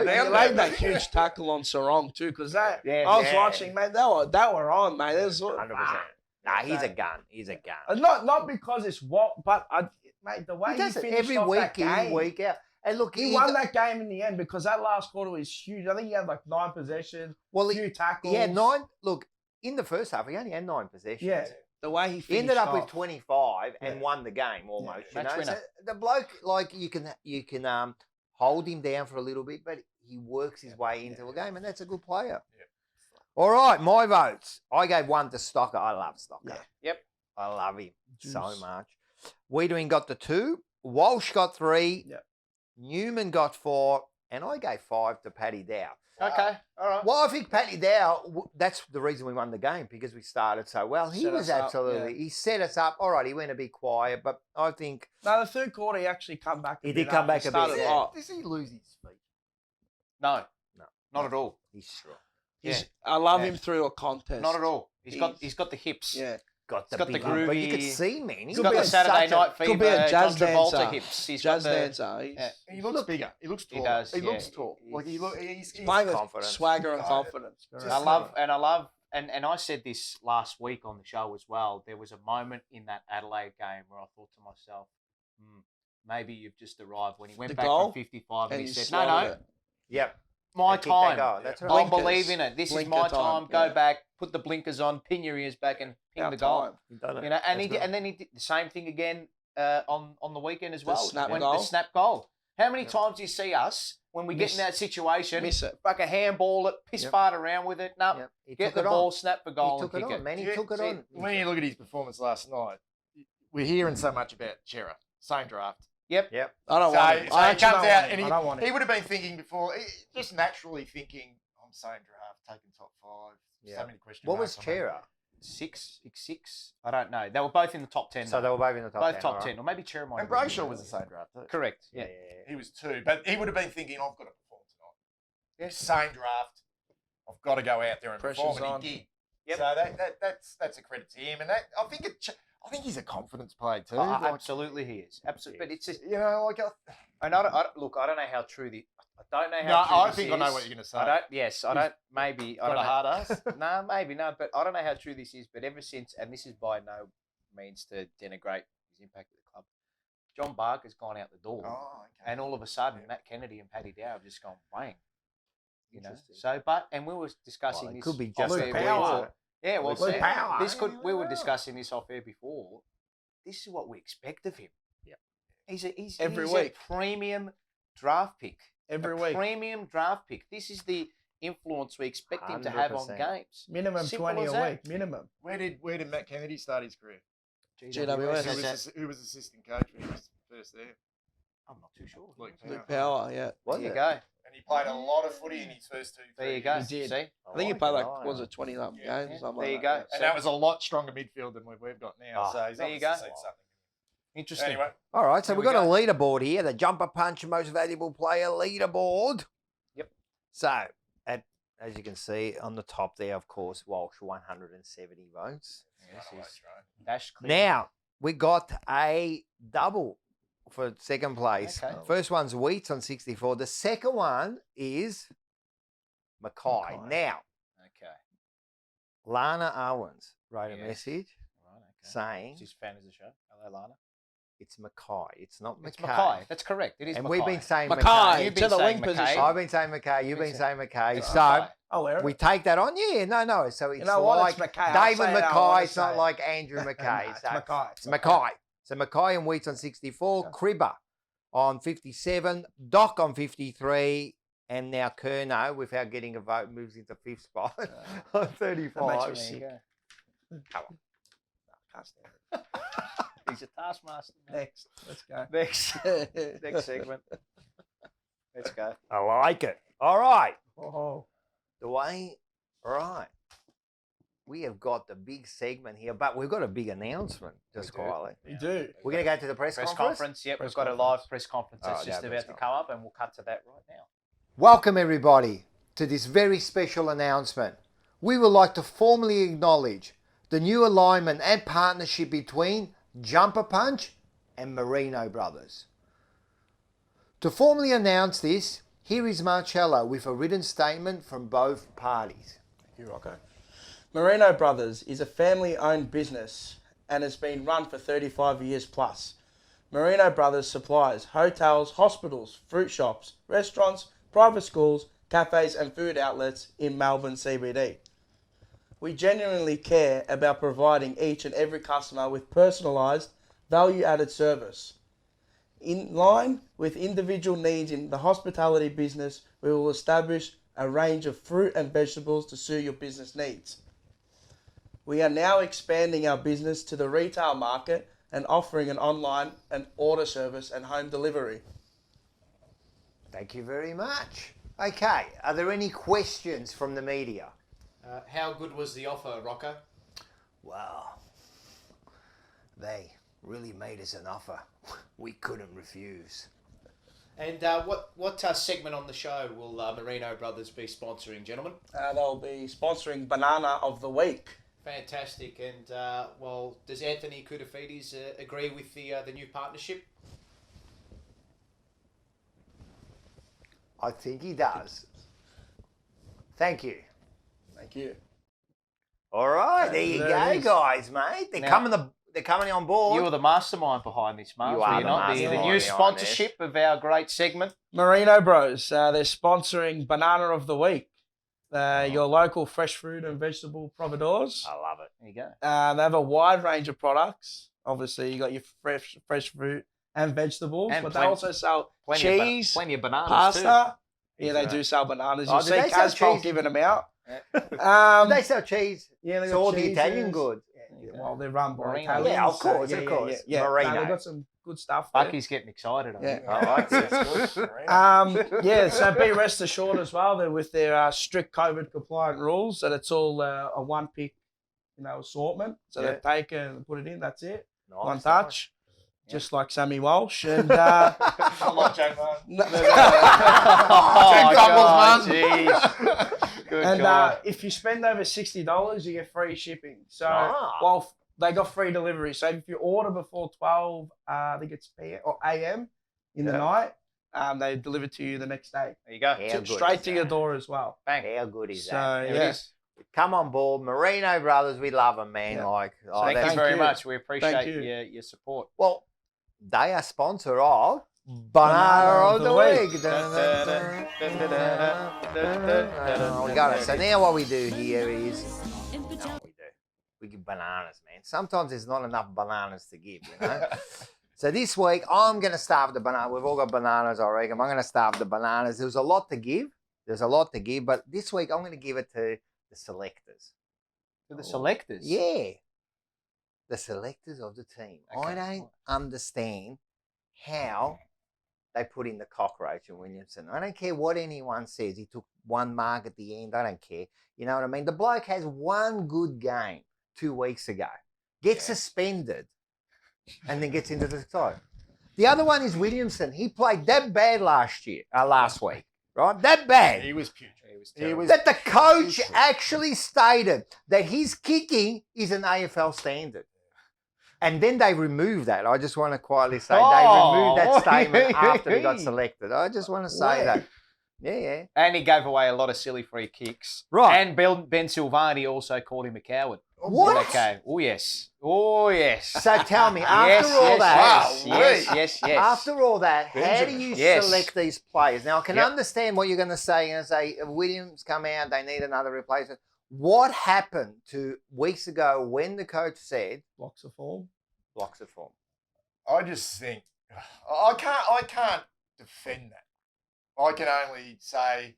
Speaker 10: They laid that huge tackle on Sarong too, because I was watching, man. They were on, mate.
Speaker 4: 100%. Nah, he's a gun. He's a gun.
Speaker 10: Not because it's but mate, the way he
Speaker 4: does it
Speaker 10: finished
Speaker 4: every
Speaker 10: off
Speaker 4: week
Speaker 10: that game,
Speaker 4: in, week out. And look,
Speaker 10: he won that game in the end because that last quarter was huge. I think he had like 9 possessions, a few tackles.
Speaker 4: Yeah, 9. Look, in the first half, he only had 9 possessions.
Speaker 10: Yeah, the way he finished
Speaker 4: ended up with
Speaker 10: off.
Speaker 4: 25 and won the game almost.
Speaker 7: Yeah,
Speaker 4: you know,
Speaker 7: winner.
Speaker 4: so the bloke, like you can hold him down for a little bit, but he works his way into a game, and that's a good player. All right, my votes. I gave 1 to Stocker. I love Stocker.
Speaker 10: Yeah.
Speaker 6: Yep.
Speaker 4: I love him so
Speaker 10: Juice.
Speaker 4: much. Wiedering got the 2. Walsh got 3.
Speaker 10: Yep.
Speaker 4: Newman got 4. And I gave 5 to Paddy Dow.
Speaker 6: Okay. All right.
Speaker 4: Well, I think Paddy Dow, that's the reason we won the game, because we started so well. He
Speaker 10: Set
Speaker 4: was
Speaker 10: us up,
Speaker 4: absolutely, he set us up. All right, he went a bit quiet, but I think
Speaker 10: No, the third quarter he actually come back.
Speaker 4: He did come back a bit,
Speaker 10: started
Speaker 4: yeah.
Speaker 10: hot.
Speaker 8: Does he lose his feet?
Speaker 6: No.
Speaker 4: No.
Speaker 6: Not at all.
Speaker 4: he's strong.
Speaker 10: He's- I love
Speaker 6: Yeah.
Speaker 10: him through a contest.
Speaker 6: Not at all. He's got the hips.
Speaker 10: Yeah.
Speaker 4: Got the
Speaker 6: He's got the
Speaker 4: big one, but you could
Speaker 6: groovy-
Speaker 4: see, man.
Speaker 6: He's
Speaker 10: Could
Speaker 6: got
Speaker 10: be
Speaker 6: the
Speaker 10: a
Speaker 6: Saturday Night Fever.
Speaker 10: Could be a jazz
Speaker 6: John Travolta
Speaker 10: dancer.
Speaker 6: hips. He's
Speaker 10: Jazz
Speaker 6: got the,
Speaker 10: dancer. He's
Speaker 6: Yeah.
Speaker 8: He looks bigger. He looks taller.
Speaker 6: does,
Speaker 8: He
Speaker 6: yeah.
Speaker 8: looks tall. Like he's
Speaker 10: playing with
Speaker 4: confidence.
Speaker 10: swagger and
Speaker 8: Got it.
Speaker 10: confidence.
Speaker 6: I love, and I said this last week on the show as well. There was a moment in that Adelaide game where I thought to myself, maybe you've just arrived. When he went
Speaker 10: The
Speaker 6: back
Speaker 10: goal?
Speaker 6: from 55 and he
Speaker 10: he
Speaker 6: said,
Speaker 10: swallowed
Speaker 6: no,
Speaker 10: it.
Speaker 4: Yep.
Speaker 6: my
Speaker 4: They kicked that
Speaker 6: time.
Speaker 4: goal. That's right.
Speaker 6: I
Speaker 10: Blinkers.
Speaker 6: believe in it. This is
Speaker 10: Blinker
Speaker 6: my
Speaker 10: time,
Speaker 6: time. Go
Speaker 10: yeah.
Speaker 6: back, put the blinkers on, pin your ears back, and ping
Speaker 10: Our
Speaker 6: the goal.
Speaker 10: time.
Speaker 4: He's done it.
Speaker 6: You know, and
Speaker 4: That's
Speaker 6: he
Speaker 4: good.
Speaker 6: and then he did the same thing again on the weekend as
Speaker 10: The
Speaker 6: well.
Speaker 10: snap
Speaker 6: When
Speaker 10: goal.
Speaker 6: The snap goal. How many times do you see us when we get
Speaker 10: Miss-
Speaker 6: in that situation?
Speaker 10: miss it.
Speaker 6: Fuck a handball it, piss
Speaker 4: Yep.
Speaker 6: fart around with it. No,
Speaker 4: Yep. He
Speaker 6: get
Speaker 4: took
Speaker 6: the
Speaker 4: it on.
Speaker 6: ball, snap for
Speaker 4: He
Speaker 6: goal,
Speaker 4: took
Speaker 6: and
Speaker 4: it
Speaker 6: kick
Speaker 4: on,
Speaker 6: it.
Speaker 4: man. He
Speaker 8: Yeah,
Speaker 4: took it
Speaker 8: see,
Speaker 4: on.
Speaker 8: When you look at his performance last night, we're hearing so much about Chera. Same draft.
Speaker 6: Yep.
Speaker 4: Yep.
Speaker 10: I don't
Speaker 8: So,
Speaker 10: want him.
Speaker 8: so
Speaker 10: I
Speaker 8: he
Speaker 10: actually
Speaker 8: comes
Speaker 10: don't
Speaker 8: out
Speaker 10: want
Speaker 8: and
Speaker 10: him. I don't want
Speaker 8: he
Speaker 10: him.
Speaker 8: would have been thinking before, just naturally thinking, I'm same draft, taking top 5.
Speaker 4: Yeah.
Speaker 8: So many questions.
Speaker 4: What was
Speaker 8: marks on
Speaker 4: Chera?
Speaker 6: 6. I don't know. They were both in the top 10.
Speaker 4: So they were both in the top
Speaker 6: both
Speaker 4: 10.
Speaker 6: top
Speaker 4: all right.
Speaker 6: 10, or maybe Cherry might
Speaker 8: And
Speaker 6: have been.
Speaker 8: Brayshaw was the same draft. Too.
Speaker 6: Correct.
Speaker 4: Yeah.
Speaker 6: Yeah.
Speaker 8: He was 2, but he would have been thinking, I've got to perform tonight.
Speaker 6: Yes.
Speaker 8: Same draft. I've got to go out there and
Speaker 10: Pressure's
Speaker 8: perform,
Speaker 10: on.
Speaker 8: and he did.
Speaker 6: Yep.
Speaker 8: So that's a credit to him, and that I think he's a confidence play too.
Speaker 6: Oh,
Speaker 8: Like,
Speaker 6: absolutely, he is. Absolutely, but it's just.
Speaker 8: you know, like
Speaker 6: And I don't know how true the. I don't know
Speaker 8: no,
Speaker 6: how true
Speaker 8: I
Speaker 6: this
Speaker 8: think
Speaker 6: is.
Speaker 8: I know what you're going to say.
Speaker 6: I don't. Yes, I don't. Maybe I
Speaker 8: Got
Speaker 6: don't
Speaker 8: a
Speaker 6: know.
Speaker 8: hard ass.
Speaker 6: No, maybe no, but I don't know how true this is. But ever since, and this is by no means to denigrate his impact at the club, John Barker's gone out the door,
Speaker 8: Oh, okay.
Speaker 6: and all of a sudden, Matt Kennedy and Paddy Dow have just gone bang. You know, so and we were discussing
Speaker 4: Well, it
Speaker 6: this.
Speaker 4: could be
Speaker 6: off
Speaker 4: just
Speaker 6: air
Speaker 4: the
Speaker 6: power.
Speaker 4: before.
Speaker 6: Yeah, well,
Speaker 4: Luke
Speaker 6: see,
Speaker 4: Power.
Speaker 6: this could. We were discussing this off air before. This is what we expect of him.
Speaker 4: Yeah,
Speaker 6: he's
Speaker 10: Every
Speaker 6: he's
Speaker 10: week.
Speaker 6: a premium draft pick.
Speaker 10: Every
Speaker 6: A
Speaker 10: week.
Speaker 6: premium draft pick. This is the influence we expect him to have on
Speaker 4: 100%.
Speaker 6: games.
Speaker 10: Minimum
Speaker 6: Simple
Speaker 10: 20
Speaker 6: as
Speaker 10: a
Speaker 6: that.
Speaker 10: week. Minimum.
Speaker 8: Where did Matt Kennedy start his career?
Speaker 10: GWS.
Speaker 8: Who was assistant coach when he was first there?
Speaker 6: I'm not too sure.
Speaker 8: Luke
Speaker 10: Luke
Speaker 8: Power.
Speaker 10: Power, yeah.
Speaker 4: Was
Speaker 6: There you
Speaker 4: it?
Speaker 6: go.
Speaker 8: And he played a lot of footy in his first 2.
Speaker 6: There you
Speaker 8: 3
Speaker 6: go.
Speaker 8: years.
Speaker 10: He did.
Speaker 6: See?
Speaker 10: I think he played like, was it 20 something
Speaker 8: Yeah.
Speaker 10: games or something
Speaker 6: There you
Speaker 10: like
Speaker 6: go.
Speaker 10: that.
Speaker 8: And that was a lot stronger midfield than we've got now.
Speaker 4: Oh,
Speaker 8: so he's
Speaker 6: there you
Speaker 8: obviously
Speaker 6: go.
Speaker 8: seen something.
Speaker 6: Interesting.
Speaker 8: Anyway,
Speaker 4: All right, so
Speaker 6: Here
Speaker 4: we've
Speaker 6: we
Speaker 4: got a
Speaker 6: go.
Speaker 4: leaderboard here, the Jumper Punch Most Valuable Player leaderboard.
Speaker 6: Yep.
Speaker 4: So, as you can see on the top there, of course, Walsh, 170 votes.
Speaker 6: This is dash clear.
Speaker 4: Now, we got a double for second place.
Speaker 6: Okay.
Speaker 4: First one's Wheats on 64. The second one is Mackay.
Speaker 10: Mackay.
Speaker 4: Now,
Speaker 6: Okay.
Speaker 4: Lana Owens wrote a
Speaker 6: Yes.
Speaker 4: message
Speaker 6: Right. Okay.
Speaker 4: saying
Speaker 6: She's a fan of the show. Hello, Lana.
Speaker 4: it's Mackay. It's not
Speaker 6: It's
Speaker 4: Mackay.
Speaker 6: Mackay. That's correct. It is
Speaker 4: And
Speaker 6: Mackay.
Speaker 4: we've been saying
Speaker 10: Mackay
Speaker 4: Mackay.
Speaker 6: You've
Speaker 10: to
Speaker 6: been
Speaker 10: the
Speaker 6: saying
Speaker 10: wing
Speaker 6: Mackay.
Speaker 10: position.
Speaker 4: I've been saying Mackay. You've been saying Mackay.
Speaker 6: It's
Speaker 4: So
Speaker 6: Mackay.
Speaker 10: I'll wear it.
Speaker 4: we take that on. Yeah, no. So it's
Speaker 10: You know what?
Speaker 4: like
Speaker 10: It's Mackay. I'll
Speaker 4: David
Speaker 10: say it how I
Speaker 4: Mackay.
Speaker 10: wanna
Speaker 4: It's not
Speaker 10: say it.
Speaker 4: like Andrew Mackay.
Speaker 10: Nah, it's
Speaker 4: So
Speaker 10: Mackay.
Speaker 4: It's Mackay. So Mackay and Wheats on 64. Cribber on 57. Doc on 53. And now Kerno, without getting a vote, moves into fifth spot on 35.
Speaker 10: That makes me
Speaker 6: There you
Speaker 10: sick.
Speaker 6: go.
Speaker 4: Come on.
Speaker 10: Can't stand it.
Speaker 6: He's a taskmaster. man.
Speaker 10: Next. Let's go.
Speaker 6: Next segment. Let's go.
Speaker 4: I like it. All right.
Speaker 10: Oh.
Speaker 4: Dwayne, right. We have got the big segment here, but we've got a big announcement just
Speaker 6: We do.
Speaker 4: quietly.
Speaker 10: You do.
Speaker 4: We're going to go to the press
Speaker 6: Press
Speaker 4: conference.
Speaker 6: conference. Yep,
Speaker 10: Press
Speaker 6: we've got a
Speaker 10: conference.
Speaker 6: live press conference that's
Speaker 4: Oh,
Speaker 6: just
Speaker 4: yeah,
Speaker 6: about
Speaker 4: press
Speaker 6: to come up, and we'll cut to that right now.
Speaker 4: Welcome, everybody, to this very special announcement. We would like to formally acknowledge the new alignment and partnership between Jumper Punch and Marino Brothers. To formally announce this, here is Marcello with a written statement from both parties.
Speaker 10: Thank you, Rocco. Marino Brothers is a family-owned business and has been run for 35 years plus. Marino Brothers supplies hotels, hospitals, fruit shops, restaurants, private schools, cafes and food outlets in Melbourne CBD. We genuinely care about providing each and every customer with personalised, value-added service. In line with individual needs in the hospitality business, we will establish a range of fruit and vegetables to suit your business needs. We are now expanding our business to the retail market and offering an online and order service and home delivery.
Speaker 4: Thank you very much. Okay, are there any questions from the media?
Speaker 7: How good was the offer, Rocco?
Speaker 4: Well, they really made us an offer we couldn't refuse.
Speaker 7: And what segment on the show will Marino Brothers be sponsoring, gentlemen?
Speaker 10: They'll be sponsoring Banana of the Week.
Speaker 7: Fantastic. And, does Anthony Koutafidis agree with the new partnership?
Speaker 4: I think he does. Thank you.
Speaker 10: Thank you.
Speaker 4: All right, there you go, guys, mate. They're coming on board.
Speaker 7: You are the mastermind behind this, Mars.
Speaker 4: You are
Speaker 7: the mastermind. The new sponsorship of our great segment.
Speaker 10: Merino Bros, they're sponsoring Banana of the Week. Your local fresh fruit and vegetable providores.
Speaker 4: I love it.
Speaker 7: There you go.
Speaker 10: They have a wide range of products. Obviously, you got your fresh fruit and vegetables, but they also sell cheese,
Speaker 7: plenty of bananas
Speaker 10: pasta.
Speaker 7: too.
Speaker 10: Yeah, they do sell bananas. You'll see
Speaker 4: do they sell
Speaker 10: Casbolt
Speaker 4: cheese?
Speaker 10: giving them out.
Speaker 4: Do they sell cheese?
Speaker 10: Yeah, they
Speaker 4: It's
Speaker 10: got
Speaker 4: all the
Speaker 10: cheeses.
Speaker 4: Italian goods.
Speaker 10: Yeah, well, they're run by
Speaker 7: Marino.
Speaker 10: Italians.
Speaker 4: Yeah, of course,
Speaker 10: so,
Speaker 4: of course.
Speaker 10: Yeah.
Speaker 4: Marino.
Speaker 10: No, they've got some good stuff there.
Speaker 7: Bucky's getting excited. I think.
Speaker 4: I like this.
Speaker 10: So be rest assured as well that with their strict COVID compliant rules, that it's all a one pick, assortment. So they take it and put it in. That's it.
Speaker 4: Nice,
Speaker 10: One touch, just like Sammy Walsh. And
Speaker 8: I like Jack Martin.
Speaker 7: Jeez. Good
Speaker 10: and
Speaker 7: God.
Speaker 10: if you spend over $60, you get free shipping. So
Speaker 4: Ah.
Speaker 10: they got free delivery. So if you order before 12, I think it's PM or AM in the night, they deliver to you the next day.
Speaker 7: There you go.
Speaker 4: How good
Speaker 10: Straight
Speaker 4: is
Speaker 10: to your
Speaker 4: that?
Speaker 10: door as well.
Speaker 7: Bang.
Speaker 4: How good is
Speaker 10: So
Speaker 4: that?
Speaker 7: There it
Speaker 10: yeah.
Speaker 7: is.
Speaker 4: Come on board, Marino Brothers. We love them, man.
Speaker 10: Yeah.
Speaker 4: Like,
Speaker 7: Thank you
Speaker 10: thank
Speaker 7: very
Speaker 10: you.
Speaker 7: much. We appreciate
Speaker 10: Thank you.
Speaker 7: your support.
Speaker 4: well, they are sponsor of Banana of the Week. We got it. So now what we do here is, we give bananas, man. Sometimes there's not enough bananas to give, So this week, I'm going to start with the banana. We've all got bananas, I reckon. I'm going to start with the bananas. There's a lot to give. But this week, I'm going to give it to the selectors.
Speaker 7: To the selectors?
Speaker 4: Yeah. The selectors of the team.
Speaker 7: Okay.
Speaker 4: I don't understand how they put in the cockroach in Williamson. I don't care what anyone says. He took one mark at the end. I don't care. You know what I mean? The bloke has one good game 2 weeks ago. Gets suspended and then gets into the side. The other one is Williamson. He played that bad last week. Right? That bad.
Speaker 8: He was putrid.
Speaker 4: That the coach actually stated that his kicking is an AFL standard. And then they removed that. I just want to quietly say they removed that statement after he got selected. I just want to say that. Yeah.
Speaker 7: And he gave away a lot of silly free kicks.
Speaker 4: Right.
Speaker 7: And Ben Silvani also called him a coward.
Speaker 4: What?
Speaker 7: Okay. Oh, yes.
Speaker 4: So tell me, after all that,
Speaker 7: Yes.
Speaker 4: after all that, how do you
Speaker 7: Yes.
Speaker 4: select these players? Now, I can understand what you're going to say. You're going to say, Williams come out, they need another replacement. What happened to weeks ago when the coach said
Speaker 10: Blocks of form.
Speaker 4: blocks of form?
Speaker 8: I just think I can't defend that. I can only say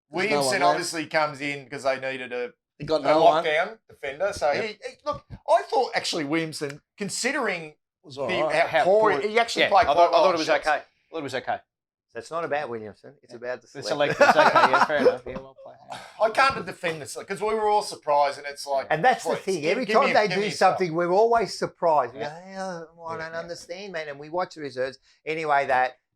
Speaker 8: Williamson obviously comes in because they needed a lockdown defender. So he look, I thought actually Williamson, considering how poor he actually played.
Speaker 7: I thought it was okay.
Speaker 4: So it's not about Williamson. It's about the
Speaker 7: The
Speaker 4: selectors.
Speaker 7: selectors. Okay, yeah, fair enough. Yeah, well played.
Speaker 8: I can't defend this because we were all surprised, and it's like,
Speaker 4: And that's the
Speaker 8: please,
Speaker 4: thing.
Speaker 8: give-
Speaker 4: Every
Speaker 8: give
Speaker 4: time
Speaker 8: me-
Speaker 4: they
Speaker 8: give
Speaker 4: do
Speaker 8: me stuff.
Speaker 4: something, we're always surprised. We go, I don't understand, man. And we watch the reserves. Anyway,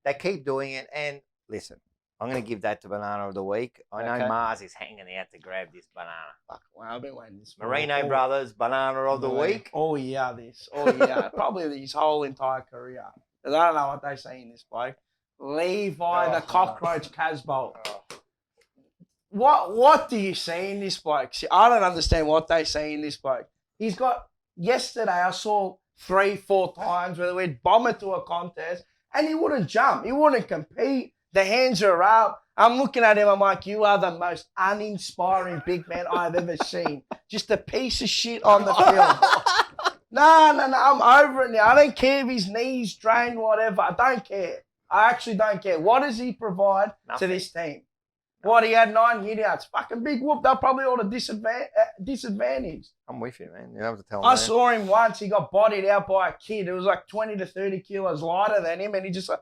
Speaker 4: they keep doing it. And listen, I'm going to give that to Banana of the Week. I know
Speaker 7: Okay.
Speaker 4: Mars is hanging out to grab this banana.
Speaker 10: Wow, I've been waiting this
Speaker 4: Marino Brothers, Banana of the Week.
Speaker 10: Oh, yeah, this. Oh, yeah. Probably his whole entire career. 'Cause I don't know what they say in this bloke. Levi the Cockroach Casbolt. What do you see in this bloke? See, I don't understand what they see in this bloke. He's got, yesterday I saw 3-4 times where we'd bomb it to a contest and he wouldn't jump. He wouldn't compete. The hands are up. I'm looking at him. I'm like, you are the most uninspiring big man I've ever seen. Just a piece of shit on the field. No. I'm over it now. I don't care if his knees drained, whatever. I don't care. I actually don't care. What does he provide to this team? What, he had 9 hit-outs. Fucking big whoop. They're probably all disadvantaged.
Speaker 4: I'm with you, man. You don't have to tell me.
Speaker 10: I saw him once. He got bodied out by a kid. It was like 20 to 30 kilos lighter than him, and he just like,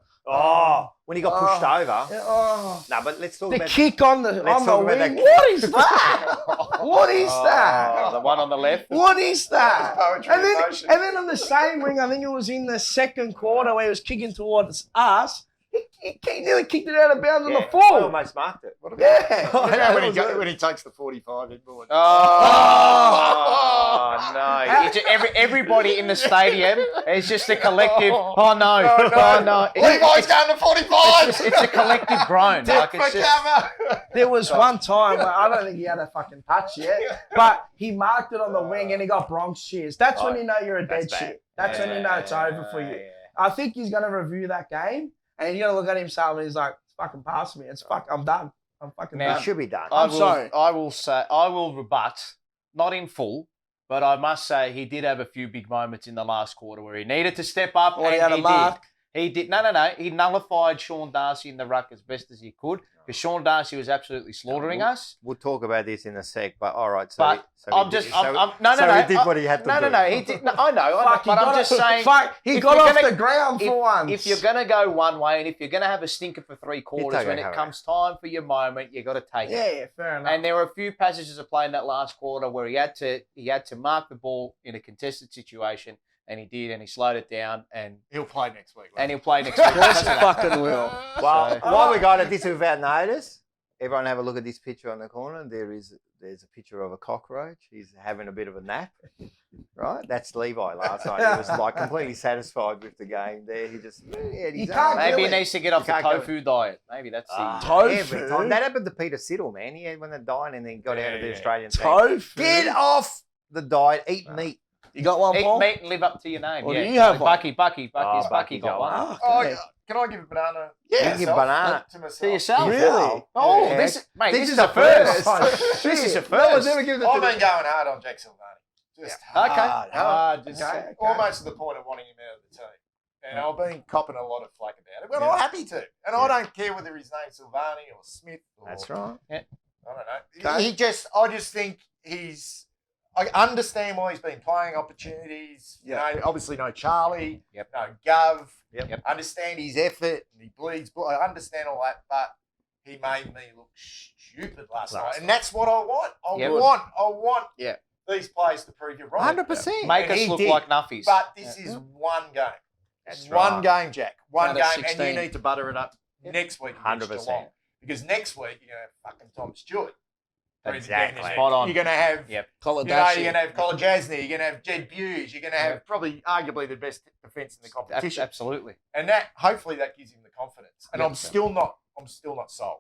Speaker 4: when he got pushed over.
Speaker 10: oh.
Speaker 4: No, but let's talk
Speaker 10: The
Speaker 4: about
Speaker 10: kick on the
Speaker 4: talk about
Speaker 10: wing.
Speaker 4: that
Speaker 10: What is that? What is that?
Speaker 7: The one on the left.
Speaker 10: What is that?
Speaker 8: Poetry
Speaker 10: And
Speaker 8: in
Speaker 10: then,
Speaker 8: motion.
Speaker 10: and then on the same wing, I think it was in the second quarter where he was kicking towards us. He nearly kicked it out of bounds on the
Speaker 4: I
Speaker 10: full.
Speaker 4: almost marked it.
Speaker 10: Yeah.
Speaker 8: What about when he takes the 45 inboard?
Speaker 7: Oh, no. Everybody in the stadium is just a collective, oh, no. Oh, no.
Speaker 8: Levi's going to 45!
Speaker 7: It's a collective groan. Like,
Speaker 8: For
Speaker 7: it's just,
Speaker 8: cover!
Speaker 10: There was one time where I don't think he had a fucking touch yet, but he marked it on the wing and he got Bronx cheers. That's when you know you're a dead
Speaker 4: That's bad.
Speaker 10: shit. That's when you know it's over for you. I think he's going to review that game and he's going to look at himself and he's like, it's fucking past me. I'm done. I'm fucking
Speaker 7: Now,
Speaker 10: done.
Speaker 4: It should be done.
Speaker 10: I'm sorry.
Speaker 7: I will rebut, not in full, but I must say he did have a few big moments in the last quarter where he needed to step up,
Speaker 10: Or he
Speaker 7: and
Speaker 10: had a mark.
Speaker 7: He did. No. He nullified Sean Darcy in the ruck as best as he could because Sean Darcy was absolutely slaughtering us.
Speaker 4: We'll talk about this in a sec, but all right.
Speaker 7: But I'm just, he
Speaker 4: did what he had to do.
Speaker 7: No, he did. No, I know,
Speaker 10: Fuck,
Speaker 7: but I'm just saying.
Speaker 10: Fuck, he
Speaker 7: if
Speaker 10: got
Speaker 7: you're
Speaker 10: off
Speaker 7: gonna-
Speaker 10: the ground for once.
Speaker 7: If you're going to go one way and if you're going to have a stinker for 3 quarters,
Speaker 4: take
Speaker 7: when
Speaker 4: it,
Speaker 7: it
Speaker 4: Harry.
Speaker 7: comes time for your moment, you got to take it.
Speaker 10: yeah, fair enough.
Speaker 7: And there were a few passages of play in that last quarter where he had to mark the ball in a contested situation, and he did, and he slowed it down, and
Speaker 8: He'll play next week.
Speaker 7: he'll play next week.
Speaker 10: Yes, fucking will.
Speaker 4: Well,
Speaker 7: So-
Speaker 4: while we got at this without notice, everyone have a look at this picture on the corner. There's a picture of a cockroach. He's having a bit of a nap, right? That's Levi last night. He was like completely satisfied with the game there. He just
Speaker 10: You can't
Speaker 7: Maybe he
Speaker 10: Really?
Speaker 7: needs to get off the
Speaker 4: You can't go-
Speaker 7: tofu diet. Maybe that's the...
Speaker 10: Tofu?
Speaker 4: every time. That happened to Peter Siddle, man. He had one that died and then got out of the Australian team.
Speaker 10: Tofu?
Speaker 4: Get off the diet. Eat meat.
Speaker 10: You got one,
Speaker 7: Eat
Speaker 10: Paul?
Speaker 7: meat and live up to your name.
Speaker 10: Or
Speaker 7: yeah.
Speaker 10: do you have one?
Speaker 7: Bucky
Speaker 4: Bucky
Speaker 7: got
Speaker 4: got
Speaker 7: one.
Speaker 10: Oh,
Speaker 8: Oh,
Speaker 10: okay.
Speaker 8: can I give a banana?
Speaker 4: You
Speaker 8: to
Speaker 4: can give
Speaker 8: myself?
Speaker 4: banana.
Speaker 8: To myself.
Speaker 7: To yourself.
Speaker 10: Really?
Speaker 7: Oh,
Speaker 4: Yeah.
Speaker 7: this
Speaker 4: This
Speaker 7: is
Speaker 4: is
Speaker 7: a
Speaker 4: a
Speaker 7: first.
Speaker 4: first.
Speaker 7: This is a
Speaker 4: No one's
Speaker 7: first.
Speaker 4: ever given it
Speaker 8: I've
Speaker 4: to
Speaker 8: been going hard on Jack Silvani. Just
Speaker 7: Okay.
Speaker 8: hard. Just
Speaker 10: Okay.
Speaker 8: almost to the point of wanting him out of the team. And I've been copping a lot of flack about it. But I'm happy to. And I don't care whether his name's Silvani or Smith or
Speaker 4: That's right.
Speaker 8: I don't know.
Speaker 10: Okay.
Speaker 8: I just think I understand why he's been playing opportunities. You know, obviously no Charlie,
Speaker 7: Yep.
Speaker 8: no Gov.
Speaker 7: Yep.
Speaker 8: Understand his effort and he bleeds. I understand all that, but he made me look stupid last night. And that's what I want. I want
Speaker 10: Yeah.
Speaker 8: these players to prove you wrong.
Speaker 4: 100%.
Speaker 7: Make
Speaker 8: And
Speaker 7: us
Speaker 8: he
Speaker 7: look
Speaker 8: did.
Speaker 7: like nuffies.
Speaker 8: But this is one game.
Speaker 4: That's
Speaker 8: one
Speaker 4: right.
Speaker 8: game, Jack. One
Speaker 10: Out of
Speaker 8: game, and
Speaker 10: 16.
Speaker 8: you need to butter it up next week. against
Speaker 4: 100%.
Speaker 8: Geelong. Because next week you're going to have fucking Tom Stewart.
Speaker 4: Exactly.
Speaker 7: Spot on.
Speaker 8: You're going to have,
Speaker 7: Yep.
Speaker 8: you're going to have Colin Jasny. You're going to have Jed Hughes. You're going to have probably, arguably, the best defence in the competition.
Speaker 7: Absolutely.
Speaker 8: And hopefully, that gives him the confidence. And I'm still not sold.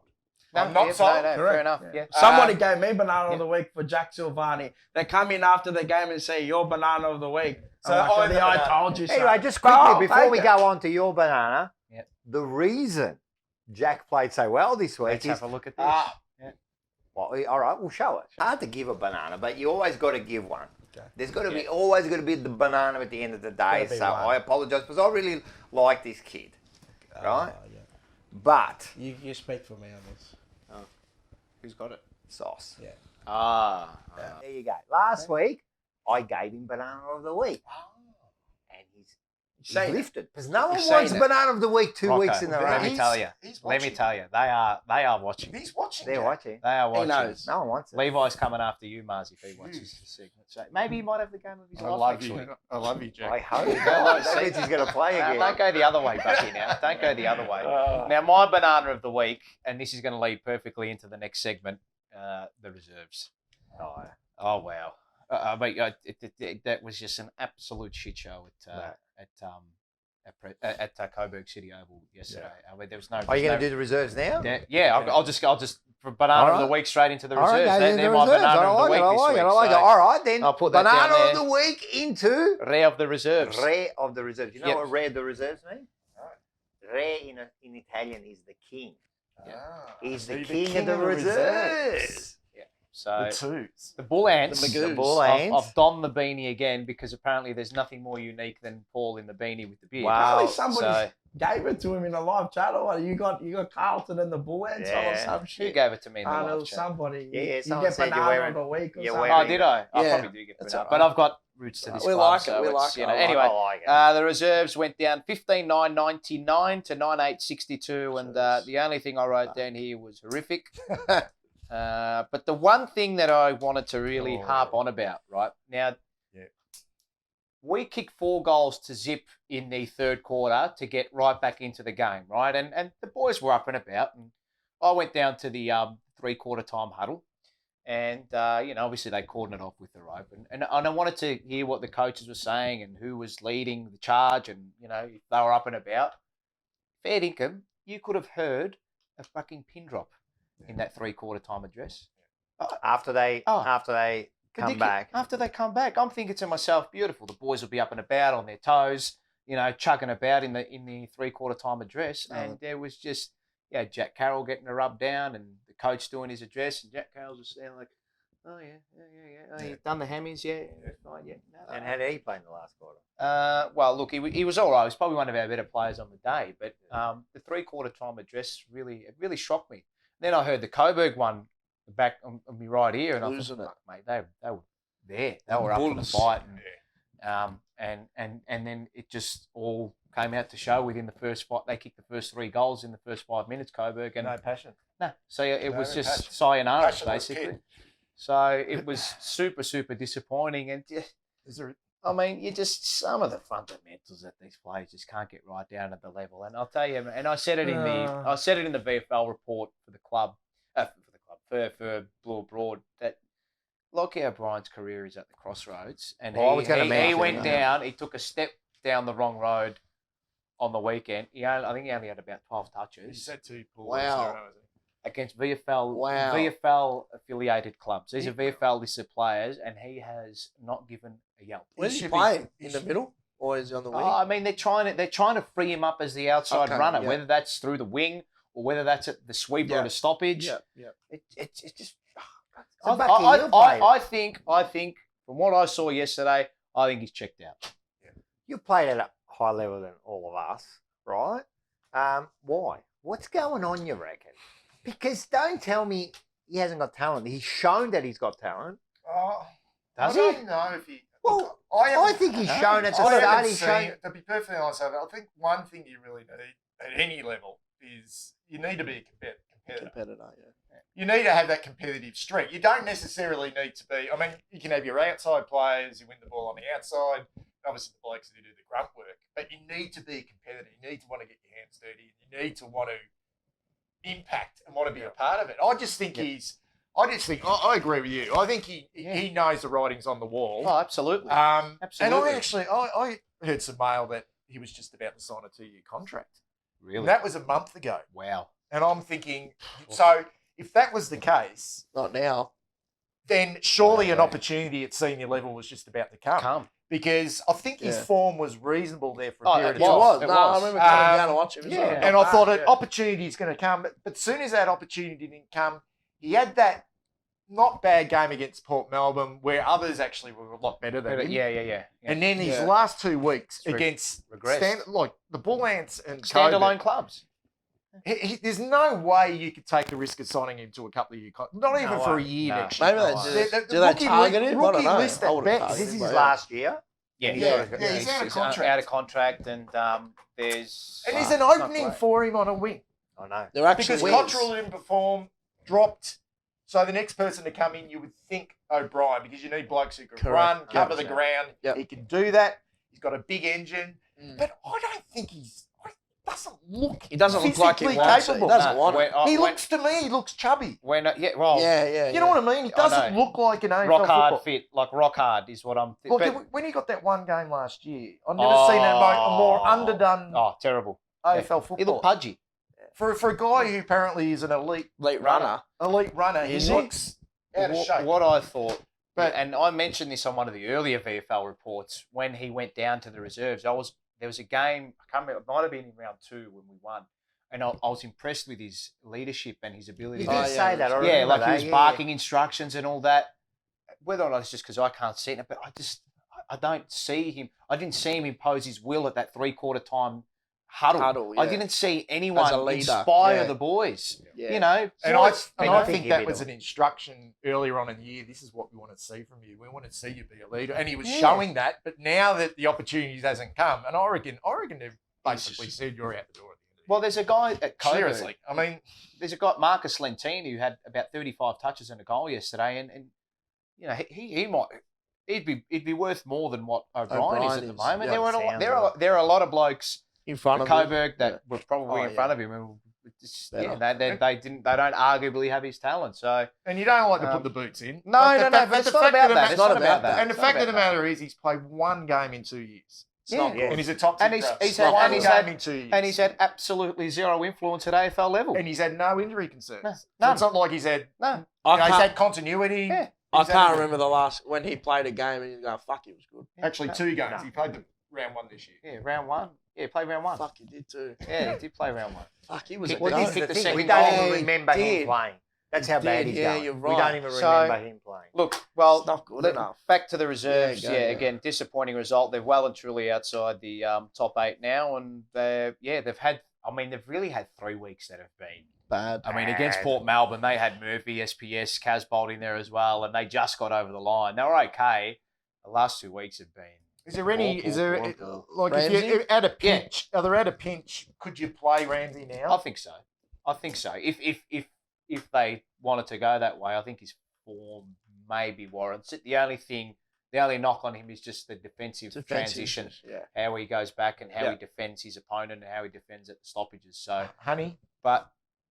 Speaker 8: I'm
Speaker 7: No,
Speaker 8: not sold.
Speaker 7: fair
Speaker 10: Correct.
Speaker 7: enough. Yeah.
Speaker 10: Somebody gave me banana of the week for Jack Silvani. They come in after the game and say, "Your banana of the week."
Speaker 8: So
Speaker 10: I'm like,
Speaker 8: I
Speaker 10: told you so.
Speaker 4: Anyway, just quickly, before we
Speaker 10: take
Speaker 4: go on to your banana,
Speaker 7: Yep.
Speaker 4: the reason Jack played so well this week
Speaker 7: Let's
Speaker 4: is...
Speaker 7: have a look at this.
Speaker 4: Well, all right, we'll show it. Hard to give a banana, but you always got to give one.
Speaker 10: Okay.
Speaker 4: There's got to be always got to be the banana at the end of the day.
Speaker 10: Gotta be
Speaker 4: So
Speaker 10: one.
Speaker 4: I apologise because I really like this kid, right?
Speaker 10: Yeah.
Speaker 4: But
Speaker 10: You speak for me on this.
Speaker 7: Who's got it?
Speaker 4: sauce.
Speaker 10: Yeah.
Speaker 4: There you go. Last week I gave him banana of the week, and he's
Speaker 10: saying it.
Speaker 4: lifted because no one
Speaker 10: He's
Speaker 4: wants
Speaker 10: saying it.
Speaker 4: banana of the week 2 weeks in a row.
Speaker 7: Let me tell you.
Speaker 8: He's
Speaker 7: Let me
Speaker 8: watching.
Speaker 7: tell you. They are watching.
Speaker 8: He's watching.
Speaker 4: They're
Speaker 8: Jack.
Speaker 4: watching.
Speaker 7: They are watching.
Speaker 10: knows.
Speaker 4: No one wants it.
Speaker 7: Levi's coming after you, Mars, if he watches the segment. So maybe he might have the game of his
Speaker 8: I
Speaker 7: life
Speaker 8: love
Speaker 7: next
Speaker 8: you.
Speaker 7: week.
Speaker 8: I love you, Jack.
Speaker 4: I hope.
Speaker 7: like
Speaker 4: That means he's going to play again.
Speaker 7: Don't go the other way, Bucky, now. Don't go the other way. Now, my banana of the week, and this is going to lead perfectly into the next segment, the reserves. Oh wow. I mean, that was just an absolute shit show at Coburg City Oval yesterday. I mean, there was no.
Speaker 4: Are you going to do the reserves now?
Speaker 7: Yeah, I'll just for banana of the week straight into the
Speaker 4: All right,
Speaker 7: reserves.
Speaker 4: go into
Speaker 7: They're
Speaker 4: the
Speaker 7: my
Speaker 4: reserves.
Speaker 7: banana of the week
Speaker 4: I
Speaker 7: this
Speaker 4: like
Speaker 7: week.
Speaker 4: it. I like it.
Speaker 7: So
Speaker 4: All right, then.
Speaker 7: I'll put that
Speaker 4: banana
Speaker 7: down
Speaker 4: of the week into
Speaker 7: Re of the reserves.
Speaker 4: Re of the reserves. You know
Speaker 7: Yep.
Speaker 4: what Re of the reserves means? Re in Italian is the king. He's the king of the reserves.
Speaker 7: So
Speaker 8: twos.
Speaker 7: the Bull Ants.
Speaker 4: The Bull Ants.
Speaker 7: I've donned the beanie again because apparently there's nothing more unique than Paul in the beanie with the beard.
Speaker 4: Wow.
Speaker 10: Apparently somebody's gave it to him in a live chat or what? You got Carlton and the Bullheads on or some
Speaker 7: Who
Speaker 10: shit.
Speaker 7: gave it to me in the
Speaker 10: And it
Speaker 7: live
Speaker 10: was
Speaker 7: chat?
Speaker 10: somebody.
Speaker 4: Yeah,
Speaker 10: you
Speaker 4: someone
Speaker 10: get
Speaker 4: said you're
Speaker 10: banana
Speaker 4: wearing-
Speaker 10: of the week or
Speaker 4: you're
Speaker 10: something.
Speaker 4: wearing-
Speaker 7: Oh, did I? I
Speaker 10: Yeah,
Speaker 7: probably do get
Speaker 10: that's
Speaker 7: banana.
Speaker 10: all
Speaker 7: But
Speaker 10: right.
Speaker 7: I've got roots to this
Speaker 10: We
Speaker 7: club.
Speaker 10: like it,
Speaker 7: so
Speaker 10: we
Speaker 7: it's,
Speaker 10: like it.
Speaker 7: you know,
Speaker 10: I like it.
Speaker 7: anyway,
Speaker 4: I like it.
Speaker 7: the reserves went down 15,999 to 9,862, and the only thing I wrote down here was horrific. But the one thing that I wanted to really harp on about, right now, we kicked 4 goals to zip in the third quarter to get right back into the game, right? And the boys were up and about, and I went down to the 3-quarter time huddle, and obviously they cordoned it off with the rope, and I wanted to hear what the coaches were saying and who was leading the charge, and if they were up and about. Fair dinkum, you could have heard a fucking pin drop in that 3-quarter time address.
Speaker 4: After they come back.
Speaker 7: After they come back, I'm thinking to myself, beautiful. The boys will be up and about on their toes, chugging about in the 3-quarter time address, and there was just Jack Carroll getting a rub down, and the coach doing his address, and Jack Carroll just saying like, "Oh yeah. Oh, you've done the hammies, yeah, fine, yeah." No.
Speaker 4: And how did he play in the last quarter?
Speaker 7: Well, look, he was all right. He was probably one of our better players on the day, but the 3-quarter time address really shocked me. Then I heard the Coburg one back on me right here, and I thought, "Fuck, mate, they were there. They were up for the fight." And then it just all came out to show within the first fight. They kicked the first 3 goals in the first 5 minutes, Coburg, and
Speaker 8: No passion.
Speaker 7: no. So it
Speaker 8: No
Speaker 7: was just
Speaker 8: passion.
Speaker 7: sayonara,
Speaker 8: Passionless
Speaker 7: basically.
Speaker 8: kid.
Speaker 7: So it was super disappointing, and
Speaker 8: Is there?
Speaker 7: I mean, some of the fundamentals that these players just can't get right down at the level. And I'll tell you, and I said it in the VFL report for the club, for Blue Abroad, that Lockie O'Brien's career is at the crossroads, and he went down. He took a step down the wrong road on the weekend. I think he only had about 12 touches.
Speaker 8: He said 2 pulls.
Speaker 10: Wow.
Speaker 7: Against VFL affiliated clubs. These are VFL listed players, and he has not given a yelp.
Speaker 10: Where's he playing? In the middle? Or is he on the wing?
Speaker 7: I mean, they're trying to free him up as the outside runner, whether that's through the wing or whether that's at the sweeper at a stoppage.
Speaker 10: Yeah.
Speaker 7: It's just.
Speaker 4: I
Speaker 7: think from what I saw yesterday, I think he's checked out.
Speaker 4: You played at a high level than all of us, right? Why? What's going on, you reckon? Because don't tell me he hasn't got talent. He's shown that he's got talent.
Speaker 8: I don't know if he.
Speaker 4: Well, I think he's shown at the start. He's shown.
Speaker 8: To be perfectly honest, I think one thing you really need at any level is you need to be a competitor. You need to have that competitive streak. You don't necessarily need to be. I mean, you can have your outside players who win the ball on the outside. Obviously, the blokes who do the grunt work. But you need to be a competitor. You need to want to get your hands dirty. You need to want to impact and want to be a part of it. I just think I agree with you. I think he knows the writing's on the wall.
Speaker 7: Oh, absolutely.
Speaker 8: Absolutely. And I heard some mail that he was just about to sign a 2-year contract.
Speaker 7: Really?
Speaker 8: And that was a month ago.
Speaker 7: Wow.
Speaker 8: And I'm thinking, so if that was the case,
Speaker 10: Not now.
Speaker 8: then surely an opportunity at senior level was just about to come. Because I think his form was reasonable there for a period of time.
Speaker 10: I remember coming down to watch him.
Speaker 8: And I thought an opportunity is going to come. But as soon as that opportunity didn't come, he had that not bad game against Port Melbourne where others actually were a lot better than him.
Speaker 7: Yeah.
Speaker 8: And then his last 2 weeks against like the Bull Ants and
Speaker 7: standalone clubs.
Speaker 8: There's no way you could take the risk of signing him to a couple of years. Not even for a year next year.
Speaker 10: Maybe do they target him? I don't know.
Speaker 8: List at best.
Speaker 4: Is this his last year?
Speaker 8: Yeah, he's out of contract.
Speaker 7: Out of contract, and there's
Speaker 8: an opening for him on a wing.
Speaker 4: I know.
Speaker 10: They're actually
Speaker 8: Because Cottrell didn't perform, dropped. So the next person to come in, you would think O'Brien, because you need blokes who can run, cover the ground.
Speaker 10: Yep.
Speaker 8: He can do that. He's got a big engine, but I don't think he doesn't look.
Speaker 10: He doesn't look like he wants it. He doesn't want it.
Speaker 8: He looks to me. He looks chubby.
Speaker 7: You know
Speaker 8: what I mean? He doesn't look like an AFL
Speaker 7: rock hard
Speaker 8: football.
Speaker 7: fit, like rock hard is what I'm.
Speaker 8: Look, when he got that one game last year, I've never seen a more underdone.
Speaker 7: Oh, terrible
Speaker 8: AFL football.
Speaker 7: He looked pudgy.
Speaker 8: For a guy who apparently is an elite
Speaker 10: runner,
Speaker 8: he looks out of shape.
Speaker 7: What I thought, and I mentioned this on one of the earlier VFL reports, when he went down to the reserves, there was a game, I can't remember, it might have been in round 2 when we won, and I was impressed with his leadership and his ability.
Speaker 4: You did say that already.
Speaker 7: Yeah, like he was barking instructions and all that. Whether or not it's just because I can't see it, but I don't see him. I didn't see him impose his will at that 3-quarter time huddle.
Speaker 10: yeah.
Speaker 7: I didn't see anyone
Speaker 10: As a leader,
Speaker 7: inspire
Speaker 10: yeah.
Speaker 7: the boys.
Speaker 10: Yeah.
Speaker 7: You know,
Speaker 8: And
Speaker 7: boys,
Speaker 8: I think
Speaker 4: he
Speaker 8: that
Speaker 4: did
Speaker 8: was
Speaker 4: it.
Speaker 8: an instruction earlier on in the year. This is what we want to see from you. We want to see you be a leader. And he was showing that. But now that the opportunity hasn't come, and I reckon they've basically said you're out the door at the end of the
Speaker 7: well, there's a guy at Coburg.
Speaker 8: Seriously. I mean,
Speaker 7: there's a guy, Marcus Lentini, who had about 35 touches and a goal yesterday, and you know he might he'd be worth more than what O'Brien is at the moment.
Speaker 10: Yeah.
Speaker 7: There are a lot of blokes
Speaker 10: In front
Speaker 7: at
Speaker 10: of him.
Speaker 7: Coburg that were probably in front of him, and they don't arguably have his talent. So
Speaker 8: and you don't like to put the boots in.
Speaker 7: No, but it's not about that. It's not about that.
Speaker 8: And the fact of the matter is, he's played one game in 2 years. And he's a top
Speaker 7: and
Speaker 8: tier
Speaker 7: he's
Speaker 8: club.
Speaker 7: had,
Speaker 8: One game in 2 years.
Speaker 7: and he's had absolutely zero influence at AFL level.
Speaker 8: And he's had no injury concerns.
Speaker 7: No,
Speaker 8: So
Speaker 7: none.
Speaker 8: it's not like he's had.
Speaker 7: No,
Speaker 8: He's had continuity.
Speaker 7: Yeah.
Speaker 10: I can't remember the last when he played a game and he's going, fuck, it was good.
Speaker 8: Actually, 2 games. He played the round 1 this year.
Speaker 7: Yeah, round 1. Yeah, played round 1.
Speaker 10: Fuck, he did too.
Speaker 7: Yeah, he did play round 1.
Speaker 10: Fuck, he was a
Speaker 7: Well,
Speaker 10: goat.
Speaker 7: this is the thing.
Speaker 4: We
Speaker 7: We
Speaker 4: don't
Speaker 7: don't
Speaker 4: even remember him
Speaker 10: did.
Speaker 4: playing. That's how bad he's
Speaker 10: Yeah,
Speaker 4: going.
Speaker 10: you're
Speaker 4: We
Speaker 10: right.
Speaker 4: don't even
Speaker 7: So-
Speaker 4: remember him playing.
Speaker 7: Look, well,
Speaker 10: It's not good enough.
Speaker 7: back to the reserves.
Speaker 10: Yeah,
Speaker 7: Yeah,
Speaker 10: go, yeah.
Speaker 7: again, disappointing result. They're well and truly outside the top 8 now, and they've had. I mean, they've really had 3 weeks that have been
Speaker 10: Bad.
Speaker 7: I mean, against Port Melbourne, they had Murphy, SPS, Casbolt in there as well, and they just got over the line. They were okay. The last 2 weeks have been.
Speaker 8: Is there any?
Speaker 7: Poor,
Speaker 8: Is there
Speaker 7: poor, poor.
Speaker 8: like
Speaker 10: Ramsey?
Speaker 8: if you're at a pinch? Are there at a pinch? Could you play Ramsey now?
Speaker 7: I think so. If they wanted to go that way, I think his form maybe warrants it. The only knock on him is just the defensive transition,
Speaker 10: Yeah.
Speaker 7: how he goes back and how
Speaker 10: Yeah.
Speaker 7: he defends his opponent and how he defends at the stoppages. So,
Speaker 8: Honey,
Speaker 7: but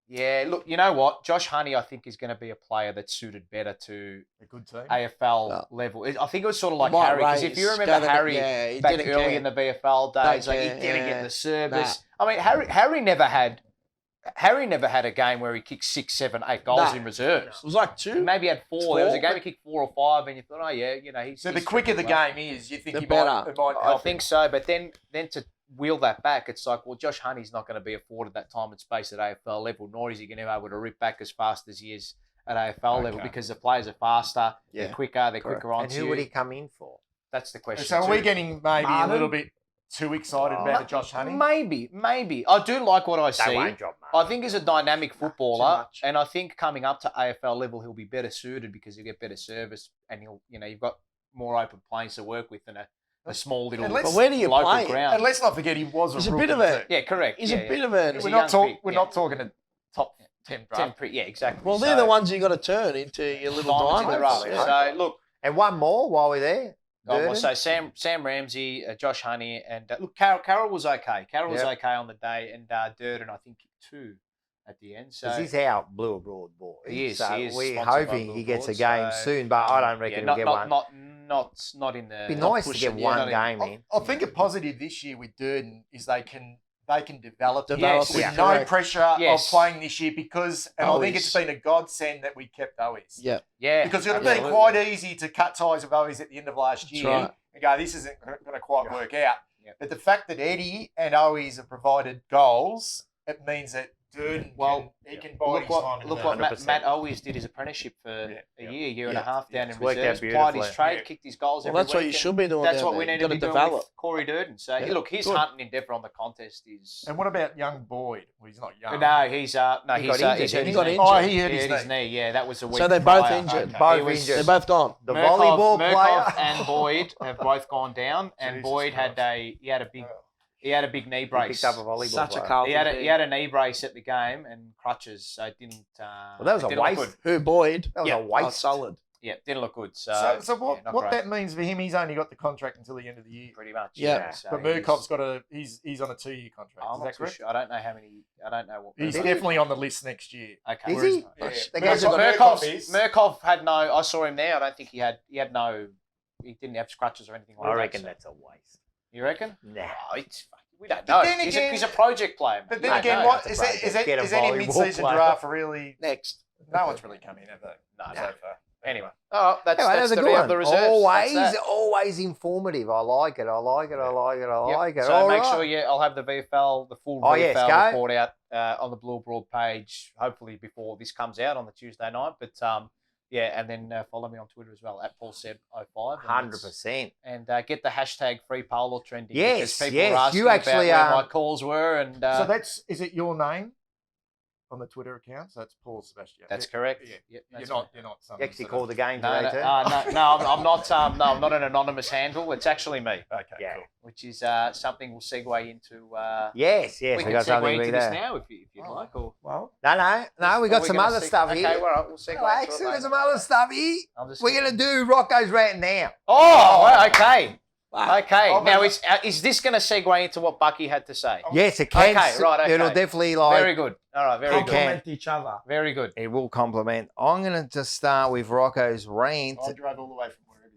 Speaker 7: yeah, look, you know what? Josh Honey, I think, is going to be a player that's suited better to
Speaker 8: a good team.
Speaker 7: AFL level. I think it was sort of like
Speaker 10: Might
Speaker 7: Harry, because if
Speaker 10: raise,
Speaker 7: you remember
Speaker 10: go to the-
Speaker 7: Harry
Speaker 10: yeah, he
Speaker 7: back
Speaker 10: didn't
Speaker 7: early
Speaker 10: care.
Speaker 7: in the VFL days, like he
Speaker 10: Don't
Speaker 7: didn't
Speaker 10: care,
Speaker 7: get the service.
Speaker 10: Nah.
Speaker 7: I mean, Harry never had a game where he kicked 6, 7, 8 goals
Speaker 10: Nah.
Speaker 7: in reserves.
Speaker 10: It was like
Speaker 7: He
Speaker 10: 2.
Speaker 7: maybe had 4. There was a game he kicked 4 or 5, and you thought, oh yeah, you know, he's.
Speaker 8: So the
Speaker 7: he's
Speaker 8: quicker the
Speaker 7: doing well.
Speaker 8: game is, you think
Speaker 10: The
Speaker 8: he
Speaker 10: better.
Speaker 8: might, it might
Speaker 7: I
Speaker 8: help
Speaker 7: think
Speaker 8: him.
Speaker 7: so, but then to wheel that back, it's like, well, Josh Honey's not going to be afforded that time and space at AFL level, nor is he going to be able to rip back as fast as he is at AFL level,
Speaker 8: Okay.
Speaker 7: because the players are faster,
Speaker 10: Yeah.
Speaker 7: they're quicker, they're
Speaker 10: Correct.
Speaker 7: quicker on
Speaker 4: And
Speaker 7: to
Speaker 4: who
Speaker 7: you.
Speaker 4: would he come in for?
Speaker 7: That's the question.
Speaker 8: So are we
Speaker 7: too.
Speaker 8: getting maybe
Speaker 4: Martin?
Speaker 8: a little bit too excited about the Josh Honey?
Speaker 7: Maybe. I do like what I
Speaker 4: They
Speaker 7: see.
Speaker 4: won't drop Martin.
Speaker 7: I think he's a dynamic
Speaker 10: too
Speaker 7: footballer,
Speaker 10: much.
Speaker 7: and I think coming up to AFL level, he'll be better suited because he'll get better service, and you've got more open planes to work with than a small little
Speaker 8: And let's-
Speaker 10: But where do you
Speaker 7: local
Speaker 10: play him?
Speaker 7: ground.
Speaker 8: And let's not forget he was
Speaker 10: He's
Speaker 8: a
Speaker 10: a
Speaker 8: rookie
Speaker 10: bit of a-
Speaker 8: too.
Speaker 7: Yeah, correct.
Speaker 10: He's
Speaker 7: yeah,
Speaker 10: a bit of a...
Speaker 7: He's
Speaker 8: We're
Speaker 7: a
Speaker 8: not
Speaker 7: young
Speaker 8: talk,
Speaker 7: pick,
Speaker 8: We're
Speaker 7: yeah.
Speaker 8: not talking a top 10 draft.
Speaker 7: Yeah, exactly.
Speaker 10: Well, they're the ones you got to turn into your little
Speaker 7: diamonds in the rough.
Speaker 10: diamonds.
Speaker 4: Yeah.
Speaker 7: So look,
Speaker 4: And one more while we're there.
Speaker 7: well,
Speaker 4: Durden?
Speaker 7: so Sam Ramsey, Josh Honey, and look, Carroll was okay. Carroll was
Speaker 4: Yep.
Speaker 7: okay on the day, and Durden, I think, 2 at the end. So
Speaker 4: 'Cause he's our Blue Abroad boy.
Speaker 7: He is,
Speaker 4: So
Speaker 7: he is
Speaker 4: we're
Speaker 7: sponsored by
Speaker 4: hoping
Speaker 7: Blue
Speaker 4: he gets a
Speaker 7: Abroad,
Speaker 4: game
Speaker 7: so,
Speaker 4: soon, but I don't reckon he'll get one.
Speaker 7: Not in the.
Speaker 4: It'd be
Speaker 7: not
Speaker 4: nice to
Speaker 7: pushing,
Speaker 4: get
Speaker 7: yeah,
Speaker 4: one
Speaker 7: not in-
Speaker 4: game in.
Speaker 8: I think a positive this year with Durden is they can develop
Speaker 7: Yes,
Speaker 8: with
Speaker 7: yeah.
Speaker 8: no
Speaker 10: correct.
Speaker 8: pressure
Speaker 7: Yes.
Speaker 8: of playing this year because, and I think it's
Speaker 10: Owies.
Speaker 8: been a godsend that we kept Owies.
Speaker 10: Yeah.
Speaker 7: Yeah,
Speaker 8: Because it would have been
Speaker 7: absolutely.
Speaker 8: quite easy to cut ties with Owies at the end of last
Speaker 10: That's
Speaker 8: year
Speaker 10: right.
Speaker 8: and go, this isn't going to quite work out.
Speaker 7: Yeah.
Speaker 8: But the fact that Eddie and Owies have provided goals, it means that Durden he can bide
Speaker 7: Look
Speaker 8: his
Speaker 7: what,
Speaker 8: time. in
Speaker 7: look
Speaker 8: the
Speaker 7: what
Speaker 8: middle.
Speaker 7: Matt always did his apprenticeship for
Speaker 8: Yeah,
Speaker 7: a
Speaker 8: yeah.
Speaker 7: year and a half down
Speaker 4: It's
Speaker 7: in
Speaker 4: worked out
Speaker 7: reserves. Plied his
Speaker 4: beautifully.
Speaker 7: trade,
Speaker 8: Yeah.
Speaker 7: kicked his goals
Speaker 10: Well,
Speaker 7: every
Speaker 10: that's what
Speaker 7: week,
Speaker 10: you
Speaker 7: and
Speaker 10: should be doing
Speaker 7: That's
Speaker 10: down
Speaker 7: what
Speaker 10: there.
Speaker 7: we
Speaker 10: You
Speaker 7: need to
Speaker 10: gotta
Speaker 7: be doing
Speaker 10: develop.
Speaker 7: with Corey Durden. So
Speaker 10: Yeah.
Speaker 7: look, his
Speaker 10: Good.
Speaker 7: hunt and endeavour on the contest is.
Speaker 8: And what about young Boyd? Well, he's not young.
Speaker 7: No, he's
Speaker 4: He got injured,
Speaker 7: he's hurt
Speaker 4: didn't
Speaker 7: his
Speaker 4: he?
Speaker 10: He got
Speaker 7: knee.
Speaker 10: injured.
Speaker 8: Oh, he hurt
Speaker 7: He
Speaker 8: his
Speaker 7: hurt his
Speaker 8: knee.
Speaker 7: knee. Yeah, that was a week.
Speaker 10: So they're both
Speaker 7: prior.
Speaker 10: injured.
Speaker 8: Okay.
Speaker 4: Both
Speaker 7: He was-
Speaker 4: injured.
Speaker 10: They're both gone.
Speaker 4: The
Speaker 7: Murkoff-
Speaker 4: volleyball
Speaker 7: Murkoff
Speaker 4: player.
Speaker 7: and Boyd have both gone down, and
Speaker 8: Jesus
Speaker 7: Boyd had
Speaker 8: Christ.
Speaker 7: he had a big knee
Speaker 4: He
Speaker 7: brace.
Speaker 4: picked up a volleyball
Speaker 10: Such a
Speaker 4: player.
Speaker 10: Carlton
Speaker 7: He
Speaker 10: thing.
Speaker 7: had a knee brace at the game and crutches, so it didn't.
Speaker 4: Well, that was
Speaker 7: it
Speaker 4: a
Speaker 7: didn't look
Speaker 4: waste.
Speaker 7: good.
Speaker 10: Who, Boyd?
Speaker 4: That was
Speaker 7: Yeah.
Speaker 4: a waste.
Speaker 10: Oh, solid.
Speaker 7: Yeah, didn't look good. So,
Speaker 8: So what,
Speaker 7: yeah, not
Speaker 8: what
Speaker 7: great.
Speaker 8: that means for him, he's only got the contract until the end of the year.
Speaker 7: Pretty much.
Speaker 10: Yeah.
Speaker 7: So
Speaker 8: But Murkoff's got he's on a 2-year contract.
Speaker 7: I'm
Speaker 8: Is
Speaker 7: not
Speaker 8: that
Speaker 7: too
Speaker 8: correct?
Speaker 7: sure. I don't know how many. I don't know what.
Speaker 8: He's
Speaker 7: Murkoff-
Speaker 8: definitely on the list next year.
Speaker 7: Okay.
Speaker 4: Is he?
Speaker 8: Yeah.
Speaker 4: They guys have got
Speaker 7: Murkoff had no. I saw him there. I don't think he had no. He didn't have scratches or anything like that.
Speaker 4: I reckon
Speaker 7: so-
Speaker 4: that's a waste.
Speaker 7: You reckon?
Speaker 4: Nah.
Speaker 7: Oh, we don't know.
Speaker 8: But then
Speaker 7: He's,
Speaker 8: again-
Speaker 7: he's a project player.
Speaker 8: But
Speaker 7: We
Speaker 8: then
Speaker 7: don't
Speaker 8: again,
Speaker 7: know.
Speaker 8: what
Speaker 4: That's
Speaker 8: is
Speaker 4: a
Speaker 8: there,
Speaker 4: project.
Speaker 8: is there,
Speaker 4: Get a
Speaker 8: is there any
Speaker 4: volleyball
Speaker 8: mid-season
Speaker 4: player.
Speaker 8: draft really?
Speaker 10: Next.
Speaker 8: No one's really come in, have they?
Speaker 7: No,
Speaker 8: So
Speaker 7: no.
Speaker 8: far.
Speaker 7: Anyway, oh, that's
Speaker 4: Anyway,
Speaker 7: that's
Speaker 4: that
Speaker 7: the
Speaker 4: was a
Speaker 7: round
Speaker 4: good
Speaker 7: of the
Speaker 4: one.
Speaker 7: reserves. That's that.
Speaker 4: Always informative. I like it. I like it. I like it. I
Speaker 7: Yep.
Speaker 4: like it.
Speaker 7: So
Speaker 4: All
Speaker 7: make
Speaker 4: right.
Speaker 7: sure I'll have the VFL, the full
Speaker 4: Oh, yes,
Speaker 7: VFL
Speaker 4: go.
Speaker 7: report out on the Blue Abroad page, hopefully before this comes out on the Tuesday night. But Yeah, and then follow me on Twitter as well, at PaulSeb05.
Speaker 4: 100%.
Speaker 7: And get the hashtag free Paulo trending.
Speaker 4: Yes,
Speaker 7: because people were
Speaker 4: yes.
Speaker 7: asking
Speaker 4: You actually
Speaker 7: about where my calls were. And
Speaker 8: So is it your name on the Twitter account? So that's Paul Sebastian.
Speaker 7: that's correct.
Speaker 8: Yeah.
Speaker 7: Yep,
Speaker 8: You're
Speaker 7: that's
Speaker 8: not some
Speaker 4: You actually
Speaker 8: sort
Speaker 4: call
Speaker 8: of-
Speaker 4: the game
Speaker 7: No,
Speaker 4: today, too?
Speaker 7: no, I'm not. No, I'm not an anonymous handle. It's actually me.
Speaker 8: Okay,
Speaker 4: Yeah.
Speaker 8: cool.
Speaker 7: Which is something we'll segue into.
Speaker 4: Yes,
Speaker 7: we
Speaker 4: we
Speaker 7: can
Speaker 4: got
Speaker 7: segue
Speaker 4: something
Speaker 7: into
Speaker 4: big
Speaker 7: this
Speaker 4: there.
Speaker 7: now if you'd like. Or
Speaker 10: Well,
Speaker 4: No, we got
Speaker 7: we're
Speaker 4: some
Speaker 7: gonna
Speaker 4: other
Speaker 7: seg-
Speaker 4: stuff
Speaker 7: okay,
Speaker 4: here.
Speaker 7: all right, we'll segue.
Speaker 4: Relax,
Speaker 7: into it
Speaker 4: there's
Speaker 7: later.
Speaker 4: some other stuff here.
Speaker 7: I'll just
Speaker 4: We're going to do Rocco's rant now.
Speaker 7: Oh, well, okay. Okay.
Speaker 8: Oh,
Speaker 7: Now,
Speaker 8: but-
Speaker 7: is this going to segue into what Bucky had to say?
Speaker 4: Yes, it can.
Speaker 7: Okay, right, okay.
Speaker 4: It'll definitely like.
Speaker 7: Very good. All right, very good.
Speaker 10: complement each other.
Speaker 7: Very good.
Speaker 4: It will complement. I'm going to just start with Rocco's rant.
Speaker 8: I drove all the way from wherever.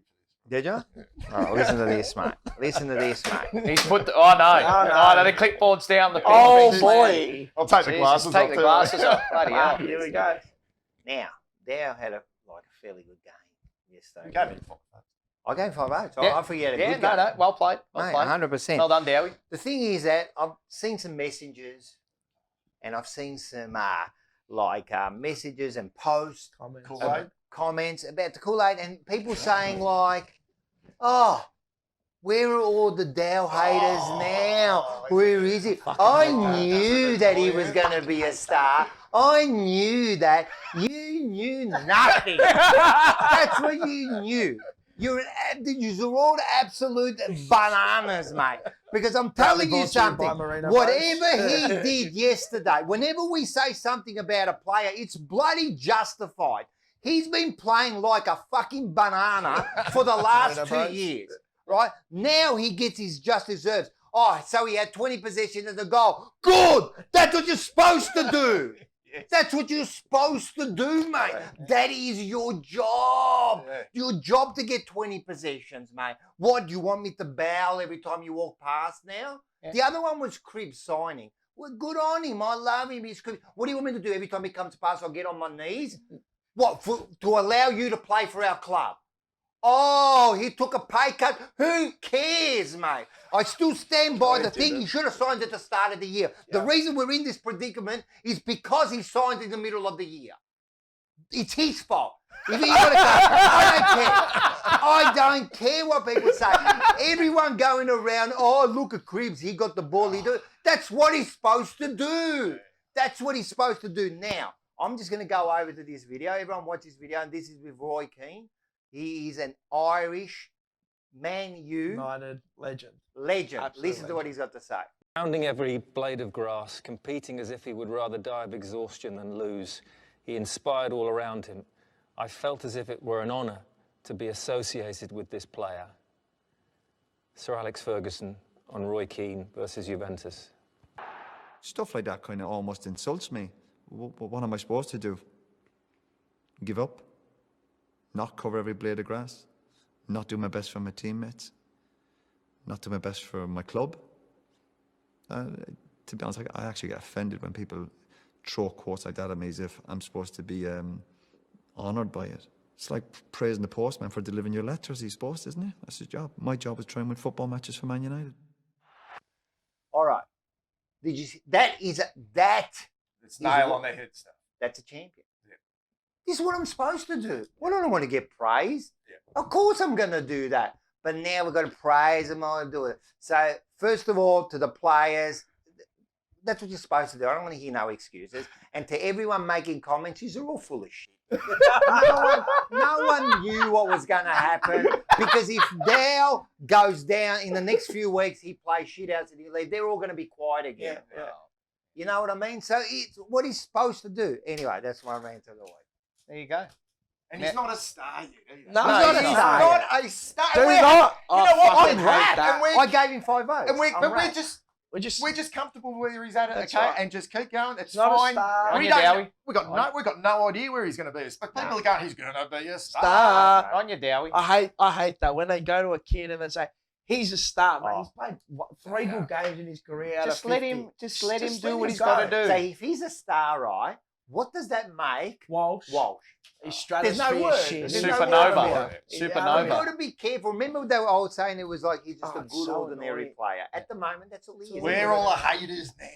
Speaker 4: Did you? Oh, listen to this, mate. Listen to this, mate.
Speaker 7: He's put the, oh, no.
Speaker 10: no.
Speaker 7: No, the clipboard's down. The
Speaker 10: Oh,
Speaker 7: pen-
Speaker 10: boy.
Speaker 8: I'll take the
Speaker 7: Jesus,
Speaker 8: glasses
Speaker 7: take
Speaker 8: off.
Speaker 7: the
Speaker 8: too.
Speaker 7: glasses off. Bloody hell.
Speaker 10: Here we go.
Speaker 4: Now, Dow had a fairly good game yesterday.
Speaker 8: You gave me 5 votes.
Speaker 4: I gave 5 votes.
Speaker 7: Yeah.
Speaker 4: I forget a
Speaker 7: Yeah,
Speaker 4: good
Speaker 7: no,
Speaker 4: game.
Speaker 7: no. Well played. Well
Speaker 4: Mate,
Speaker 7: played.
Speaker 4: 100%.
Speaker 7: Well done, Dowie.
Speaker 4: The thing is that I've seen some messages and I've seen some messages and posts,
Speaker 8: Kool-Aid?
Speaker 4: comments about the Kool-Aid and people saying like, oh, where are all the Dow haters now? Where is he? I knew that he was going to be a star. I knew that. You knew nothing. That's what you knew. You're all absolute bananas, mate. Because I'm telling you something. Whatever he did yesterday, whenever we say something about a player, it's bloody justified. He's been playing like a fucking banana for the last 2 years. Right? Now he gets his just deserves. Oh, so he had 20 possessions of the goal. Good! That's what you're supposed to do. That's what you're supposed to do, mate. That is your job. Your job to get 20 possessions, mate. What, do you want me to bow every time you walk past now?
Speaker 7: Yeah.
Speaker 4: The other one was Cribs signing. Well, good on him. I love him. He's Cribs. What do you want me to do every time he comes past? I'll get on my knees? What, to allow you to play for our club? Oh, he took a pay cut. Who cares, mate? I still stand by the thing. He should have signed at the start of the year. The reason we're in this predicament is because he signed in the middle of the year. It's his fault. If he would have done, I don't care what people say. Everyone going around, oh, look at Cribs. He got the ball. That's what he's supposed to do. That's what he's supposed to do. Now, I'm just going to go over to this video. Everyone watch this video, and this is with Roy Keane. He is an Irish Man U
Speaker 10: United legend.
Speaker 4: Listen to what he's got to say.
Speaker 11: Pounding every blade of grass, competing as if he would rather die of exhaustion than lose, he inspired all around him. I felt as if it were an honour to be associated with this player. Sir Alex Ferguson on Roy Keane versus Juventus.
Speaker 12: Stuff like that kind of almost insults me. What am I supposed to do? Give up? Not cover every blade of grass? Not do my best for my teammates? Not do my best for my club? To be honest, I actually get offended when people throw quotes like that at me as if I'm supposed to be honoured by it. It's like praising the postman for delivering your letters. He's supposed to, isn't it? That's his job. My job is trying to win football matches for Man United.
Speaker 4: All right. Did you see? It's
Speaker 8: nail on the head stuff.
Speaker 4: That's a champion. Yeah. This is what I'm supposed to do. Well, I don't want to get praise. Yeah. Of course I'm going to do that. But now we've got to praise them all and do it. So, first of all, to the players, that's what you're supposed to do. I don't want to hear no excuses. And to everyone making comments, you're all full of shit. no one knew what was going to happen because if Dow goes down in the next few weeks, he plays shit out to the league, they're all going to be quiet again. Yeah. You know what I mean? So it's what he's supposed to do. Anyway, that's my rant of the week.
Speaker 7: There you go.
Speaker 8: And he's not a star yet either.
Speaker 4: No, he's not a star.
Speaker 10: Do not.
Speaker 8: You know what? I'm rap.
Speaker 4: I gave him 5 votes.
Speaker 8: And we're just comfortable where he's at, okay?
Speaker 10: Right.
Speaker 8: And just keep going. It's
Speaker 10: not
Speaker 8: fine.
Speaker 10: a star.
Speaker 8: We got no idea where he's going to be. But people are going, he's going to be a
Speaker 10: Star.
Speaker 7: On your Dowie.
Speaker 10: I hate that when they go to a kid and they say he's a star, mate. He's played 3 good games in his career.
Speaker 7: Just let him do what he's got to do.
Speaker 4: So if he's a star, right? What does that make
Speaker 10: Walsh?
Speaker 4: His
Speaker 10: stratosphere
Speaker 4: There's no word.
Speaker 10: shit.
Speaker 7: Supernova.
Speaker 4: Supernova. You've got to be careful. Remember they were all saying it was like he's just a good
Speaker 10: so
Speaker 4: ordinary
Speaker 10: annoying.
Speaker 4: player. At the moment, that's all he is.
Speaker 8: We're all the haters now.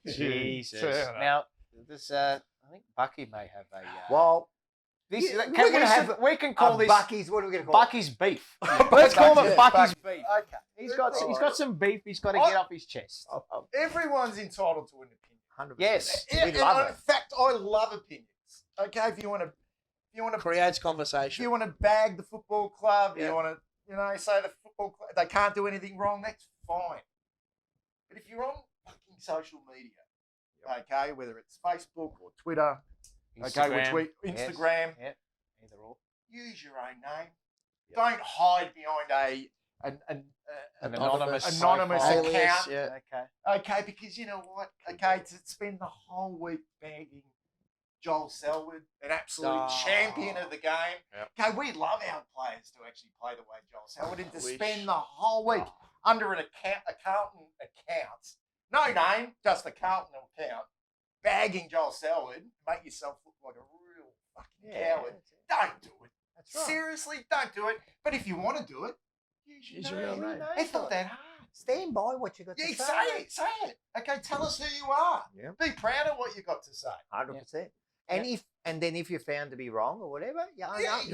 Speaker 7: Jesus. Now, this,
Speaker 6: I think Bucky may have a.
Speaker 4: Well,
Speaker 6: this,
Speaker 4: yeah,
Speaker 6: we can call this
Speaker 4: Bucky's. What are we going to call
Speaker 6: Bucky's beef. Let's call him Bucky's beef.
Speaker 8: Okay.
Speaker 6: He's got some beef. He's got to get off his chest.
Speaker 8: Everyone's entitled to an opinion.
Speaker 4: 100%.
Speaker 6: Yes.
Speaker 4: We love
Speaker 8: In fact, I love opinions. Okay, if you want to
Speaker 10: Creates conversation.
Speaker 8: if you want to bag the football club, you want to, say the football club, they can't do anything wrong, that's fine. But if you're on fucking social media, okay, whether it's Facebook or Twitter, Instagram,
Speaker 6: either or.
Speaker 8: use your own name. Don't hide behind an
Speaker 6: anonymous
Speaker 8: account.
Speaker 10: Yeah.
Speaker 8: Okay, because you know what? Okay, to spend the whole week bagging Joel Selwood, an absolute champion of the game. Okay, we love our players to actually play the way Joel Selwood, and to spend the whole week under a Carlton account, no name, just a Carlton account, bagging Joel Selwood, make yourself look like a real fucking coward. Don't do it.
Speaker 4: That's right.
Speaker 8: Seriously, don't do it. But if you want to do it, use your real name. It's not that hard.
Speaker 4: Stand by what you got to
Speaker 8: Yeah,
Speaker 4: say.
Speaker 8: say it. Okay, tell us who you are.
Speaker 4: Yeah.
Speaker 8: Be proud of what you got to say.
Speaker 4: 100%. And then if you're found to be wrong or whatever, you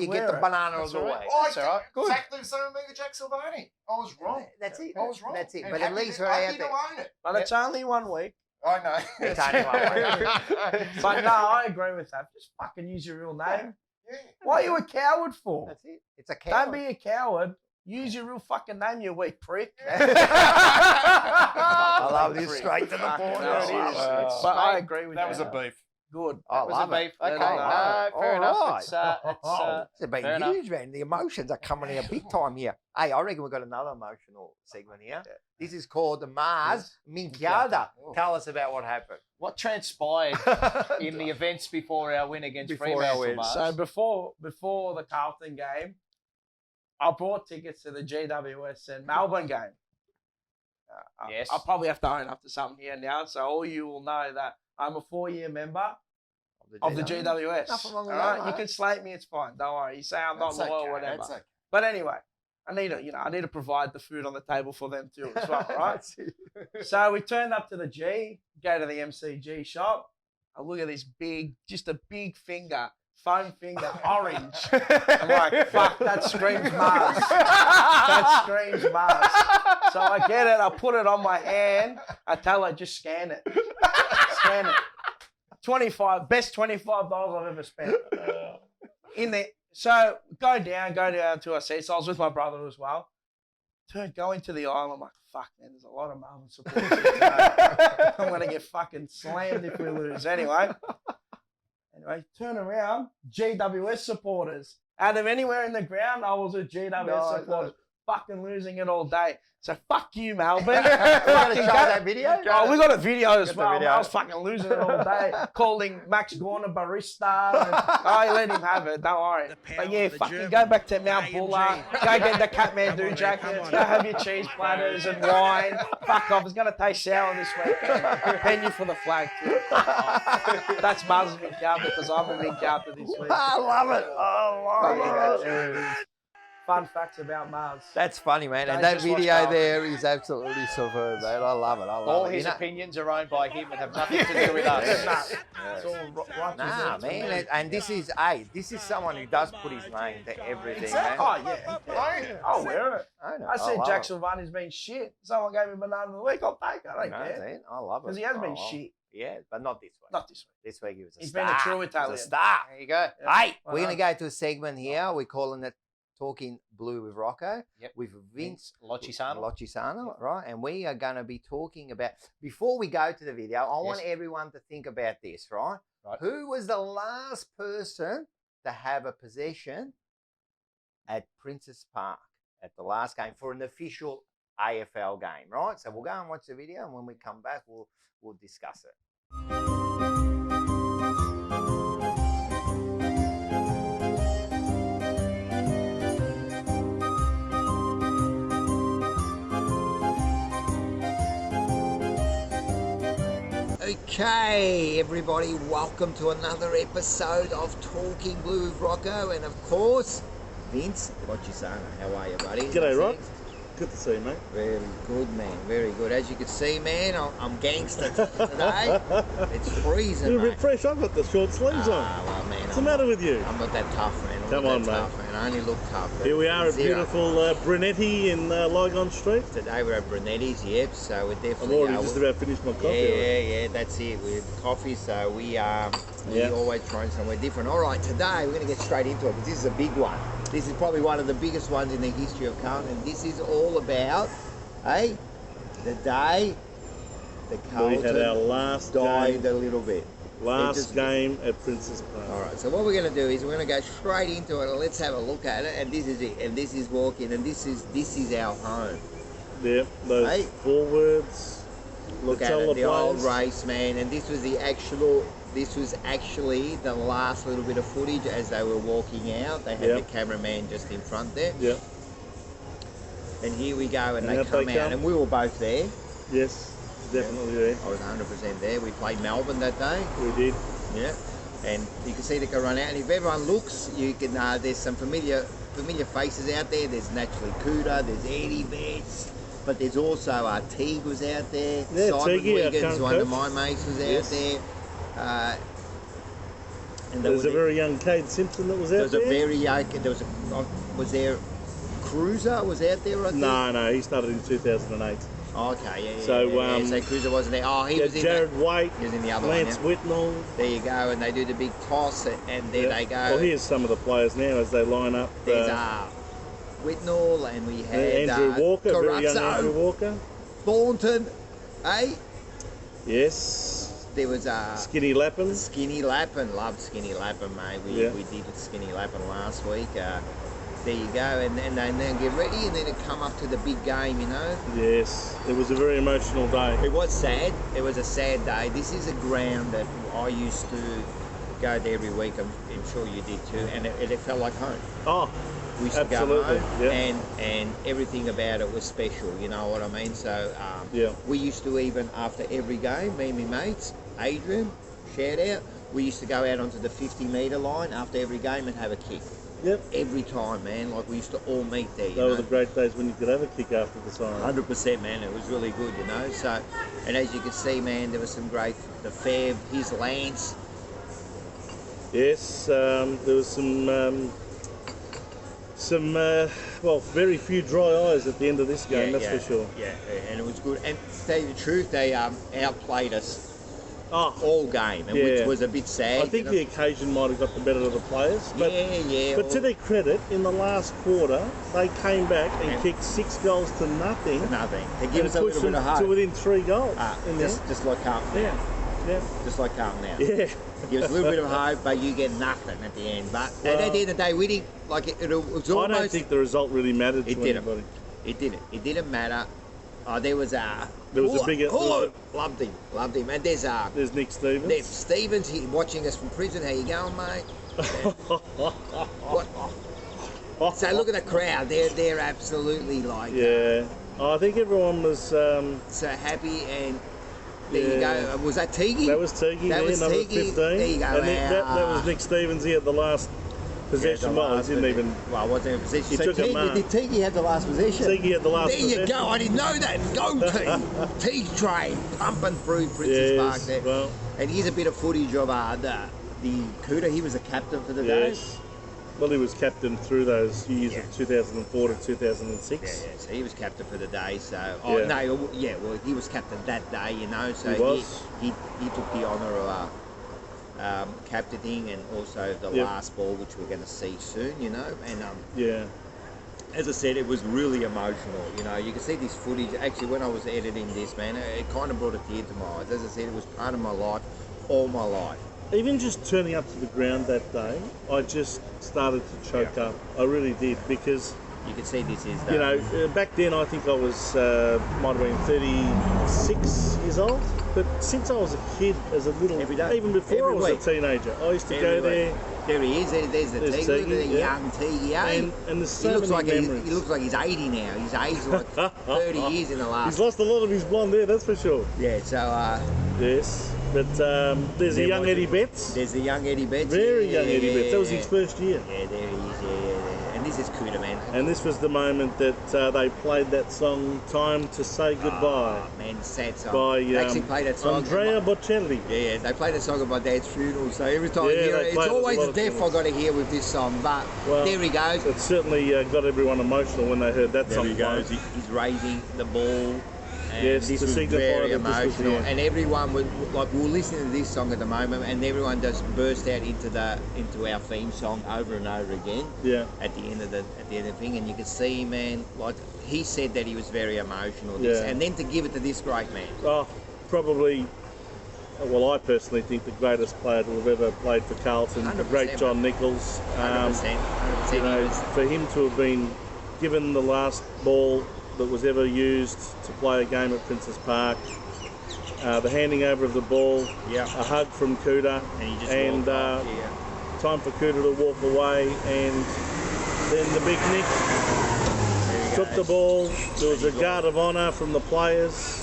Speaker 8: wear
Speaker 4: get the
Speaker 8: it.
Speaker 4: banana
Speaker 8: That's
Speaker 4: of the
Speaker 8: all
Speaker 4: way.
Speaker 8: right.
Speaker 4: That's all right. Good.
Speaker 8: Exactly the same with me with Jack Silvani. I was wrong.
Speaker 4: That's it.
Speaker 8: I was wrong.
Speaker 4: That's it.
Speaker 8: And
Speaker 4: But at
Speaker 8: happy
Speaker 4: least
Speaker 8: to-
Speaker 4: we're out
Speaker 8: happy
Speaker 4: there.
Speaker 8: to own it.
Speaker 10: But it's only 1 week.
Speaker 8: I know.
Speaker 4: It's only 1 week.
Speaker 10: But no, I agree with that. Just fucking use your real name. What are you a coward for?
Speaker 4: That's it. It's a coward.
Speaker 10: Don't be a coward. Use your real fucking name, you weak prick.
Speaker 4: I love this straight to the point.
Speaker 10: But I agree with
Speaker 8: That was a beef.
Speaker 10: Good.
Speaker 4: I
Speaker 6: That was
Speaker 4: love
Speaker 6: a
Speaker 4: it.
Speaker 6: beef. Okay,
Speaker 4: All
Speaker 6: fair enough.
Speaker 4: right.
Speaker 6: It's
Speaker 4: been
Speaker 6: fair enough.
Speaker 4: huge, man. The emotions are coming here big time here. Hey, I reckon we've got another emotional segment here. This is called the Mars Minkiada. Tell us about what happened.
Speaker 6: What transpired in the events before our win against Fremantle? Mars?
Speaker 10: So before the Carlton game, I bought tickets to the GWS and Melbourne game.
Speaker 6: Yes.
Speaker 10: I'll probably have to own up to something here now, so all you will know that I'm a 4-year member of the GWS.
Speaker 4: Nothing wrong with
Speaker 10: all right?
Speaker 4: that,
Speaker 10: You
Speaker 4: mate.
Speaker 10: can slate me, it's fine. Don't worry. You say I'm not
Speaker 8: That's
Speaker 10: loyal
Speaker 8: okay,
Speaker 10: or whatever.
Speaker 8: that's okay.
Speaker 10: But anyway, I need to provide the food on the table for them too as well, right? So we turned up to the G, go to the MCG shop. I look at this just a big finger, foam finger, orange. I'm like, fuck, that screams Mars. That screams Mars. So I get it, I put it on my hand. I tell her, just scan it. Scan it. Best $25 I've ever spent. In there. So go down to our seats. I was with my brother as well. Go into the aisle. I'm like, fuck, man, there's a lot of Melbourne supporters here today. I'm going to get fucking slammed if we lose. Anyway, turn around. GWS supporters. Out of anywhere in the ground, I was a GWS supporter. Fucking losing it all day. So fuck you, Melbourne.
Speaker 4: We're going to show that video?
Speaker 10: Oh, we got a video as well.
Speaker 4: video.
Speaker 10: I was fucking losing it all day. Calling Max Gorner barista. And, I let him have it. Don't worry. But yeah, fucking go back to Mount Buller. Go get the Kathmandu jackets. Go have your cheese platters and wine. Fuck off. It's going to taste sour this weekend. Pen you for the flag too. That's Mars' big character because I'm a big character this week.
Speaker 4: I love it. I love it.
Speaker 10: Fun facts about Mars.
Speaker 4: That's funny, man. And
Speaker 10: Don't
Speaker 4: that
Speaker 10: just watch
Speaker 4: video
Speaker 10: Carlton.
Speaker 4: there is absolutely superb, man. I love it. I love
Speaker 6: All
Speaker 4: it.
Speaker 6: his opinions are owned by him and have nothing to do with us.
Speaker 10: It's all right.
Speaker 4: Nah, man. And this is someone who does put his name to everything, man.
Speaker 10: Oh, yeah. I'll wear it.
Speaker 4: I know.
Speaker 10: I said
Speaker 4: love
Speaker 10: Jack
Speaker 4: it.
Speaker 10: Silvani's been shit. Someone gave me banana of the week. I'll take it. I don't
Speaker 4: No,
Speaker 10: care.
Speaker 4: man, I love it.
Speaker 10: Because he has been
Speaker 4: Oh,
Speaker 10: shit.
Speaker 4: Yeah, but not this week.
Speaker 10: Not this week.
Speaker 4: This week he was a
Speaker 10: He's
Speaker 4: star.
Speaker 10: been a true
Speaker 4: He was
Speaker 10: Italian.
Speaker 4: a star.
Speaker 6: There you go.
Speaker 10: Yeah.
Speaker 4: Hey,
Speaker 10: Well
Speaker 4: we're going to
Speaker 10: done.
Speaker 4: go to a segment here. We're calling it Talking Blue with Rocco.
Speaker 6: Yep.
Speaker 4: With Vince
Speaker 6: Lochisano.
Speaker 4: right? And we are going to be talking about, before we go to the video, I want everyone to think about this, right? Who was the last person to have a possession at Princess Park at the last game for an official AFL game, right? So we'll go and watch the video, and when we come back, we'll discuss it. Okay, everybody, welcome to another episode of Talking Blue with Rocco, and of course, Vince Lochisano. How are you, buddy?
Speaker 13: G'day, Rod. Good to see you, mate.
Speaker 4: Very good, man. Very good. As you can see, man, I'm gangster today. It's freezing,
Speaker 13: You're a
Speaker 4: mate.
Speaker 13: bit fresh. I've got the short sleeves on.
Speaker 4: Well, man,
Speaker 13: What's the matter with you?
Speaker 4: I'm not that tough, man. I'm
Speaker 13: Come
Speaker 4: not
Speaker 13: on,
Speaker 4: that
Speaker 13: mate.
Speaker 4: tough, man. I only look tough. but
Speaker 13: Here we are at
Speaker 4: zero.
Speaker 13: beautiful Brunetti in Lygon Street.
Speaker 4: Today we're at Brunetti's, yep. So we're
Speaker 13: I've
Speaker 4: definitely.
Speaker 13: already just about finished my coffee.
Speaker 4: Yeah, that's it. We're coffee, so we always trying somewhere different. All right, today we're going to get straight into it because this is a big one. This is probably one of the biggest ones in the history of Carlton. This is all about, the day the Carlton
Speaker 13: We had our last
Speaker 4: died
Speaker 13: game.
Speaker 4: a little bit.
Speaker 13: Last game at Princess Park.
Speaker 4: All right, so what we're going to do is we're going to go straight into it and let's have a look at it. And this is it. And this is walking, and this is our home.
Speaker 13: Yeah, those forwards.
Speaker 4: Look
Speaker 13: the
Speaker 4: at it, the old
Speaker 13: players.
Speaker 4: race, man. And this was actually the last little bit of footage as they were walking out. They had the cameraman just in front there.
Speaker 13: Yeah.
Speaker 4: And here we go, and they
Speaker 13: out
Speaker 4: come
Speaker 13: they
Speaker 4: out,
Speaker 13: come.
Speaker 4: and we were both there.
Speaker 13: Yes, definitely there.
Speaker 4: I was 100% there. We played Melbourne that day.
Speaker 13: We did.
Speaker 4: Yeah. And you can see they can run out. And if everyone looks, you can. There's some familiar faces out there. There's naturally Cooter. There's Eddie Betts. But there's also Teague was out there.
Speaker 13: Yeah,
Speaker 4: Simon
Speaker 13: Teague, our
Speaker 4: Wiggins,
Speaker 13: current
Speaker 4: one of
Speaker 13: coach.
Speaker 4: my mates, was out
Speaker 13: Yes.
Speaker 4: there. And
Speaker 13: There was a very young Cade Simpson that was out there.
Speaker 4: Was there Cruiser was out there, I think?
Speaker 13: No, he started in 2008.
Speaker 4: Okay, yeah.
Speaker 13: So,
Speaker 4: so Cruiser wasn't there. Oh, he was in
Speaker 13: Jared Waite,
Speaker 4: he was in the other
Speaker 13: Lance
Speaker 4: one.
Speaker 13: Whitnell.
Speaker 4: There you go, and they do the big toss, and there they go.
Speaker 13: Well, here's some of the players now as they line up.
Speaker 4: There's Whitnell, and we had
Speaker 13: Andrew Walker, very young
Speaker 4: Caruso,
Speaker 13: Andrew Walker.
Speaker 4: Thornton,
Speaker 13: Yes.
Speaker 4: There was
Speaker 13: Skinny Lappin.
Speaker 4: Skinny Lappin, loved Skinny Lappin, mate. We did Skinny Lappin last week. There you go, and then get ready, and then it come up to the big game, you know.
Speaker 13: Yes, it was a very emotional day.
Speaker 4: It was sad. It was a sad day. This is a ground that I used to go there every week. I'm sure you did too, and it felt like home.
Speaker 13: Oh,
Speaker 4: we used
Speaker 13: absolutely.
Speaker 4: to go home, and everything about it was special. You know what I mean? So we used to, even after every game, me and my mates, Adrian, shout out. We used to go out onto the 50-metre line after every game and have a kick.
Speaker 13: Yep.
Speaker 4: Every time, man. Like, we used to all meet there.
Speaker 13: They were the great days when you could have a kick after the siren.
Speaker 4: 100%, man. It was really good, you know. So, and as you can see, man, there was some great. The Fab, his Lance.
Speaker 13: Yes, there was some very few dry eyes at the end of this game. That's for sure.
Speaker 4: Yeah, and it was good. And to tell you the truth, they outplayed us. All game, and which was a bit sad.
Speaker 13: I think the occasion might have got the better of the players. But,
Speaker 4: yeah.
Speaker 13: But to their credit, in the last quarter, they came back and kicked 6 goals to nothing.
Speaker 4: They give us a little bit of hope.
Speaker 13: To within 3 goals.
Speaker 4: Just like Carlton now.
Speaker 13: Yeah.
Speaker 4: Just like Carlton now.
Speaker 13: Yeah.
Speaker 4: Give us a little bit of hope, but you get nothing at the end. But at the end of the day, we didn't like it. It was almost.
Speaker 13: I don't think the result really mattered to anybody.
Speaker 4: It didn't. It didn't matter. There was a
Speaker 13: bigger.
Speaker 4: Loved him. And there's
Speaker 13: Nick Stevens.
Speaker 4: Nick Stevens here watching us from prison. How you going, mate? So look at the crowd. They're absolutely like.
Speaker 13: I think everyone was
Speaker 4: so happy, and there you go. Was that Teague?
Speaker 13: That was Teague. Number 15.
Speaker 4: There you go.
Speaker 13: And that was Nick Stevens here at the last possession.
Speaker 4: Well,
Speaker 13: he didn't even.
Speaker 4: Well, it wasn't a possession.
Speaker 13: He took a mark.
Speaker 4: Did Teague have the last possession?
Speaker 13: Teague had the last possession.
Speaker 4: There you go. I didn't know that. Go Teague. Teague train pumping through Princess Park there.
Speaker 13: Well,
Speaker 4: and here's a bit of footage of the Cooter. He was a captain for the day.
Speaker 13: Well, he was captain through those years of 2004 to 2006.
Speaker 4: Yeah, so he was captain for the day. So, well, he was captain that day, you know. So he took the honour of captaining, and also the last ball, which we're going to see soon, you know. And as I said, it was really emotional. You know, you can see this footage. Actually, when I was editing this, man, it kind of brought a tear to my eyes. As I said, it was part of my life, all my life.
Speaker 13: Even just turning up to the ground that day, I just started to choke up. I really did, because
Speaker 4: you can see this is.
Speaker 13: You know, back then I think I was might have been 36 years old. But since I was a kid, as a little, even before I was a teenager, I used to go there.
Speaker 4: There he is. There's the Teague, the young Teague.
Speaker 13: And there's so many memories.
Speaker 4: He looks like he's 80 now. He's aged like 30 years in the last.
Speaker 13: He's lost a lot of his blonde hair, that's for sure.
Speaker 4: Yeah. So.
Speaker 13: Yes. But there's a young Eddie Betts.
Speaker 4: There's a young Eddie Betts.
Speaker 13: Very young Eddie Betts. That was his first year.
Speaker 4: Yeah, there he is. Yeah. And
Speaker 14: this is Cuda, man.
Speaker 13: And this was the moment that they played that song, Time to Say Goodbye.
Speaker 14: Oh, man, sad song.
Speaker 13: By
Speaker 14: they actually played that song.
Speaker 13: Andrea Bocelli.
Speaker 14: Yeah, they played that song at my dad's funeral, so every time I hear it, it's always a death I've got to hear with this song, but there he goes.
Speaker 13: It certainly got everyone emotional when they heard that song.
Speaker 14: There he goes. He's raising the ball. And
Speaker 13: yes,
Speaker 14: this
Speaker 13: to
Speaker 14: was
Speaker 13: signify
Speaker 14: very
Speaker 13: that this was the
Speaker 14: emotional,
Speaker 13: end.
Speaker 14: and everyone was like, we were listening to this song at the moment, and everyone just burst out into our theme song over and over again.
Speaker 13: Yeah.
Speaker 14: At the end of the thing, and you could see, man, like he said that he was very emotional. And then to give it to this great man.
Speaker 13: Oh, probably. Well, I personally think the greatest player to have ever played for Carlton, the great John Nichols.
Speaker 14: 100%.
Speaker 13: You know, for him to have been given the last ball that was ever used to play a game at Princes Park, the handing over of the ball, a hug from Cuda, and time for Cuda to walk away, and then the big Nick took the ball. There was a guard of honour from the players.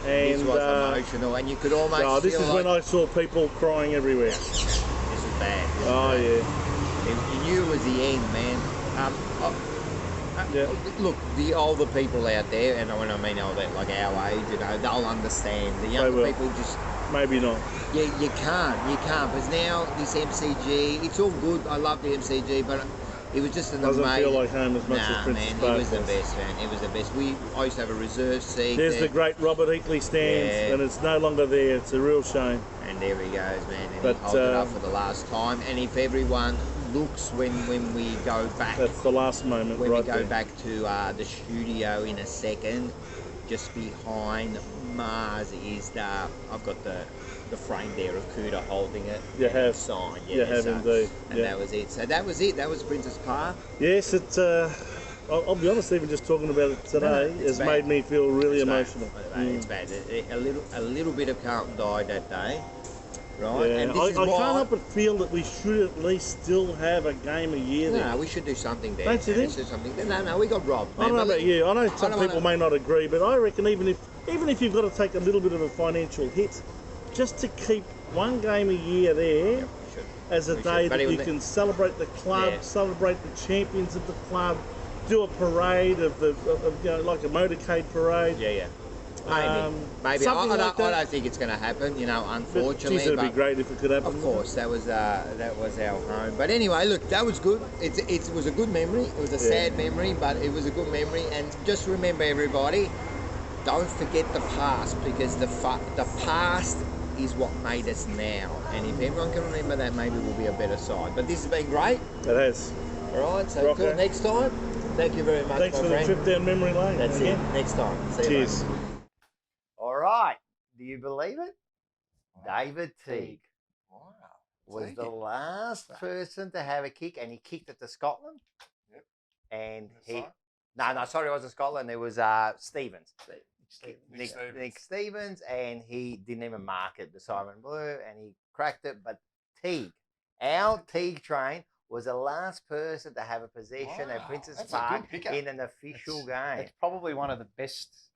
Speaker 13: And
Speaker 14: this was emotional, and you could almost
Speaker 13: this
Speaker 14: feel
Speaker 13: is
Speaker 14: like
Speaker 13: when I saw people crying everywhere.
Speaker 14: This was bad.
Speaker 13: Yeah.
Speaker 14: You knew it was the end, man. Look, the older people out there, and when I mean older, like our age, you know, they'll understand. The younger people just
Speaker 13: maybe not.
Speaker 14: Yeah, you can't, because now this MCG, it's all good. I love the MCG, but it was just an amazing.
Speaker 13: Doesn't feel like home as much as Princes
Speaker 14: man,
Speaker 13: Park.
Speaker 14: It was the best, man. It was the best. I used to have a reserve seat.
Speaker 13: There's the great Robert Eatley stands, and it's no longer there. It's a real shame.
Speaker 14: And there he goes, man. And he holds it up for the last time. And if everyone looks when we go back,
Speaker 13: that's the last moment.
Speaker 14: When
Speaker 13: right
Speaker 14: we go
Speaker 13: there.
Speaker 14: back to the studio in a second, just behind Mars is I've got the frame there of Cuda holding it.
Speaker 13: You have
Speaker 14: signed.
Speaker 13: Yeah, you have indeed.
Speaker 14: And that was it. So that was it. That was Princes Park.
Speaker 13: Yes, it's. I'll be honest. Even just talking about it today has made me feel really emotional.
Speaker 14: It's bad. A little bit of Carlton died that day. Right,
Speaker 13: yeah.
Speaker 14: and
Speaker 13: I can't help but feel that we should at least still have a game a year there.
Speaker 14: No, we should do something there.
Speaker 13: Don't you think?
Speaker 14: Do something there. No, we got robbed.
Speaker 13: I don't know about you. I know some people may not agree, but I reckon even if you've got to take a little bit of a financial hit, just to keep one game a year there as a day that you can celebrate the club, celebrate the champions of the club, do a parade of like a motorcade parade.
Speaker 14: Yeah. Maybe. I don't think it's going to happen. You know, unfortunately.
Speaker 13: Geez, it'd be great if it could happen.
Speaker 14: Of course, that was our home. But anyway, look, that was good. It was a good memory. It was a sad memory, but it was a good memory. And just remember, everybody, don't forget the past, because the past is what made us now. And if everyone can remember that, maybe we'll be a better side. But this has been great.
Speaker 13: It has.
Speaker 14: All right. So until next time. Thank you very much.
Speaker 13: Thanks for the trip down memory lane.
Speaker 14: That's it. Next time. See you
Speaker 13: Cheers.
Speaker 14: later.
Speaker 4: All right. Do you believe it? David Teague was the last person to have a kick, and he kicked it to Scotland.
Speaker 8: Yep.
Speaker 4: And sorry, it wasn't Scotland. It was Stevens. Nick Stevens, and he didn't even mark it, the Simon Blue, and he cracked it. But Teague, our Teague train, was the last person to have a possession at Princes Park in an official game.
Speaker 6: It's probably one of the best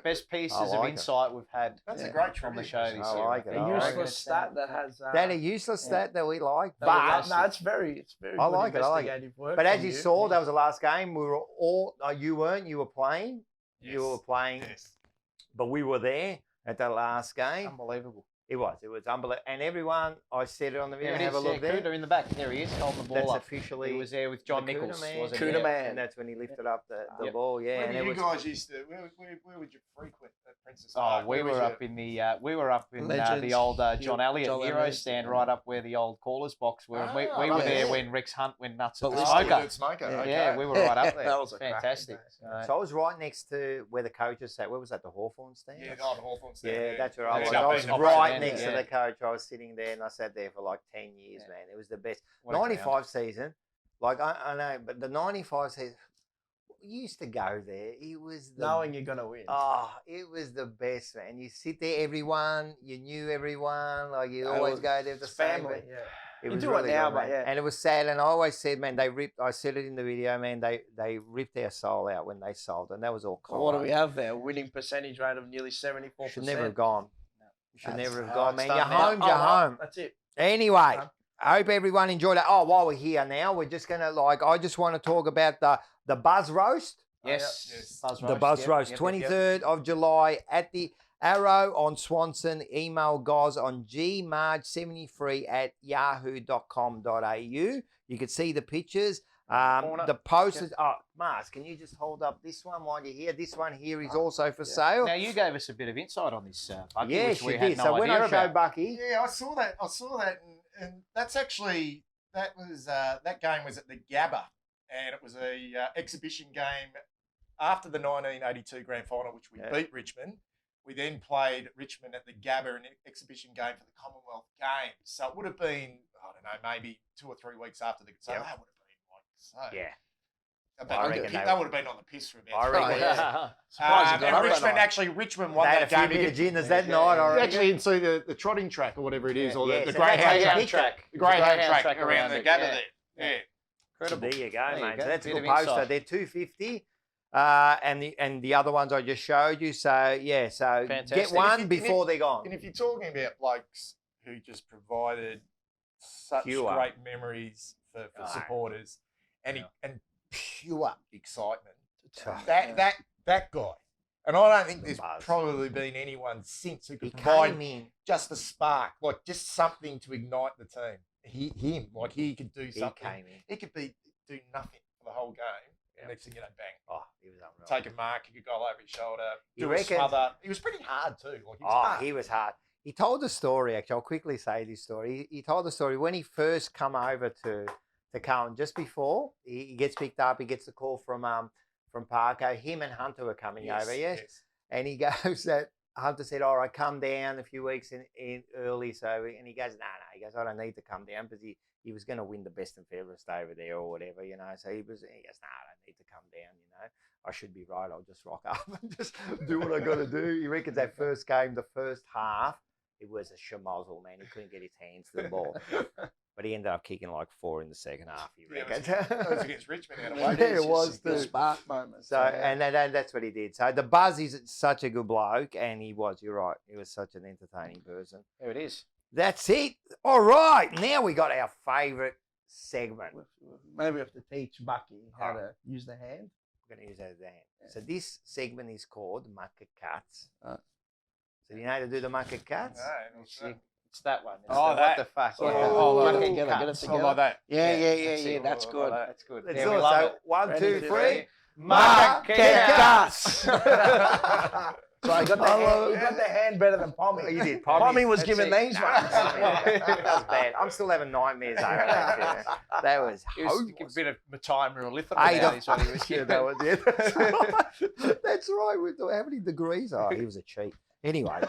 Speaker 6: best pieces
Speaker 4: of
Speaker 6: insight we've had.
Speaker 8: That's a great
Speaker 6: on the show this year.
Speaker 4: I like it.
Speaker 10: A useless stat that has
Speaker 4: a useless stat that we like,
Speaker 10: but no, it's very
Speaker 4: I like it.
Speaker 10: work.
Speaker 4: But as you saw, that was the last game. We were all you weren't. You were playing.
Speaker 8: Yes.
Speaker 4: You were playing.
Speaker 8: Yes.
Speaker 4: But we were there at that last game.
Speaker 6: Unbelievable.
Speaker 4: It was unbelievable. And everyone, I said it on the video, have a look there.
Speaker 6: Cuda in the back. There he is, holding the ball up.
Speaker 4: That's officially.
Speaker 6: He was there with John Nichols.
Speaker 4: Cuda man. And that's when he lifted up the ball. Yeah.
Speaker 8: Where
Speaker 4: and
Speaker 8: you guys used to? Where would you frequent at Princes
Speaker 6: Oh,
Speaker 8: Park?
Speaker 6: we were up in the old John Elliott Hero stand, right up where the old callers box were. We were there when Rex Hunt went nuts at the Smoker. Yeah, we were right up there. That was fantastic.
Speaker 4: So I was right next to where the coaches sat. Where was that? The Hawthorn stand?
Speaker 8: Yeah, the Hawthorn stand.
Speaker 4: Yeah, that's where I was. I was right next to the coach. I was sitting there, and I sat there for like 10 years, man. It was the best. 95 season, like I know, but the 95 season, we used to go there. It was
Speaker 10: knowing you're gonna win.
Speaker 4: Oh, it was the best, man. You sit there, everyone, you knew everyone. Like you always go there with the
Speaker 10: family.
Speaker 4: Yeah.
Speaker 10: You
Speaker 4: was
Speaker 10: do
Speaker 4: really
Speaker 10: it now,
Speaker 4: good,
Speaker 10: but
Speaker 4: man. And it was sad. And I always said, man, I said it in the video, man, they ripped our soul out when they sold, and that was all cold.
Speaker 10: What do we have there? Winning percentage rate of nearly 74%.
Speaker 4: Should never have gone. You should never have gone, man. You're home,
Speaker 10: That's it.
Speaker 4: Anyway, I hope everyone enjoyed it. Oh, while we're here now, we're just gonna I just want to talk about the Buzz Roast.
Speaker 7: Yes.
Speaker 4: The Buzz Roast, 23rd of July at the Arrow on Swanson. Email guys on gmarge73@yahoo.com.au. You can see the pictures. The posters. Oh, Mars, can you just hold up this one while you're here? This one here is also for sale.
Speaker 7: Now, you gave us a bit of insight on this, Bucky,
Speaker 4: yes,
Speaker 7: which we
Speaker 4: you
Speaker 7: had
Speaker 4: did.
Speaker 7: no
Speaker 4: So when
Speaker 7: idea
Speaker 4: I showed
Speaker 7: about.
Speaker 4: Bucky,
Speaker 8: Yeah, I saw that, and that's actually that game was at the Gabba, and it was a exhibition game after the 1982 grand final, which we beat Richmond. We then played Richmond at the Gabba, an exhibition game for the Commonwealth Games. So it would have been, I don't know, maybe 2 or 3 weeks after the. So that would have been
Speaker 4: I reckon
Speaker 8: that would have been on the piss for a bit.
Speaker 4: I reckon.
Speaker 8: And Richmond won that game.
Speaker 4: They had a few ginners that night.
Speaker 8: You actually didn't see the trotting track or whatever it is, or the
Speaker 4: so
Speaker 8: greyhound track. The greyhound track around the Gabba there. Yeah.
Speaker 4: Incredible. There you go, mate. So that's a
Speaker 7: Bit
Speaker 4: good
Speaker 7: of
Speaker 4: poster.
Speaker 7: insight.
Speaker 4: They're $250. And the other ones I just showed you. So yeah, so
Speaker 7: Fantastic.
Speaker 4: get one before they're gone.
Speaker 8: And if you're talking about blokes who just provided such great memories for supporters and pure excitement, that guy. And I don't think there's probably been anyone since who could provide just a spark, like just something to ignite the team. He could do something. He could do nothing for the whole game. And next thing you know, bang.
Speaker 4: Oh, he was unreal.
Speaker 8: Take a mark, kick a goal over his shoulder,
Speaker 4: You
Speaker 8: do a
Speaker 4: reckon-
Speaker 8: smother. He was pretty hard too. Like he was hard.
Speaker 4: He was hard. He told the story, actually. I'll quickly say this story. He told the story when he first come over to Carlton, just before he gets picked up, he gets the call from Parko. Him and Hunter were coming over, yes. And he goes that Hunter said, all right, come down a few weeks in early. So, and he goes, no. He goes, I don't need to come down because he was going to win the best and fairest over there or whatever, you know. So he goes, no, I don't need to come down, you know. I should be right. I'll just rock up and just do what I got to do. He reckons that first game, the first half, it was a schmozzle, man. He couldn't get his hands to the ball. But he ended up kicking like 4 in the second half, he reckons.
Speaker 8: It was against Richmond.
Speaker 4: Yeah, it was
Speaker 10: the spark moment.
Speaker 4: So, and that's what he did. So the Buzz is such a good bloke, and he was, you're right, he was such an entertaining person.
Speaker 7: There it is.
Speaker 4: That's it. All right, now we got our favourite segment.
Speaker 10: Maybe we have to teach Bucky how to use the hand.
Speaker 4: We're going to use that as the hand. Yeah. So this segment is called Mucker Cuts.
Speaker 10: So
Speaker 4: do you know how to do the Mucker Cuts?
Speaker 8: No,
Speaker 7: it's that one. It's
Speaker 8: that.
Speaker 7: What the fuck?
Speaker 10: Get it together.
Speaker 8: Like that.
Speaker 10: Yeah. That's good.
Speaker 7: That's good.
Speaker 4: Let's
Speaker 7: Yeah,
Speaker 4: do
Speaker 7: we
Speaker 4: it.
Speaker 7: love
Speaker 4: So
Speaker 7: it.
Speaker 4: 1, 2, 3.
Speaker 7: Mucker
Speaker 10: Cuts. So I got the hand better than Pommy.
Speaker 4: You did.
Speaker 10: Pommy was given these ones.
Speaker 4: That was bad. I'm still having nightmares over that. That was
Speaker 7: It was a bit of metimorolithium.
Speaker 4: that was it. That's right. How many degrees? Oh, he was a cheat. Anyway,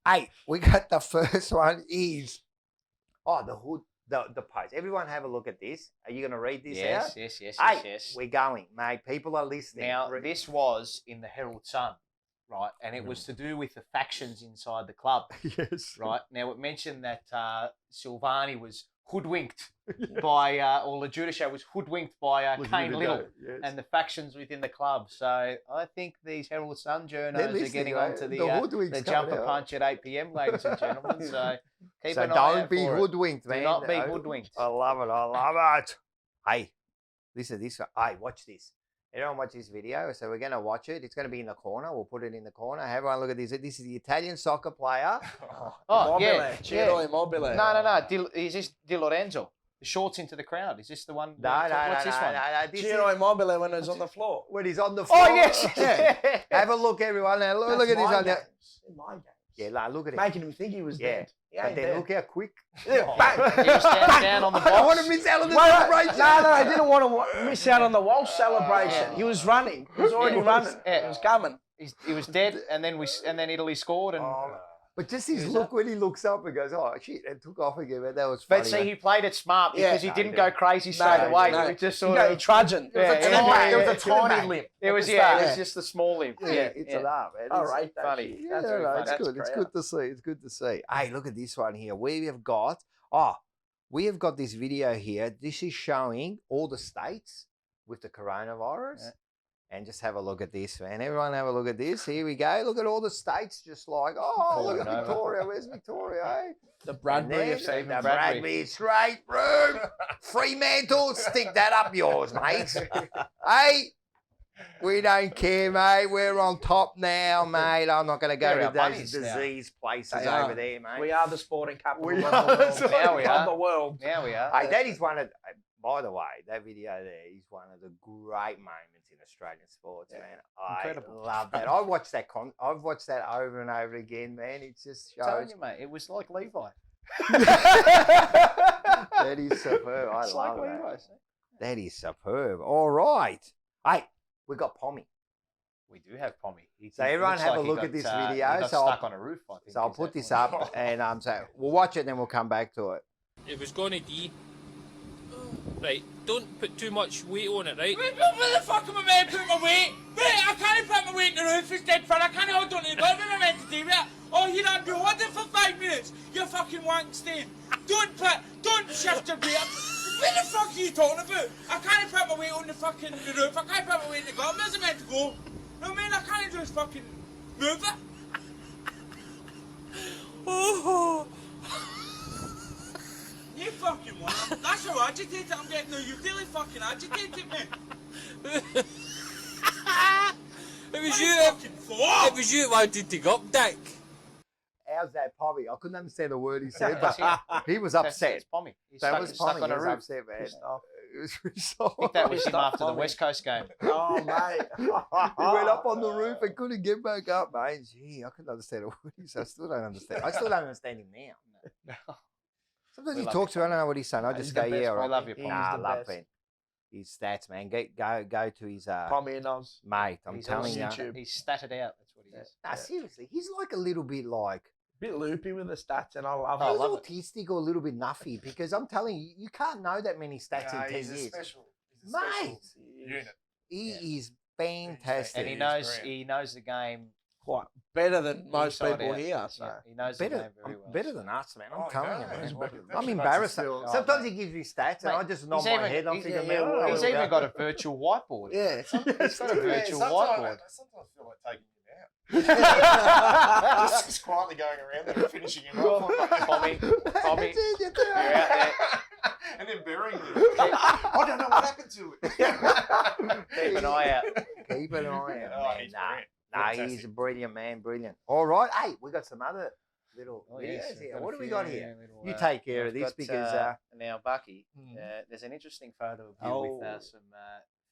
Speaker 4: hey, we got the first one is the hood, the post. Everyone have a look at this. Are you going to read this out?
Speaker 7: Yes.
Speaker 4: We're going, mate. People are listening.
Speaker 7: Now, this was in the Herald Sun, right? And it was to do with the factions inside the club.
Speaker 4: Yes.
Speaker 7: Right? Now, it mentioned that Silvani was hoodwinked by, or Lejudice was hoodwinked by Kane Little and the factions within the club. So I think these Herald Sun journos are getting onto the jumper punch at 8 p.m, ladies and gentlemen. So keep an eye out.
Speaker 4: Don't be hoodwinked, man.
Speaker 7: Do not be hoodwinked.
Speaker 4: I love it. Hey, listen to this. Hey, watch this. Everyone watch this video. So we're going to watch it. It's going to be in the corner. We'll put it in the corner. Everyone look at this. This is the Italian soccer player.
Speaker 10: Mobile.
Speaker 7: No. Is this Di Lorenzo? The shorts into the crowd. Is this the one? What's this one?
Speaker 10: Giro Immobile when he's on the floor.
Speaker 4: When he's on the floor.
Speaker 7: Oh, yes.
Speaker 4: Have a look, everyone. Now, look at this one.
Speaker 10: In my games.
Speaker 4: Yeah, look at it.
Speaker 10: Making him think he was dead.
Speaker 4: But then look how quick.
Speaker 10: Bang.
Speaker 7: He was down on the box.
Speaker 4: I don't want to miss out on the celebration.
Speaker 10: No, I didn't want to miss out on the Walsh celebration. He was running. He was already running. He was coming.
Speaker 7: He was dead, and then Italy scored. And
Speaker 4: but just his look when he looks up and goes, oh, shit, and took off again. Man. That was funny.
Speaker 7: But see, he played it smart because he didn't go crazy straight away. He just sort of
Speaker 10: trudging.
Speaker 8: It was a tiny limp.
Speaker 7: It was just a small limp.
Speaker 4: It's an art, man.
Speaker 10: All right,
Speaker 7: funny.
Speaker 4: Yeah, it's good. It's good to see. It's good to see. Hey, look at this one here. We have got this video here. This is showing all the states with the coronavirus. And just have a look at this, man. Everyone have a look at this. Here we go. Look at all the states just like, oh, look at Victoria. Where's Victoria, eh?
Speaker 10: The Bradbury effect.
Speaker 4: The Bradbury straight room. Fremantle, stick that up yours, mate. Hey, we don't care, mate. We're on top now, mate. I'm not going to go to those disease places over there, mate.
Speaker 10: We are the sporting capital
Speaker 4: We
Speaker 10: of
Speaker 4: are
Speaker 10: the world.
Speaker 4: now we
Speaker 10: Of
Speaker 4: are.
Speaker 10: the world.
Speaker 7: Now we are.
Speaker 4: Hey, that is one of, by the way, that video there is one of the great moments in Australian sports, man.
Speaker 7: Incredible.
Speaker 4: I love that. I watched that. I've watched that over and over again, man. It just
Speaker 7: I'm telling
Speaker 4: shows.
Speaker 7: you, mate, it was like Levi.
Speaker 4: That is superb. I
Speaker 7: It's
Speaker 4: love
Speaker 7: like
Speaker 4: that.
Speaker 7: Levi.
Speaker 4: That is superb. All right. Hey, we got Pommy.
Speaker 7: We do have Pommy.
Speaker 4: So everyone have a look at this video.
Speaker 7: He got
Speaker 4: So
Speaker 7: stuck on a roof, I think.
Speaker 4: So I'll put this up and so we'll watch it and then we'll come back to it.
Speaker 15: It was going to D. Right, don't put too much weight on it, right?
Speaker 16: Where the fuck am I meant to put my weight? Wait, I can't put my weight in the roof, it's dead fun. I can't hold on to the door. What am I meant to do with it? Oh, here I've been holding for 5 minutes. You fucking wank stain. Don't shift your weight up. What the fuck are you talking about? I can't put my weight on the fucking roof. I can't put my weight in the garden. Where's it meant to go? No, man, I can't just fucking move it. Oh. You fucking want. That's how agitated I'm getting now. You really fucking agitated me.
Speaker 15: It was you that wanted to go up, Dick.
Speaker 4: How's that, Pommy? I couldn't understand the word he said, but he was upset.
Speaker 7: That's Pommy. He's
Speaker 4: That
Speaker 7: stuck,
Speaker 4: was
Speaker 7: stuck
Speaker 4: Pommy.
Speaker 7: on
Speaker 4: He
Speaker 7: a
Speaker 4: was
Speaker 7: roof.
Speaker 4: upset, man. It was really
Speaker 7: I think that was him
Speaker 10: Stuff,
Speaker 7: after the
Speaker 10: Pommy.
Speaker 7: West Coast game.
Speaker 10: Oh, mate.
Speaker 4: He went up on the roof and couldn't get back up, mate. Gee, I couldn't understand a word he said. I still don't understand. I still don't understand him now. Sometimes
Speaker 7: We
Speaker 4: he
Speaker 7: love
Speaker 4: talks
Speaker 7: you,
Speaker 4: to me, I don't know what he's saying. I just
Speaker 10: He's
Speaker 4: go,
Speaker 10: the best,
Speaker 4: yeah,
Speaker 10: mate.
Speaker 4: all
Speaker 7: I
Speaker 4: right.
Speaker 7: love you,
Speaker 10: He's
Speaker 7: Pommy.
Speaker 4: Nah, I
Speaker 10: the
Speaker 4: love
Speaker 10: best.
Speaker 4: Ben. His stats, man. Go to his
Speaker 10: Pommy knows.
Speaker 4: mate. I'm
Speaker 7: He's
Speaker 4: telling
Speaker 7: on
Speaker 4: you.
Speaker 10: YouTube.
Speaker 7: He's statted out. That's what he is.
Speaker 4: Nah, seriously, he's like a little bit like
Speaker 10: Bit loopy with the stats, and I love
Speaker 7: Oh, I
Speaker 10: it.
Speaker 7: love it.
Speaker 4: autistic or a little bit nuffy because I'm telling you, you can't know that many stats in 10
Speaker 8: he's
Speaker 4: years.
Speaker 8: a special
Speaker 4: Mate,
Speaker 8: unit.
Speaker 4: he is fantastic.
Speaker 7: And he knows the game
Speaker 10: Quite better than most
Speaker 7: inside
Speaker 10: people
Speaker 7: out.
Speaker 10: here. So.
Speaker 7: Yeah, he knows the
Speaker 4: better,
Speaker 7: game very well.
Speaker 4: better than us, man. I'm
Speaker 8: Oh,
Speaker 4: telling
Speaker 8: no,
Speaker 4: you,
Speaker 8: he's
Speaker 4: man.
Speaker 8: better.
Speaker 4: I'm
Speaker 8: That's
Speaker 4: embarrassed.
Speaker 8: still-
Speaker 4: Sometimes he gives me stats and
Speaker 7: Mate,
Speaker 4: I just nod
Speaker 7: he's
Speaker 4: my
Speaker 7: even-
Speaker 4: head. I'm
Speaker 7: he's-
Speaker 4: thinking,
Speaker 10: yeah,
Speaker 4: man,
Speaker 10: well,
Speaker 7: He's even got a virtual whiteboard.
Speaker 10: Yeah.
Speaker 7: He's got a virtual
Speaker 8: sometimes,
Speaker 7: whiteboard.
Speaker 8: I sometimes feel like taking him out. Just quietly going around there and finishing him off.
Speaker 7: Pommy,
Speaker 4: You're
Speaker 7: you're out there.
Speaker 8: And then burying him. I don't know what happened to it.
Speaker 7: Keep an eye out.
Speaker 4: Keep an eye out,
Speaker 8: Oh,
Speaker 4: man.
Speaker 8: he's
Speaker 4: Nah,
Speaker 8: brilliant.
Speaker 4: he's
Speaker 8: Fantastic.
Speaker 4: a brilliant man, brilliant. All right, hey, we got some other little
Speaker 7: Oh,
Speaker 4: videos
Speaker 7: yes, we've
Speaker 4: here.
Speaker 7: got a
Speaker 4: What do we
Speaker 7: few,
Speaker 4: got
Speaker 7: yeah,
Speaker 4: here?
Speaker 7: little,
Speaker 4: You take care of
Speaker 7: we've
Speaker 4: this
Speaker 7: got,
Speaker 4: because
Speaker 7: now Bucky,
Speaker 8: Mm.
Speaker 7: there's an interesting photo of you with some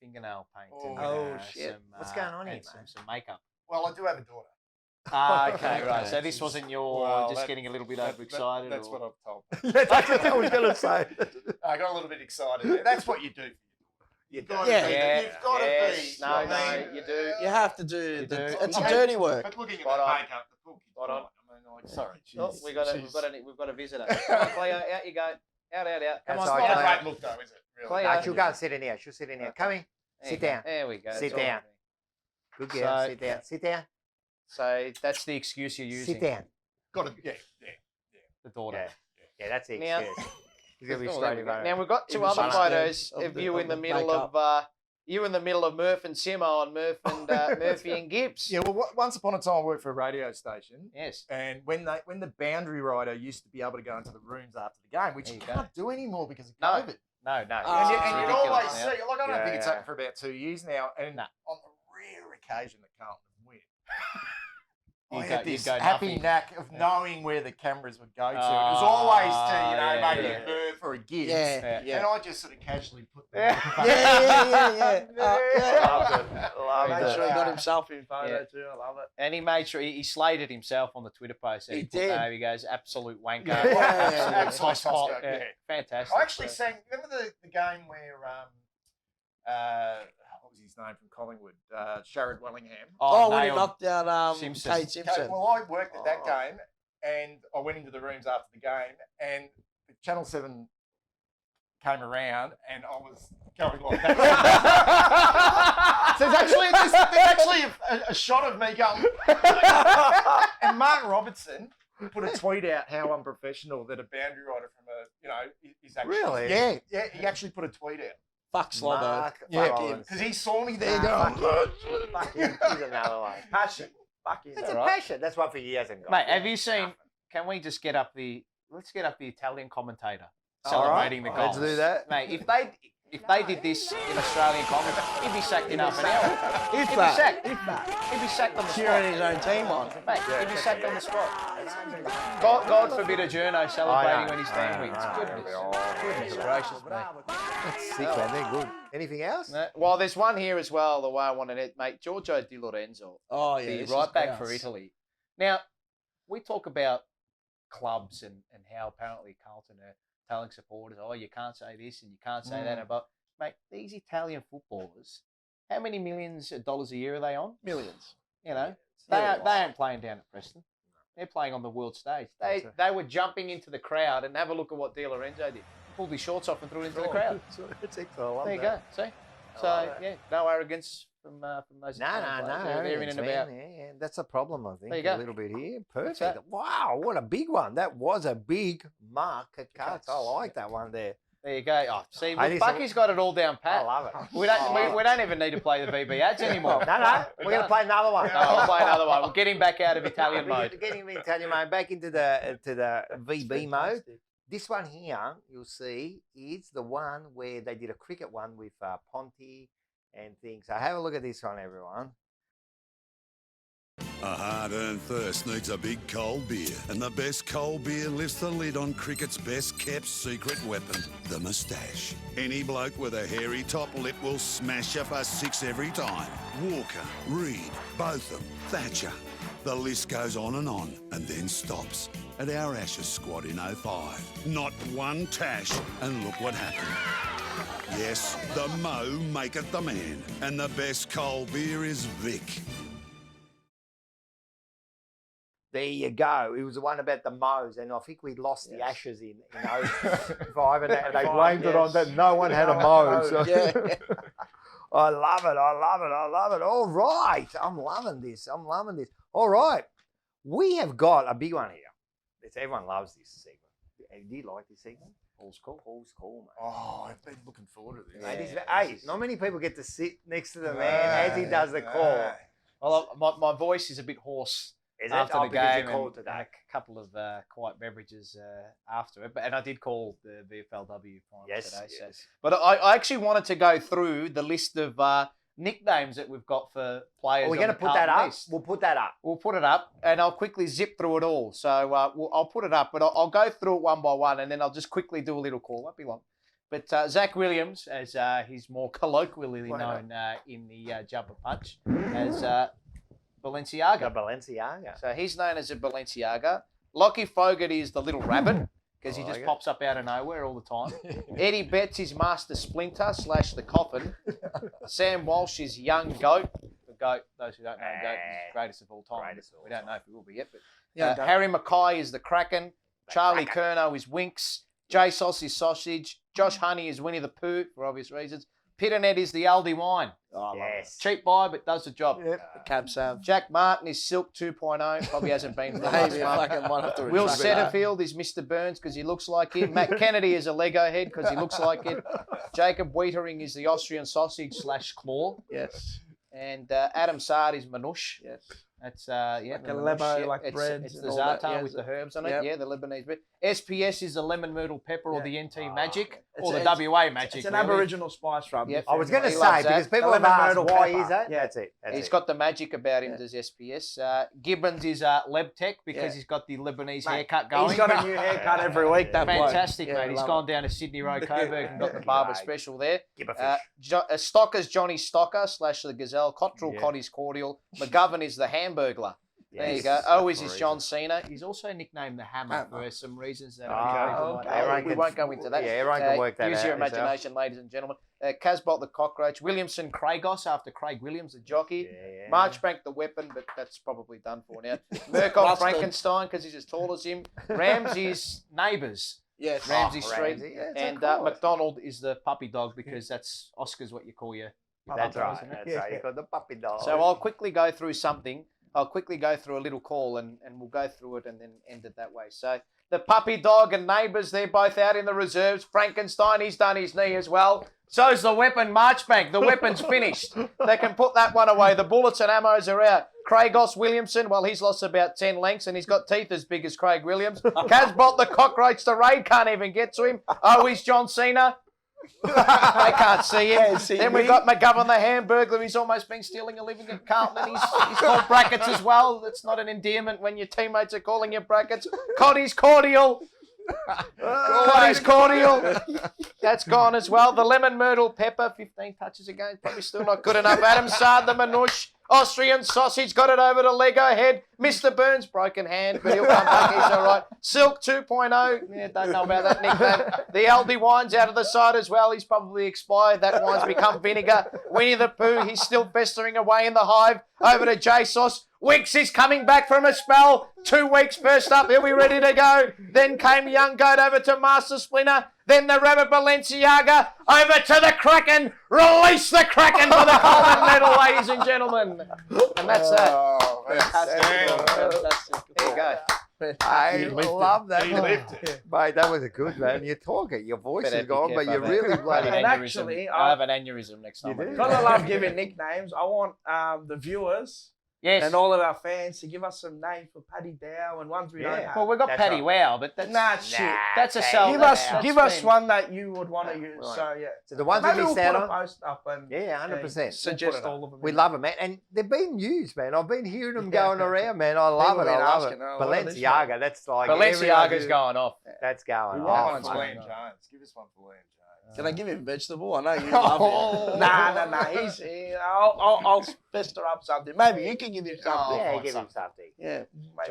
Speaker 7: fingernail paint. And,
Speaker 4: Oh, shit.
Speaker 7: Some,
Speaker 4: What's going on here,
Speaker 7: and
Speaker 4: mate?
Speaker 7: some makeup.
Speaker 8: Well, I do have a daughter.
Speaker 7: Okay, right. So this wasn't your
Speaker 8: Well,
Speaker 7: just
Speaker 8: that-
Speaker 7: getting a little bit
Speaker 8: that-
Speaker 7: overexcited.
Speaker 8: That's
Speaker 7: or...
Speaker 8: what I'm told.
Speaker 4: That's what I was going to say.
Speaker 8: I got a little bit excited there. That's what you do. You've got to
Speaker 10: Yeah.
Speaker 8: be.
Speaker 7: Yeah,
Speaker 8: You've got to
Speaker 7: yes,
Speaker 8: be.
Speaker 7: no,
Speaker 8: I
Speaker 7: no,
Speaker 8: mean,
Speaker 7: you do.
Speaker 10: You have to do.
Speaker 7: You do.
Speaker 10: It's a
Speaker 8: Okay.
Speaker 10: dirty work.
Speaker 8: But looking at
Speaker 7: Spot
Speaker 8: that
Speaker 7: on.
Speaker 8: makeup, the pool kid's
Speaker 7: Spot on.
Speaker 8: fine. I mean, like, sorry.
Speaker 7: Oh,
Speaker 8: Jeez,
Speaker 7: we've got a visitor. Come on, Cleo, out you go. Out. Come
Speaker 4: That's
Speaker 7: on,
Speaker 4: all
Speaker 8: It's
Speaker 4: right,
Speaker 8: not a
Speaker 4: Cleo.
Speaker 8: great look, though, is it? Really?
Speaker 7: Cleo.
Speaker 4: Nah, she'll go and sit in here. She'll sit in here. Come in.
Speaker 7: There
Speaker 4: Sit
Speaker 7: you go.
Speaker 4: down.
Speaker 7: There we go.
Speaker 4: Sit
Speaker 7: It's all
Speaker 4: down.
Speaker 7: good.
Speaker 4: Good girl.
Speaker 7: So-
Speaker 4: Sit down. Sit down.
Speaker 7: So that's the excuse you're using.
Speaker 4: Sit down.
Speaker 8: Got to, yeah.
Speaker 7: The daughter.
Speaker 4: Yeah, that's it.
Speaker 7: Now-
Speaker 4: He's going to be
Speaker 7: Oh,
Speaker 4: straight
Speaker 7: there
Speaker 4: in
Speaker 7: we go.
Speaker 4: front of
Speaker 7: Now
Speaker 4: me.
Speaker 7: we've got two
Speaker 10: In the
Speaker 7: other
Speaker 10: front
Speaker 7: photos
Speaker 10: of
Speaker 7: of
Speaker 10: the-
Speaker 7: you
Speaker 10: of
Speaker 7: in the
Speaker 10: the
Speaker 7: middle
Speaker 10: makeup.
Speaker 7: of you in the middle of Murph and Simo and Murph and Murphy and Gibbs.
Speaker 8: Yeah, well, once upon a time, I worked for a radio station.
Speaker 7: Yes.
Speaker 8: And when the boundary rider used to be able to go into the rooms after the game, which
Speaker 7: There
Speaker 8: you
Speaker 7: you go.
Speaker 8: can't do anymore because of
Speaker 7: No.
Speaker 8: COVID.
Speaker 7: No.
Speaker 8: And,
Speaker 10: Ah,
Speaker 8: you,
Speaker 10: it's
Speaker 8: and you'd
Speaker 7: ridiculous
Speaker 8: always
Speaker 7: now.
Speaker 8: see, like, I don't
Speaker 7: Yeah,
Speaker 8: think it's
Speaker 7: yeah.
Speaker 8: happened for about 2 years now. And
Speaker 7: No.
Speaker 8: on the rare occasion that Carlton win,
Speaker 7: You
Speaker 8: I
Speaker 7: go-
Speaker 8: had
Speaker 7: you
Speaker 8: this
Speaker 7: go
Speaker 8: happy
Speaker 7: nothing.
Speaker 8: knack of knowing where the cameras would go to. It was always to,
Speaker 7: yeah,
Speaker 8: maybe
Speaker 7: yeah.
Speaker 8: a Murph or a Gibbs.
Speaker 10: Yeah,
Speaker 7: Yeah.
Speaker 8: And I just sort of casually put them
Speaker 7: Yeah.
Speaker 8: on the
Speaker 10: Yeah.
Speaker 7: Loved it. Loved
Speaker 10: Make
Speaker 7: it.
Speaker 10: sure he got himself in photo
Speaker 7: Yeah.
Speaker 10: too. I love it.
Speaker 7: And he made sure he slated himself on the Twitter post.
Speaker 10: He
Speaker 7: put,
Speaker 10: did.
Speaker 7: He goes, absolute wanker.
Speaker 8: Yeah.
Speaker 7: Absolute
Speaker 8: Absolute
Speaker 7: tosspot.
Speaker 8: tosspot, yeah.
Speaker 7: Fantastic.
Speaker 8: I actually sang. Remember the game where what was his name from Collingwood? Sharrod Wellingham.
Speaker 10: Oh, when he
Speaker 7: nailed
Speaker 10: knocked out
Speaker 7: Simpson.
Speaker 10: Kate Simpson.
Speaker 8: Well, I worked at that game, and I went into the rooms after the game, and Channel 7 came around, and I was going like that. So there's actually a shot of me going, and Mark Robertson put a tweet out how unprofessional that a boundary rider from is actually.
Speaker 4: Really?
Speaker 8: Yeah, he actually put a tweet out.
Speaker 10: Fuck Slobbo.
Speaker 4: Mark
Speaker 8: Yeah,
Speaker 4: Florence.
Speaker 8: because he saw me there
Speaker 4: Nah,
Speaker 8: going.
Speaker 4: Fuck him. He's another one.
Speaker 10: Passion. Fuck you.
Speaker 4: It's a
Speaker 7: right.
Speaker 4: passion. That's what for he hasn't got.
Speaker 7: Mate, have you seen? Can we just get up the? Let's get up the Italian commentator
Speaker 4: All
Speaker 7: celebrating
Speaker 4: right,
Speaker 7: the goals.
Speaker 4: let's do that.
Speaker 7: mate. If they did this in Australian comedy, he'd be sacked in half an hour.
Speaker 10: If
Speaker 7: He'd be
Speaker 10: that.
Speaker 7: sacked.
Speaker 10: If that.
Speaker 7: He'd be sacked on the
Speaker 10: Cheering
Speaker 7: spot.
Speaker 10: his own team on.
Speaker 7: Mate, he'd be sacked on the spot. God forbid a journo celebrating when his team wins. Goodness gracious, mate.
Speaker 4: That's sick, man. They're good. Anything else?
Speaker 7: No, well, there's one here as well, the way I wanted it, mate. Giorgio Di Lorenzo,
Speaker 10: Oh, yeah.
Speaker 7: the
Speaker 10: this
Speaker 7: right
Speaker 10: is
Speaker 7: back
Speaker 10: grouse.
Speaker 7: for Italy. Now, we talk about clubs and how apparently Carlton are telling supporters, oh, you can't say this and you can't say that. But, mate, these Italian footballers, how many millions of dollars a year are they on?
Speaker 10: Millions.
Speaker 7: You know, they aren't playing down at Preston. They're playing on the world stage. They were jumping into the crowd, and have a look at what Di Lorenzo did. Pulled his shorts off and threw it into the crowd.
Speaker 4: It's excellent. I love
Speaker 7: There you
Speaker 4: that.
Speaker 7: go. See?
Speaker 4: I
Speaker 7: So,
Speaker 4: love that.
Speaker 7: yeah, no arrogance from those
Speaker 4: No,
Speaker 7: Italian players. They're in
Speaker 4: arrogance,
Speaker 7: and
Speaker 4: man.
Speaker 7: about.
Speaker 4: Yeah, that's a problem, I think.
Speaker 7: There you go.
Speaker 4: A little bit here.
Speaker 7: What's
Speaker 4: Perfect.
Speaker 7: that?
Speaker 4: Wow, what a big one. That was a big mark at cuts. I like that one there.
Speaker 7: There you go. Oh, see,
Speaker 4: Hey,
Speaker 7: look, Bucky's got it all down pat.
Speaker 4: I love it.
Speaker 7: We don't even need to play the VB ads anymore.
Speaker 4: No, we're going to play another one.
Speaker 7: No, we'll play another one. We'll get him back out of Italian mode.
Speaker 4: Getting him in Italian mode, back into the VB mode. This one here, you'll see, is the one where they did a cricket one with Ponty and things. So have a look at this one, everyone.
Speaker 17: A hard-earned thirst needs a big cold beer, and the best cold beer lifts the lid on cricket's best-kept secret weapon, the moustache. Any bloke with a hairy top lip will smash you for 6 every time. Walker, Reed, Botham, Thatcher. The list goes on and then stops. At our Ashes squad in 05, not one tash, and look what happened. Yes, the Mo maketh the man, and the best cold beer is Vic.
Speaker 4: There you go. It was the one about the Moes, and I think we lost the Ashes in 05, and they blamed it on that no one had a Mo. So. I love it. I love it. I love it. All right. I'm loving this. All right. We have got a big one here. Everyone loves this segment. Do you like this segment? Paul's call, mate.
Speaker 8: Oh, I've been looking forward to this.
Speaker 4: Hey, not many people get to sit next to the man as he does the call.
Speaker 7: Well, my voice is a bit hoarse
Speaker 4: Is it?
Speaker 7: after the
Speaker 4: Because you
Speaker 7: game
Speaker 4: called
Speaker 7: and
Speaker 4: today.
Speaker 7: a couple of quiet beverages after it. And I did call the VFLW final today. So. But I actually wanted to go through the list of nicknames that we've got for players.
Speaker 4: Are we going to put that up? We'll put that up.
Speaker 7: We'll put it up, and I'll quickly zip through it all. So I'll put it up, but I'll go through it one by one, and then I'll just quickly do a little call. Won't be long. But Zach Williams, as he's more colloquially known in the jumper punch, as Balenciaga.
Speaker 4: The Balenciaga.
Speaker 7: So he's known as a Balenciaga. Lockie Fogarty is the little rabbit, because he just pops up out of nowhere all the time. Eddie Betts is Master Splinter / the Coffin. Sam Walsh is Young Goat. The Goat, those who don't know, Goat is the greatest of all time. We don't know if he will be yet. But Harry Mackay is the Kraken. Charlie Curnow is Winks. Jay Sauce is Sausage. Josh Honey is Winnie the Pooh, for obvious reasons. Pitternet is the Aldi Wine.
Speaker 4: Oh, yes.
Speaker 7: Cheap buy, but does the job.
Speaker 10: Cab Sav.
Speaker 7: Jack Martin is Silk 2.0. Probably hasn't been for the last
Speaker 10: Maybe
Speaker 7: month.
Speaker 10: fucking one after
Speaker 7: Will
Speaker 10: retract that.
Speaker 7: Setterfield is Mr. Burns because he looks like it. Matt Kennedy is a Lego head because he looks like it. Jacob Wiedering is the Austrian sausage / claw.
Speaker 10: Yes.
Speaker 7: And Adam Sard is Manouche.
Speaker 10: Yes.
Speaker 7: That's
Speaker 10: Like a lebo, like bread
Speaker 7: It's
Speaker 10: and
Speaker 7: the
Speaker 10: all that,
Speaker 7: za'atar
Speaker 10: yeah.
Speaker 7: with the herbs on it.
Speaker 10: Yep.
Speaker 7: Yeah, the Lebanese bread. SPS is the lemon myrtle pepper or the NT magic or the
Speaker 10: It's-
Speaker 7: WA magic.
Speaker 10: It's an
Speaker 7: really.
Speaker 10: Aboriginal spice rub.
Speaker 7: Yep.
Speaker 4: I was going to
Speaker 7: He
Speaker 4: say,
Speaker 7: loves
Speaker 4: because
Speaker 7: that.
Speaker 4: people
Speaker 10: The
Speaker 4: have asked,
Speaker 10: lemon
Speaker 4: why
Speaker 10: myrtle
Speaker 4: is that?
Speaker 10: pepper.
Speaker 4: That's it.
Speaker 7: He's got the magic about him, does SPS. Gibbons is Lebtech because he's got the Lebanese haircut going.
Speaker 10: He's got a new haircut every week. That bloke.
Speaker 7: Fantastic,
Speaker 10: Yeah,
Speaker 7: mate. He's
Speaker 10: love
Speaker 7: gone
Speaker 10: it.
Speaker 7: down to Sydney Road, Coburg, and got the barber
Speaker 4: Right.
Speaker 7: special there.
Speaker 4: Gibberfish.
Speaker 7: Stocker's Johnny Stocker / the Gazelle. Cottrell Cotty's Cordial. McGovern is the Hamburglar. There you go. Always is John Cena. He's also nicknamed the Hammer for some reasons that we won't go into that.
Speaker 4: Yeah, everyone can work that
Speaker 7: Use
Speaker 4: out
Speaker 7: your
Speaker 4: yourself.
Speaker 7: imagination, ladies and gentlemen. Casbolt the Cockroach. Williamson Cragos after Craig Williams, the jockey. Marchbank the Weapon, but that's probably done for now. Murkoff Frankenstein because he's as tall as him. Ramsey's Neighbours.
Speaker 10: Yes.
Speaker 7: Ramsey
Speaker 4: Oh,
Speaker 7: Street.
Speaker 4: Ramsey. Yeah,
Speaker 7: And
Speaker 4: of course.
Speaker 7: McDonald is the puppy dog because that's Oscar's what you call your
Speaker 4: That's
Speaker 7: puppy,
Speaker 4: right.
Speaker 7: isn't it?
Speaker 4: That's right. You got the puppy dog.
Speaker 7: So I'll quickly go through something. I'll quickly go through a little call and we'll go through it and then end it that way. So The puppy dog and neighbours, they're both out in the reserves. Frankenstein, he's done his knee as well. So's the weapon Marchbank. The weapon's finished. They can put that one away. The bullets and ammos are out. Craigos Williamson, well, he's lost about 10 lengths and he's got teeth as big as Craig Williams. Casbot the cockroach, the raid can't even get to him. Oh, he's John Cena. They can't see him. Then we've got McGovern the Hamburglar. He's almost been stealing a living at Carlton. He's called Brackets as well. That's not an endearment when your teammates are calling you Brackets. Coddy's Cordial. Coddy's Cordial. That's gone as well. The Lemon Myrtle Pepper, 15 touches again. Probably still not good enough. Adam Sard, the Manouche. Austrian Sausage got it over to Lego Head. Mr. Burns, broken hand, but he'll come back. He's all right. Silk 2.0. Yeah, don't know about that nickname. The Aldi Wine's out of the side as well. He's probably expired. That wine's become vinegar. Winnie the Pooh, he's still festering away in the hive. Over to J Sauce. Wicks is coming back from a spell. 2 weeks first up. He'll be ready to go. Then came Young Goat over to Master Splinter. Then the Rabbit Balenciaga over to the Kraken. Release the Kraken for the Carlton medal, ladies and gentlemen. And that's that.
Speaker 8: Oh,
Speaker 7: Fantastic. There you go.
Speaker 4: I love that.
Speaker 8: He lifted.
Speaker 4: Mate, that was a good man. You're talking, your voice is gone, but you're really bloody.
Speaker 10: And actually,
Speaker 7: I have an aneurysm next time.
Speaker 10: Because I love giving nicknames, I want the viewers and all of our fans to give us some names for Paddy Dow and ones we don't have.
Speaker 7: Well, we've got Paddy Wow, but that's
Speaker 10: shit.
Speaker 7: That's a self.
Speaker 10: Give us one that you would want to use.
Speaker 4: Right.
Speaker 10: So yeah.
Speaker 4: So the ones we
Speaker 10: Maybe
Speaker 4: missed
Speaker 10: we'll
Speaker 4: out
Speaker 10: put
Speaker 4: on.
Speaker 10: a post up and
Speaker 4: 100%.
Speaker 10: suggest all of them.
Speaker 4: We love them, man, and they've been used, man. I've been hearing them going around, man. I love it. I love it. Balenciaga, that's like
Speaker 7: Balenciaga's going off.
Speaker 4: That's going
Speaker 8: We want
Speaker 4: off.
Speaker 8: one for Liam Jones. Give us one for Liam Jones.
Speaker 10: Can I give him vegetable? I know you love it. Nah. I'll fester up something. Maybe you can give him something.
Speaker 4: Yeah, give him something.
Speaker 10: Yeah.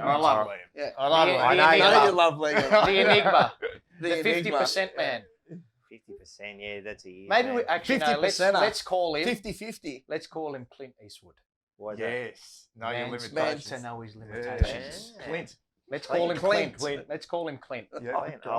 Speaker 8: I love Liam.
Speaker 10: Yeah.
Speaker 7: I love
Speaker 4: I know
Speaker 10: you love Liam.
Speaker 7: The Enigma. The
Speaker 10: Enigma.
Speaker 7: 50% man.
Speaker 4: 50%, yeah, that's a year.
Speaker 7: Maybe we actually no, let's call him
Speaker 10: 50-50.
Speaker 7: Let's call him Clint Eastwood.
Speaker 8: Yes. Know your
Speaker 7: Man's
Speaker 8: limitations.
Speaker 7: meant to know his limitations.
Speaker 8: Yeah. Clint.
Speaker 7: Let's call him Clint. Let's call him Clint.
Speaker 4: I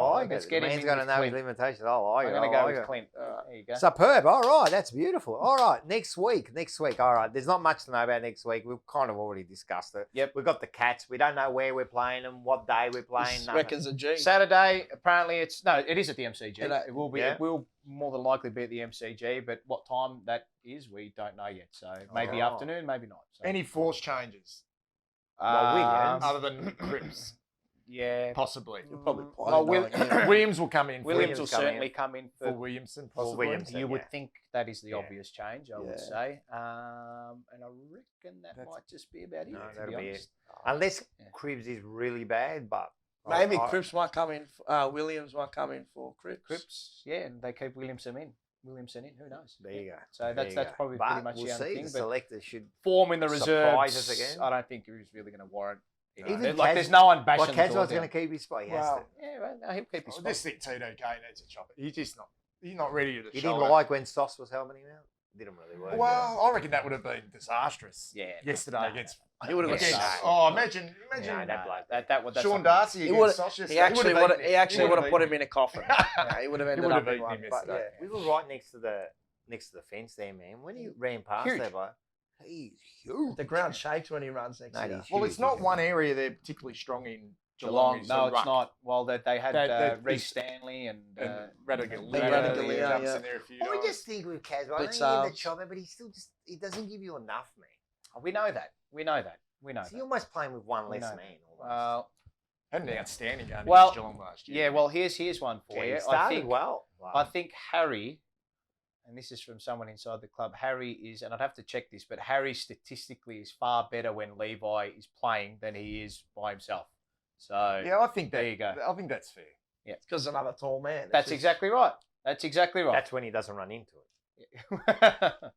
Speaker 4: like
Speaker 7: Let's
Speaker 4: it.
Speaker 7: get him
Speaker 4: Man's
Speaker 7: in
Speaker 4: got to
Speaker 7: with
Speaker 4: know his
Speaker 7: Clint.
Speaker 4: limitations. I like it.
Speaker 7: I'm going to
Speaker 4: I
Speaker 7: go
Speaker 4: like
Speaker 7: with
Speaker 4: it.
Speaker 7: Clint. There you go.
Speaker 4: Superb. All right, that's beautiful. All right, next week. All right, there's not much to know about next week. We've kind of already discussed it.
Speaker 7: Yep.
Speaker 4: We've got the Cats. We don't know where we're playing them, what day we're playing.
Speaker 10: Reckons a G.
Speaker 7: Saturday, apparently it is at the MCG.
Speaker 10: Yeah.
Speaker 7: It will be.
Speaker 4: Yeah.
Speaker 7: It will more than likely be at the MCG, but what time that is, we don't know yet. So maybe afternoon, maybe not. So.
Speaker 8: Any force changes?
Speaker 4: Williams.
Speaker 8: Other than Cripps?
Speaker 7: Yeah.
Speaker 8: Possibly.
Speaker 10: You'll probably
Speaker 7: Well,
Speaker 8: Williams will come in.
Speaker 7: Williams will certainly come in
Speaker 8: for Williamson. Possibly.
Speaker 4: Williamson,
Speaker 7: You would think that is the obvious change, I would say. And I reckon that might just be about it.
Speaker 4: No,
Speaker 7: to
Speaker 4: that'll
Speaker 7: be
Speaker 4: be
Speaker 7: honest.
Speaker 4: it. Unless Cribs is really bad, but
Speaker 10: Maybe Cripps might come in. Williams might come in for Cripps.
Speaker 7: Cripps, yeah, and they keep Williamson in. Who knows?
Speaker 4: There you go.
Speaker 7: So that's probably pretty much the only thing.
Speaker 4: The
Speaker 7: But
Speaker 4: selectors should
Speaker 7: form in the
Speaker 4: surprise
Speaker 7: reserves.
Speaker 4: us again.
Speaker 7: I don't think he's really going to warrant.
Speaker 4: Even
Speaker 7: like there's no one bashing.
Speaker 4: Like Caswell's going to keep his spot. He has to.
Speaker 7: Yeah, well, no, he'll keep his spot.
Speaker 8: I just think Tito Gay needs a chop. He's not ready to
Speaker 4: He
Speaker 8: show
Speaker 4: didn't
Speaker 8: it.
Speaker 4: like when Sauce was helming him out. Didn't really work.
Speaker 8: Well, I reckon that would have been disastrous.
Speaker 7: Yeah.
Speaker 8: Yesterday against.
Speaker 10: He would have been.
Speaker 8: Oh, imagine
Speaker 7: that bloke. That's
Speaker 8: Sean Darcy against Sauce
Speaker 10: He
Speaker 8: yesterday.
Speaker 10: actually would have put him in a coffin. He would have ended up in one.
Speaker 8: him
Speaker 10: But,
Speaker 8: yesterday.
Speaker 4: We were right next to the fence there, man. When he ran past
Speaker 7: Huge.
Speaker 4: there, bro, he's huge.
Speaker 10: The ground shakes when he runs next to you.
Speaker 8: Well, it's not one area they're particularly strong in.
Speaker 7: Geelong.
Speaker 8: is
Speaker 7: No,
Speaker 8: the
Speaker 7: it's
Speaker 8: ruck.
Speaker 7: not. Well, they had
Speaker 8: They-
Speaker 7: Reece Stanley and
Speaker 8: Radical jumps
Speaker 10: yeah.
Speaker 8: in there a few
Speaker 4: I
Speaker 8: times.
Speaker 4: just think with Caswell, I know
Speaker 10: Blitz
Speaker 4: he had the
Speaker 10: ups.
Speaker 4: chopper, but he still he doesn't give you enough, man.
Speaker 7: We know that. We know that.
Speaker 4: So you're almost playing with one less
Speaker 7: know
Speaker 4: man.
Speaker 8: Had an outstanding game
Speaker 7: Well,
Speaker 8: against Geelong last year.
Speaker 7: yeah. Well, here's one for
Speaker 4: He
Speaker 7: you.
Speaker 4: started well.
Speaker 7: I think Harry, and this is from someone inside the club. Harry is, and I'd have to check this, but Harry statistically is far better when Levi is playing than he is by himself. So
Speaker 8: Yeah, I think
Speaker 7: there you go.
Speaker 8: I think that's fair.
Speaker 7: Yeah,
Speaker 10: It's because another tall man.
Speaker 7: that's exactly right. That's exactly right.
Speaker 4: That's when he doesn't run into it.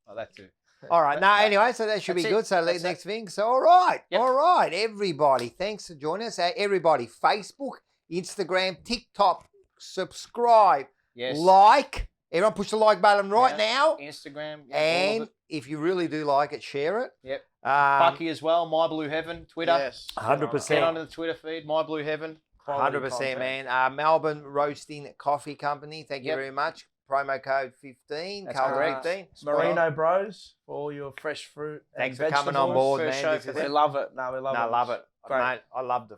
Speaker 7: Oh, that too.
Speaker 4: All right. No, anyway, so that should be
Speaker 7: That's it.
Speaker 4: good. So
Speaker 7: That's
Speaker 4: next thing. So, all right.
Speaker 7: Yep.
Speaker 4: All right, everybody. Thanks for joining us. Everybody, Facebook, Instagram, TikTok, subscribe,
Speaker 7: Yes.
Speaker 4: like. Everyone push the like button right
Speaker 7: Yeah.
Speaker 4: now.
Speaker 7: Instagram. Yeah, all
Speaker 4: And
Speaker 7: of it.
Speaker 4: if you really do like it, share it.
Speaker 7: Yep.
Speaker 4: Um,
Speaker 7: Bucky as well. My Blue Heaven. Twitter.
Speaker 10: Yes.
Speaker 4: 100%.
Speaker 7: Get onto the Twitter feed. My Blue Heaven.
Speaker 4: 100%, man. Melbourne Roasting Coffee Company. Thank you
Speaker 7: Yep.
Speaker 4: very much. Promo code 15.
Speaker 7: That's
Speaker 4: Carlton
Speaker 7: correct.
Speaker 4: 15.
Speaker 10: Merino Bros for all your fresh fruit.
Speaker 4: Thanks
Speaker 10: and
Speaker 4: for coming on
Speaker 10: vegetables.
Speaker 4: board,
Speaker 7: First
Speaker 4: man.
Speaker 7: show
Speaker 4: This
Speaker 7: for
Speaker 4: is
Speaker 10: We love it. No, we love it.
Speaker 4: No, I love it.
Speaker 10: Great.
Speaker 4: Mate, I love the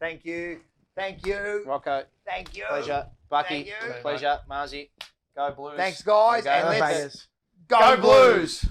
Speaker 4: Thank you. Thank you.
Speaker 7: Rocco.
Speaker 4: Thank you.
Speaker 7: Pleasure. Bucky.
Speaker 4: Thank you.
Speaker 7: Pleasure. Marzi. Go Blues.
Speaker 4: Thanks, guys.
Speaker 7: Go
Speaker 4: And
Speaker 7: Blues.
Speaker 4: let's
Speaker 8: Go Blues!